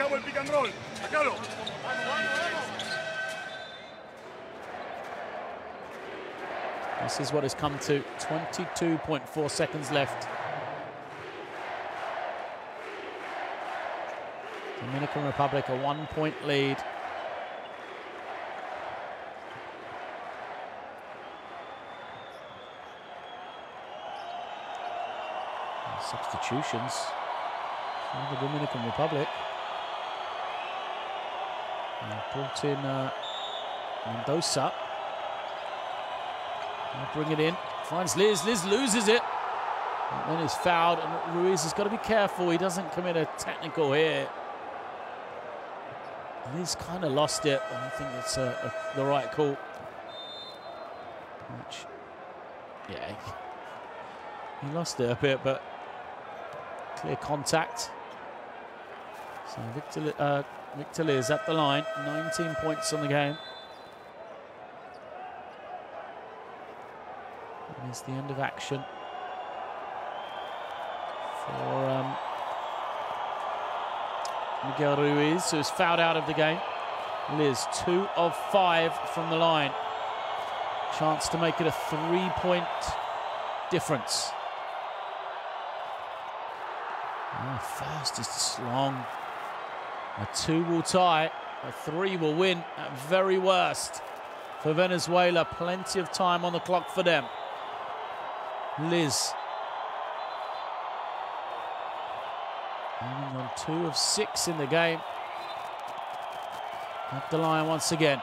This is what it's come to. 22.4 seconds left. Dominican Republic a 1-point lead. Substitutions for the Dominican Republic. Brought in Mendoza. Bring it in. Finds Liz. Liz loses it. And then is fouled, and Ruiz has got to be careful he doesn't commit a technical here. Liz kind of lost it. I think it's the right call. Which, yeah, he lost it a bit, but clear contact. So Victor Liz at the line, 19 points on the game. And it's the end of action for Miguel Ruiz, who's fouled out of the game. Liz, 2 of 5 from the line. Chance to make it a 3-point difference. First is long. A 2 will tie, a 3 will win at very worst. For Venezuela, plenty of time on the clock for them. Liz. Aiming on 2 of 6 in the game. At the line once again.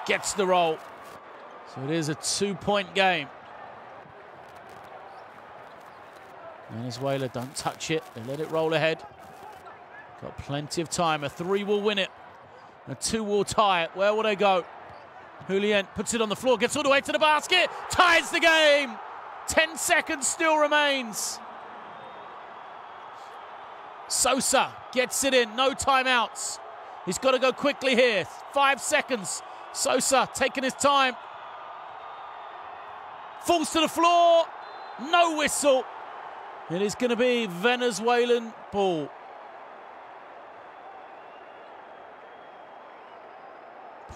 Gets the roll. So it is a 2-point game. Venezuela don't touch it. They let it roll ahead. Got plenty of time. A 3 will win it. A 2 will tie it. Where will they go? Julian puts it on the floor, gets all the way to the basket, ties the game. 10 seconds still remains. Sosa gets it in, no timeouts. He's got to go quickly here. 5 seconds. Sosa taking his time. Falls to the floor. No whistle. It is going to be Venezuelan ball.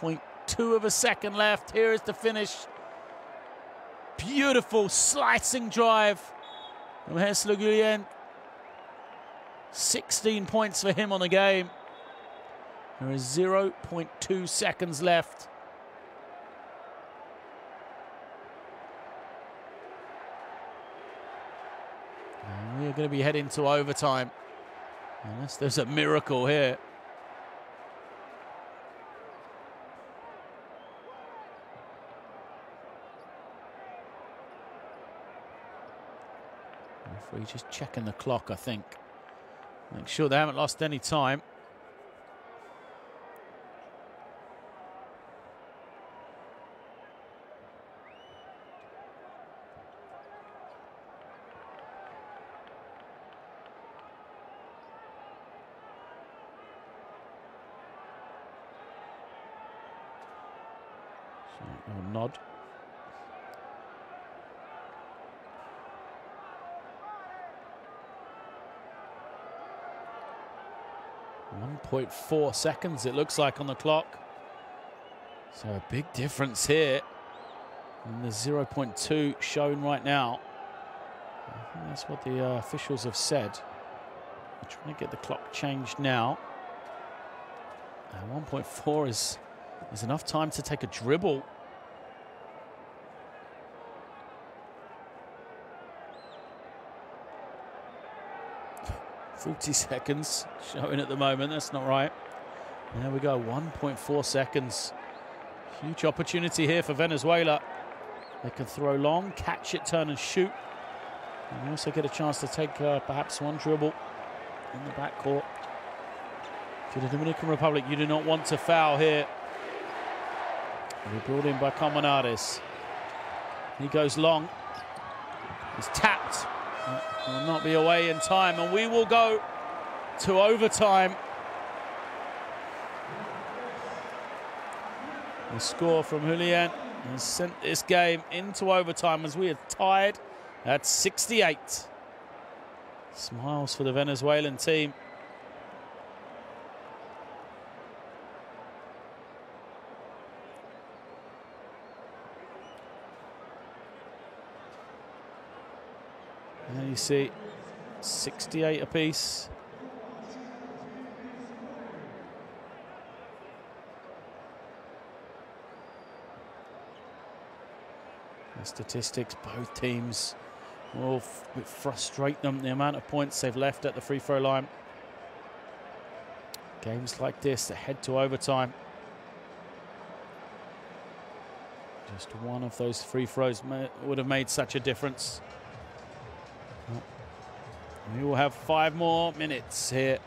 0.2 of a second left. Here is the finish. Beautiful slicing drive from Hesler Guillen. 16 points for him on the game. There is 0.2 seconds left. And we are going to be heading to overtime. Unless there's a miracle here. Referee just checking the clock, I think. Make sure they haven't lost any time. So, nod. .4 seconds it looks like on the clock. So a big difference here. And the 0.2 shown right now. I think that's what the officials have said. We're trying to get the clock changed now. 1.4 is enough time to take a dribble. 40 seconds showing at the moment. That's not right. There we go, 1.4 seconds. Huge opportunity here for Venezuela. They can throw long, catch it, turn and shoot. And we also get a chance to take perhaps one dribble in the backcourt. For the Dominican Republic, you do not want to foul here. We're brought in by Comunades. He goes long. He's tapped. Will not be away in time, and we will go to overtime. The score from Julian has sent this game into overtime as we are tied at 68. Smiles for the Venezuelan team. There you see 68 apiece. The statistics, both teams will frustrate them, the amount of points they've left at the free throw line. Games like this that head to overtime. Just one of those free throws would have made such a difference. We will have 5 more minutes here.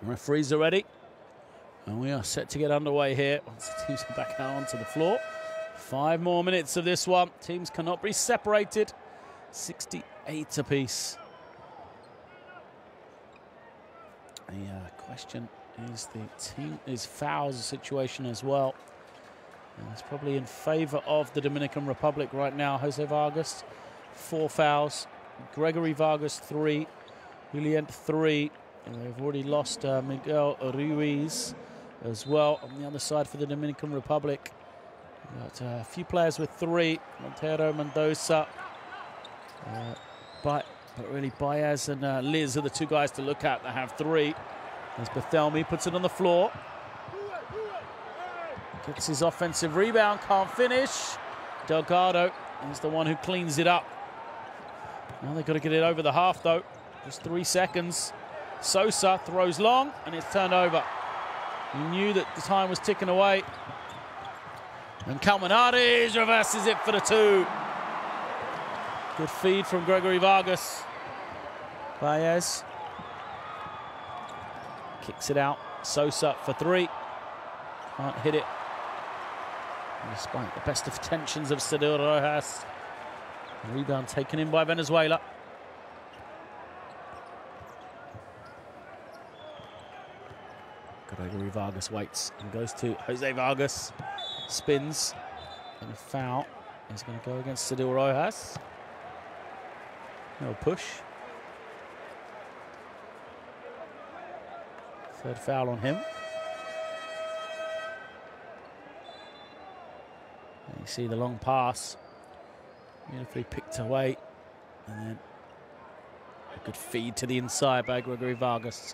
Referees are ready, and we are set to get underway here once the teams are back out onto the floor. 5 more minutes of this one. Teams cannot be separated. 68 apiece. The question is is fouls situation as well. And it's probably in favor of the Dominican Republic right now. Jose Vargas, 4 fouls. Gregory Vargas, 3. Julian, 3. And they've already lost Miguel Ruiz as well on the other side for the Dominican Republic. Got a few players with 3. Montero, Mendoza. But really Baez and Liz are the 2 guys to look at that have 3. As Bethelmy puts it on the floor. Gets his offensive rebound, can't finish. Delgado is the one who cleans it up. Now they've got to get it over the half though. Just 3 seconds. Sosa throws long, and it's turned over. He knew that the time was ticking away. And Calmanades reverses it for the 2. Good feed from Gregory Vargas. Baez kicks it out. Sosa for 3. Can't hit it. And despite the best of intentions of Cedil Rojas. Rebound taken in by Venezuela. Gregory Vargas waits and goes to Jose Vargas. Spins. And a foul is going to go against Cedil Rojas. No push. Third foul on him. And you see the long pass. Beautifully picked away. And then a good feed to the inside by Gregory Vargas.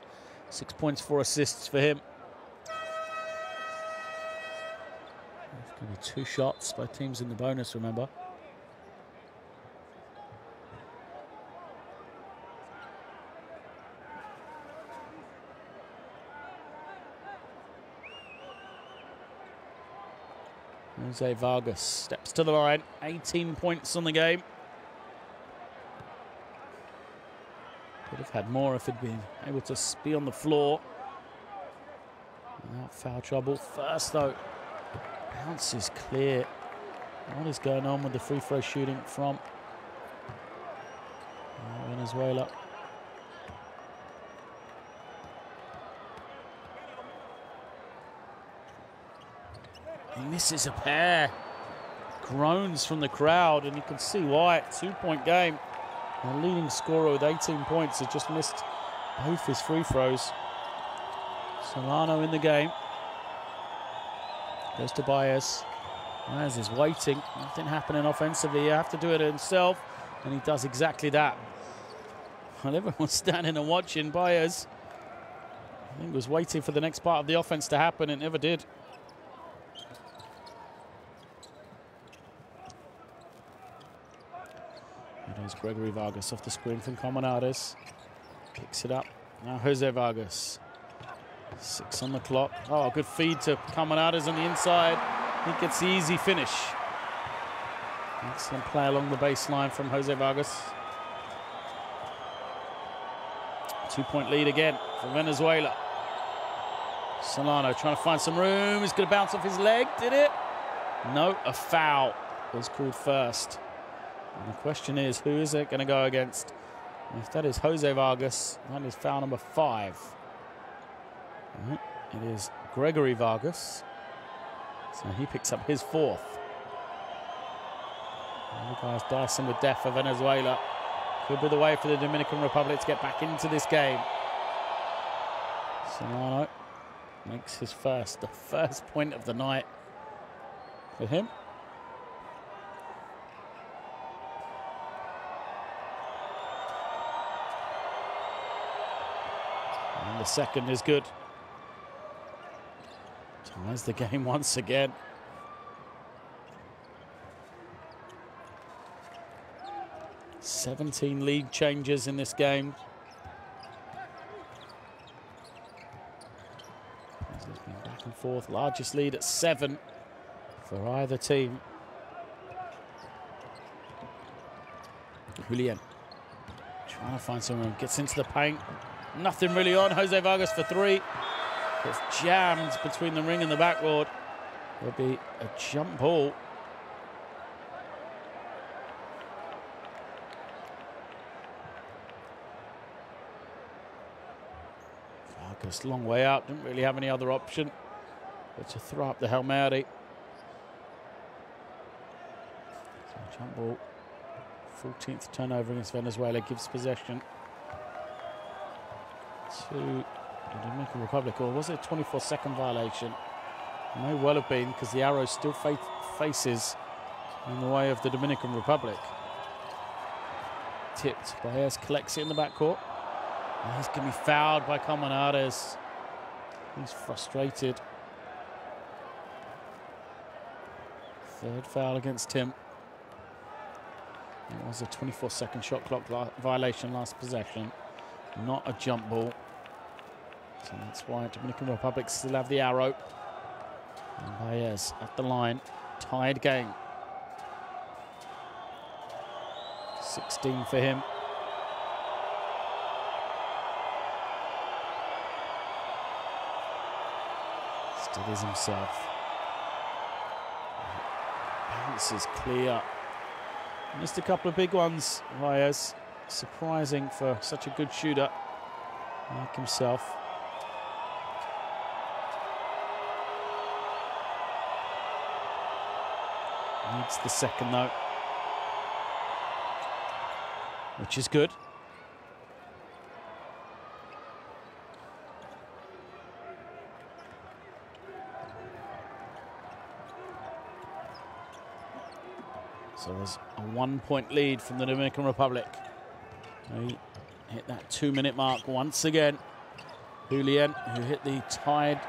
6 points, 4 assists for him. There's going to be 2 shots. Both teams in the bonus, remember. Jose Vargas steps to the line. 18 points on the game. Could have had more if he'd been able to be on the floor without foul trouble. First, though, bounce is clear. What is going on with the free throw shooting from Venezuela? He misses a pair. Groans from the crowd, and you can see why. 2-point game. The leading scorer with 18 points has just missed both his free throws. Solano in the game. Goes to Baez. Baez is waiting. Nothing happening offensively. You have to do it himself, and he does exactly that. While everyone's standing and watching, Baez, I think, was waiting for the next part of the offense to happen, and never did. There's Gregory Vargas off the screen from Calmanades. Picks it up. Now Jose Vargas. 6 on the clock. Oh, good feed to Calmanades on the inside. He gets the easy finish. Excellent play along the baseline from Jose Vargas. 2-point lead again for Venezuela. Solano trying to find some room. He's going to bounce off his leg. Did it? No, a foul was called first. And the question is, who is it going to go against? And if that is Jose Vargas, that is foul number 5. Right. It is Gregory Vargas. So he picks up his 4th. And the guys dicing with death for Venezuela. Could be the way for the Dominican Republic to get back into this game. Solano makes his first, the first point of the night for him. And the second is good. Ties the game once again. $17 lead changes in this game. It's been back and forth. Largest lead at 7 for either team. Julian trying to find someone. Gets into the paint. Nothing really on. Jose Vargas for 3. Gets jammed between the ring and the backboard. There'll be a jump ball. Vargas, long way out. Didn't really have any other option but to throw up the Hail Mary. So jump ball. 14th turnover against Venezuela gives possession to the Dominican Republic. Or was it a 24-second violation? It may well have been, because the arrow still faces in the way of the Dominican Republic. Tipped. Baez collects it in the backcourt. And he's going to be fouled by Calmanades. He's frustrated. 3rd foul against him. It was a 24-second shot clock violation last possession. Not a jump ball. So that's why Dominican Republic still have the arrow. And Baez at the line. Tied game. 16 for him. Steadies himself. Bounce is clear. Missed a couple of big ones, Baez. Surprising for such a good shooter like himself. Needs the second though, which is good. So there's a 1-point lead from the Dominican Republic. They hit that 2-minute mark once again. Julian, who hit the tied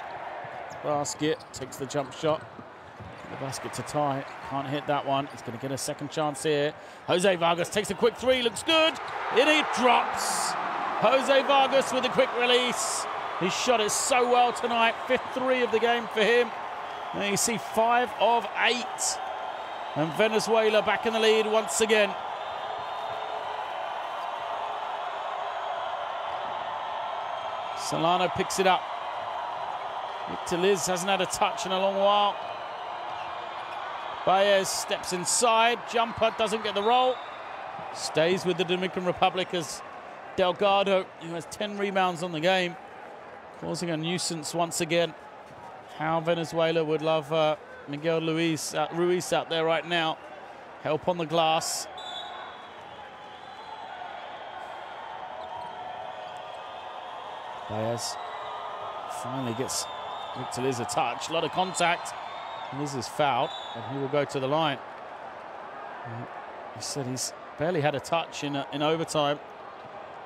basket, takes the jump shot. The basket to tie, can't hit that one. He's going to get a second chance here. Jose Vargas takes a quick three, looks good. It drops. Jose Vargas with a quick release. He shot it so well tonight. 5th three of the game for him. And you see 5 of 8. And Venezuela back in the lead once again. Solano picks it up. Victor Liz hasn't had a touch in a long while. Baez steps inside. Jumper doesn't get the roll. Stays with the Dominican Republic as Delgado, who has 10 rebounds on the game, causing a nuisance once again. How Venezuela would love Miguel Ruiz out there right now. Help on the glass. Baez finally gets Victor Liz a touch. A lot of contact. Liz is fouled, and he will go to the line. He said he's barely had a touch in overtime.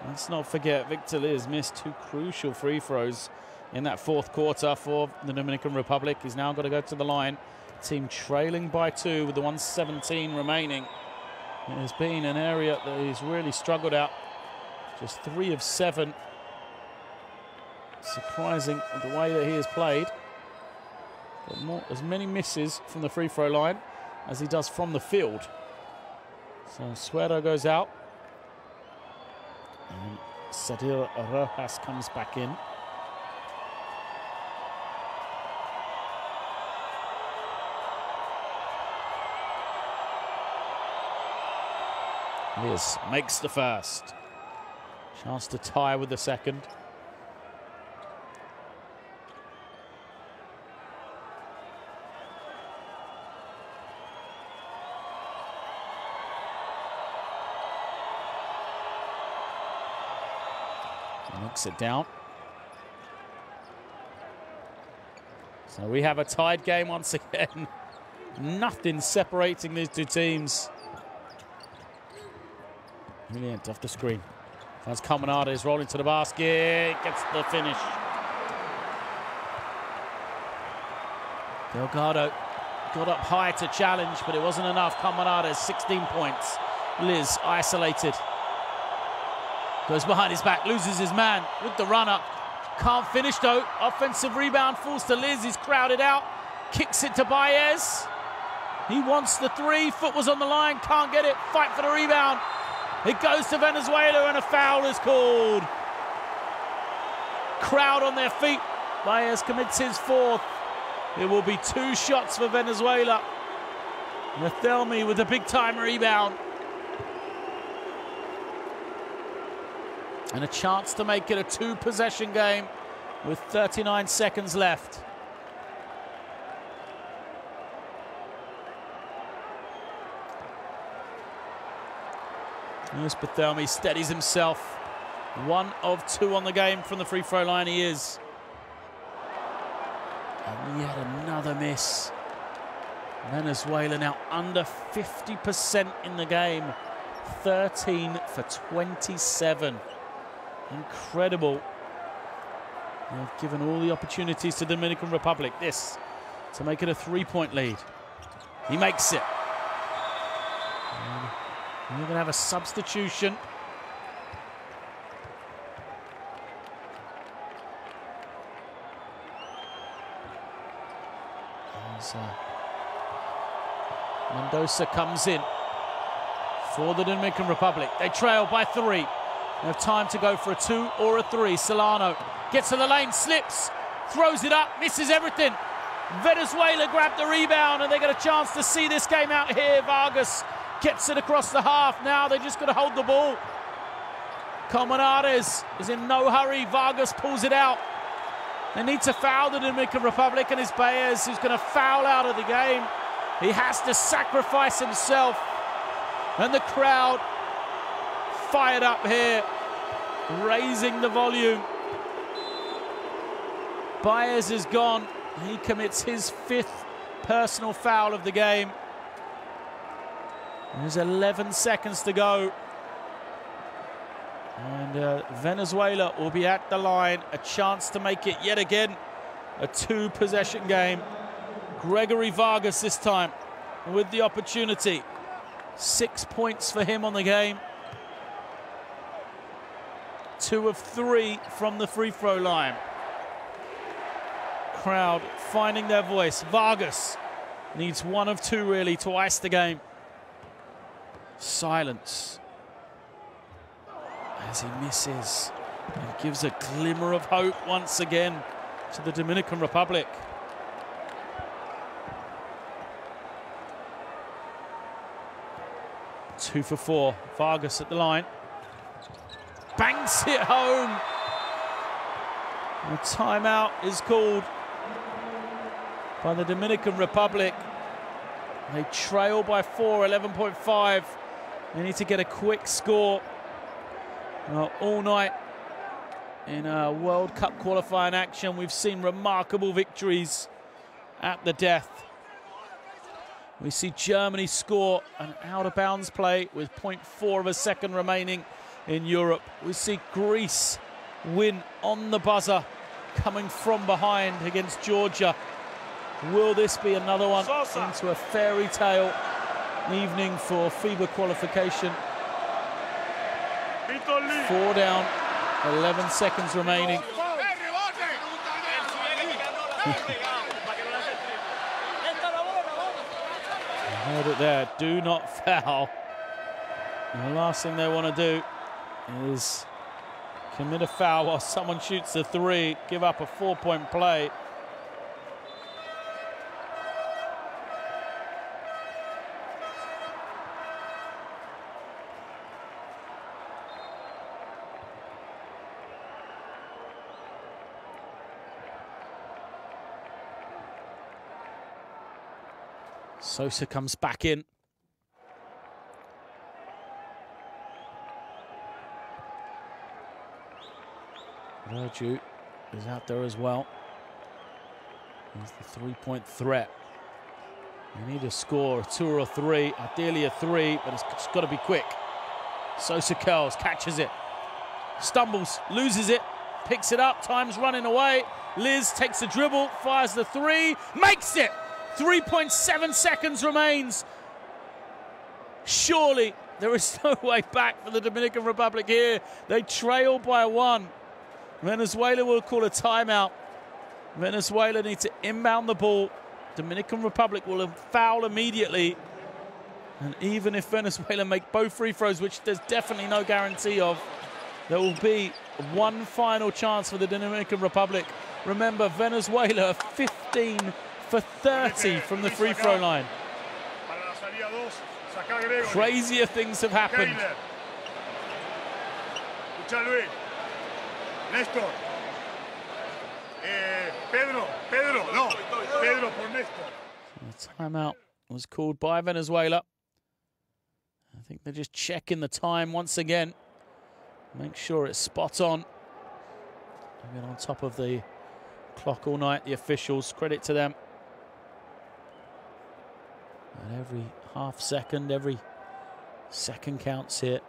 Let's not forget, Victor Liz missed 2 crucial free throws in that 4th quarter for the Dominican Republic. He's now got to go to the line. Team trailing by 2 with the 1:17 remaining. It has been an area that he's really struggled at. Just 3 of 7. Surprising the way that he has played. But as many misses from the free throw line as he does from the field. So Suero goes out. And Sadir Rojas comes back in. Liz makes the first. Chance to tie with the second. Knocks it down. So we have a tied game once again. Nothing separating these two teams. Brilliant off the screen. Finds Caminades rolling to the basket. Gets the finish. Delgado got up high to challenge, but it wasn't enough. Caminades, 16 points. Liz isolated. Goes behind his back, loses his man with the runner. Can't finish though. Offensive rebound falls to Liz. He's crowded out. Kicks it to Baez. He wants the 3. Foot was on the line. Can't get it. Fight for the rebound. It goes to Venezuela and a foul is called. Crowd on their feet. Baez commits his 4th. It will be 2 shots for Venezuela. Rethelmi with a big-time rebound. And a chance to make it a 2-possession game with 39 seconds left. Yes, Bethelmi steadies himself. 1 of 2 on the game from the free throw line he is. And yet another miss. Venezuela now under 50% in the game. 13 for 27. Incredible. They've given all the opportunities to the Dominican Republic. This to make it a 3-point lead. He makes it. And you're going to have a substitution. As, Mendoza comes in for the Dominican Republic. They trail by 3. They have time to go for a 2 or a 3. Solano gets to the lane, slips, throws it up, misses everything. Venezuela grabbed the rebound and they get a chance to see this game out here. Vargas gets it across the half. Now they just got to hold the ball. Colmenares is in no hurry. Vargas pulls it out. They need to foul the Dominican Republic, and it's Baez who's going to foul out of the game. He has to sacrifice himself. And the crowd fired up here, raising the volume. Baez is gone. He commits his 5th personal foul of the game. There's 11 seconds to go. And Venezuela will be at the line. A chance to make it yet again a 2-possession game. Gregory Vargas this time with the opportunity. 6 points for him on the game. 2 of 3 from the free throw line. Crowd finding their voice. Vargas needs 1 of 2 really to ice the game. Silence as he misses and gives a glimmer of hope once again to the Dominican Republic. Two for 4. Vargas at the line. Banks it home. A timeout is called by the Dominican Republic. They trail by 4, 11.5. They need to get a quick score. All night in World Cup qualifying action, we've seen remarkable victories at the death. We see Germany score an out-of-bounds play with 0.4 of a second remaining in Europe. We see Greece win on the buzzer, coming from behind against Georgia. Will this be another one into a fairy tale evening for FIBA qualification? 4 down, 11 seconds remaining. Heard it there, do not foul. And the last thing they want to do is commit a foul while someone shoots a 3, give up a 4-point play. Sosa comes back in. Verju is out there as well. He's the 3-point threat. You need a score, a 2 or a 3, ideally a 3, but it's got to be quick. Sosa curls, catches it, stumbles, loses it, picks it up, time's running away. Liz takes the dribble, fires the 3, makes it! 3.7 seconds remains. Surely there is no way back for the Dominican Republic here. They trail by 1. Venezuela will call a timeout. Venezuela need to inbound the ball. Dominican Republic will foul immediately. And even if Venezuela make both free throws, which there's definitely no guarantee of, there will be one final chance for the Dominican Republic. Remember, Venezuela 15 for 30 from the free throw line. Crazier things have happened. The timeout was called by Venezuela. I think they're just checking the time once again. Make sure it's spot on. They've been on top of the clock all night, the officials, credit to them. And every half second, every second counts here.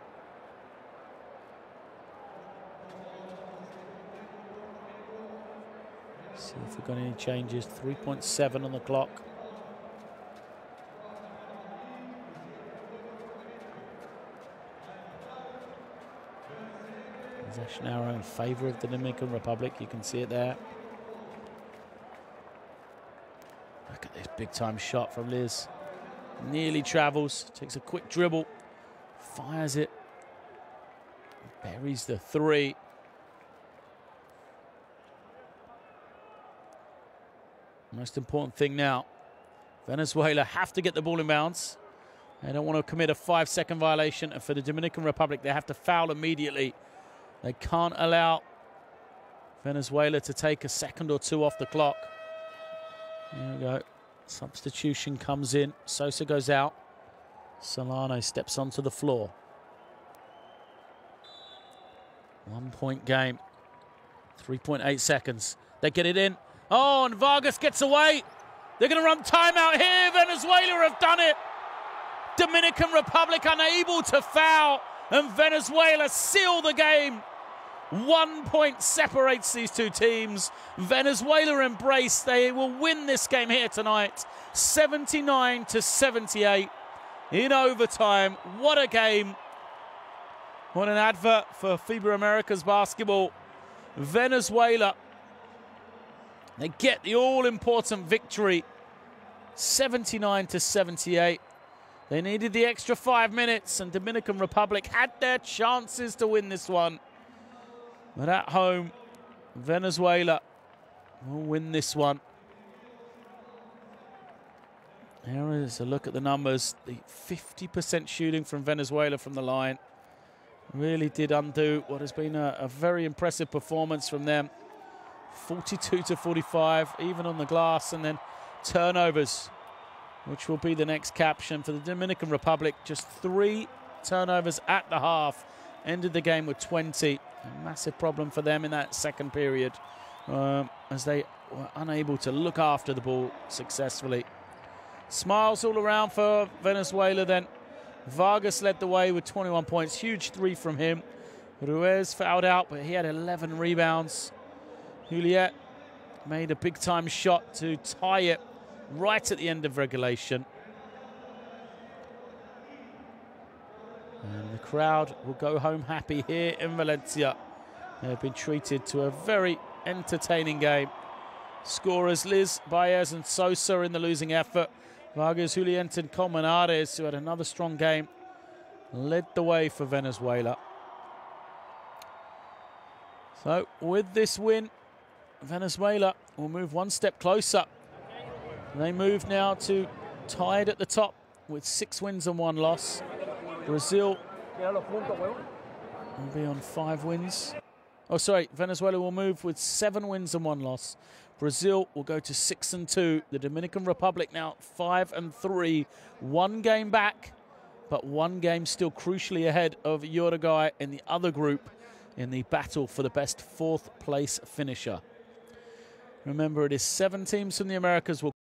See if we've got any changes. 3.7 on the clock. Possession arrow in favour of the Dominican Republic. You can see it there. A Look at this big-time shot from Liz. Nearly travels, takes a quick dribble, fires it, buries the three. Most important thing now, Venezuela have to get the ball in bounds. They don't want to commit a 5-second violation, and for the Dominican Republic, they have to foul immediately. They can't allow Venezuela to take a second or two off the clock. There we go. Substitution comes in. Sosa goes out. Solano steps onto the floor. 1 point game. 3.8 seconds. They get it in. Oh, and Vargas gets away. They're going to run timeout here. Venezuela have done it. Dominican Republic unable to foul, and Venezuela seal the game. 1 point separates these two teams. Venezuela embrace. They will win this game here tonight. 79-78 in overtime. What a game. What an advert for FIBA Americas basketball. Venezuela, they get the all-important victory. 79-78. They needed the extra 5 minutes, and Dominican Republic had their chances to win this one. But at home, Venezuela will win this one. Here is a look at the numbers. The 50% shooting from Venezuela from the line really did undo what has been a very impressive performance from them. 42-45, even on the glass, and then turnovers, which will be the next caption for the Dominican Republic. Just 3 turnovers at the half. Ended the game with 20. A massive problem for them in that second period, as they were unable to look after the ball successfully. Smiles all around for Venezuela then. Vargas led the way with 21 points. Huge 3 from him. Ruiz fouled out, but he had 11 rebounds. Juliet made a big-time shot to tie it right at the end of regulation. And the crowd will go home happy here in Valencia. They've been treated to a very entertaining game. Scorers Liz, Baez and Sosa in the losing effort. Vargas, Juliet and Colmenares, who had another strong game, led the way for Venezuela. So with this win, Venezuela will move 1 step closer. They move now to tied at the top with 6 wins and 1 loss. Brazil will be on 5 wins. Oh, sorry, Venezuela will move with 7 wins and 1 loss. Brazil will go to 6-2. The Dominican Republic now 5-3. 1 game back, but 1 game still crucially ahead of Uruguay in the other group in the battle for the best 4th place finisher. Remember, it is 7 teams from the Americas will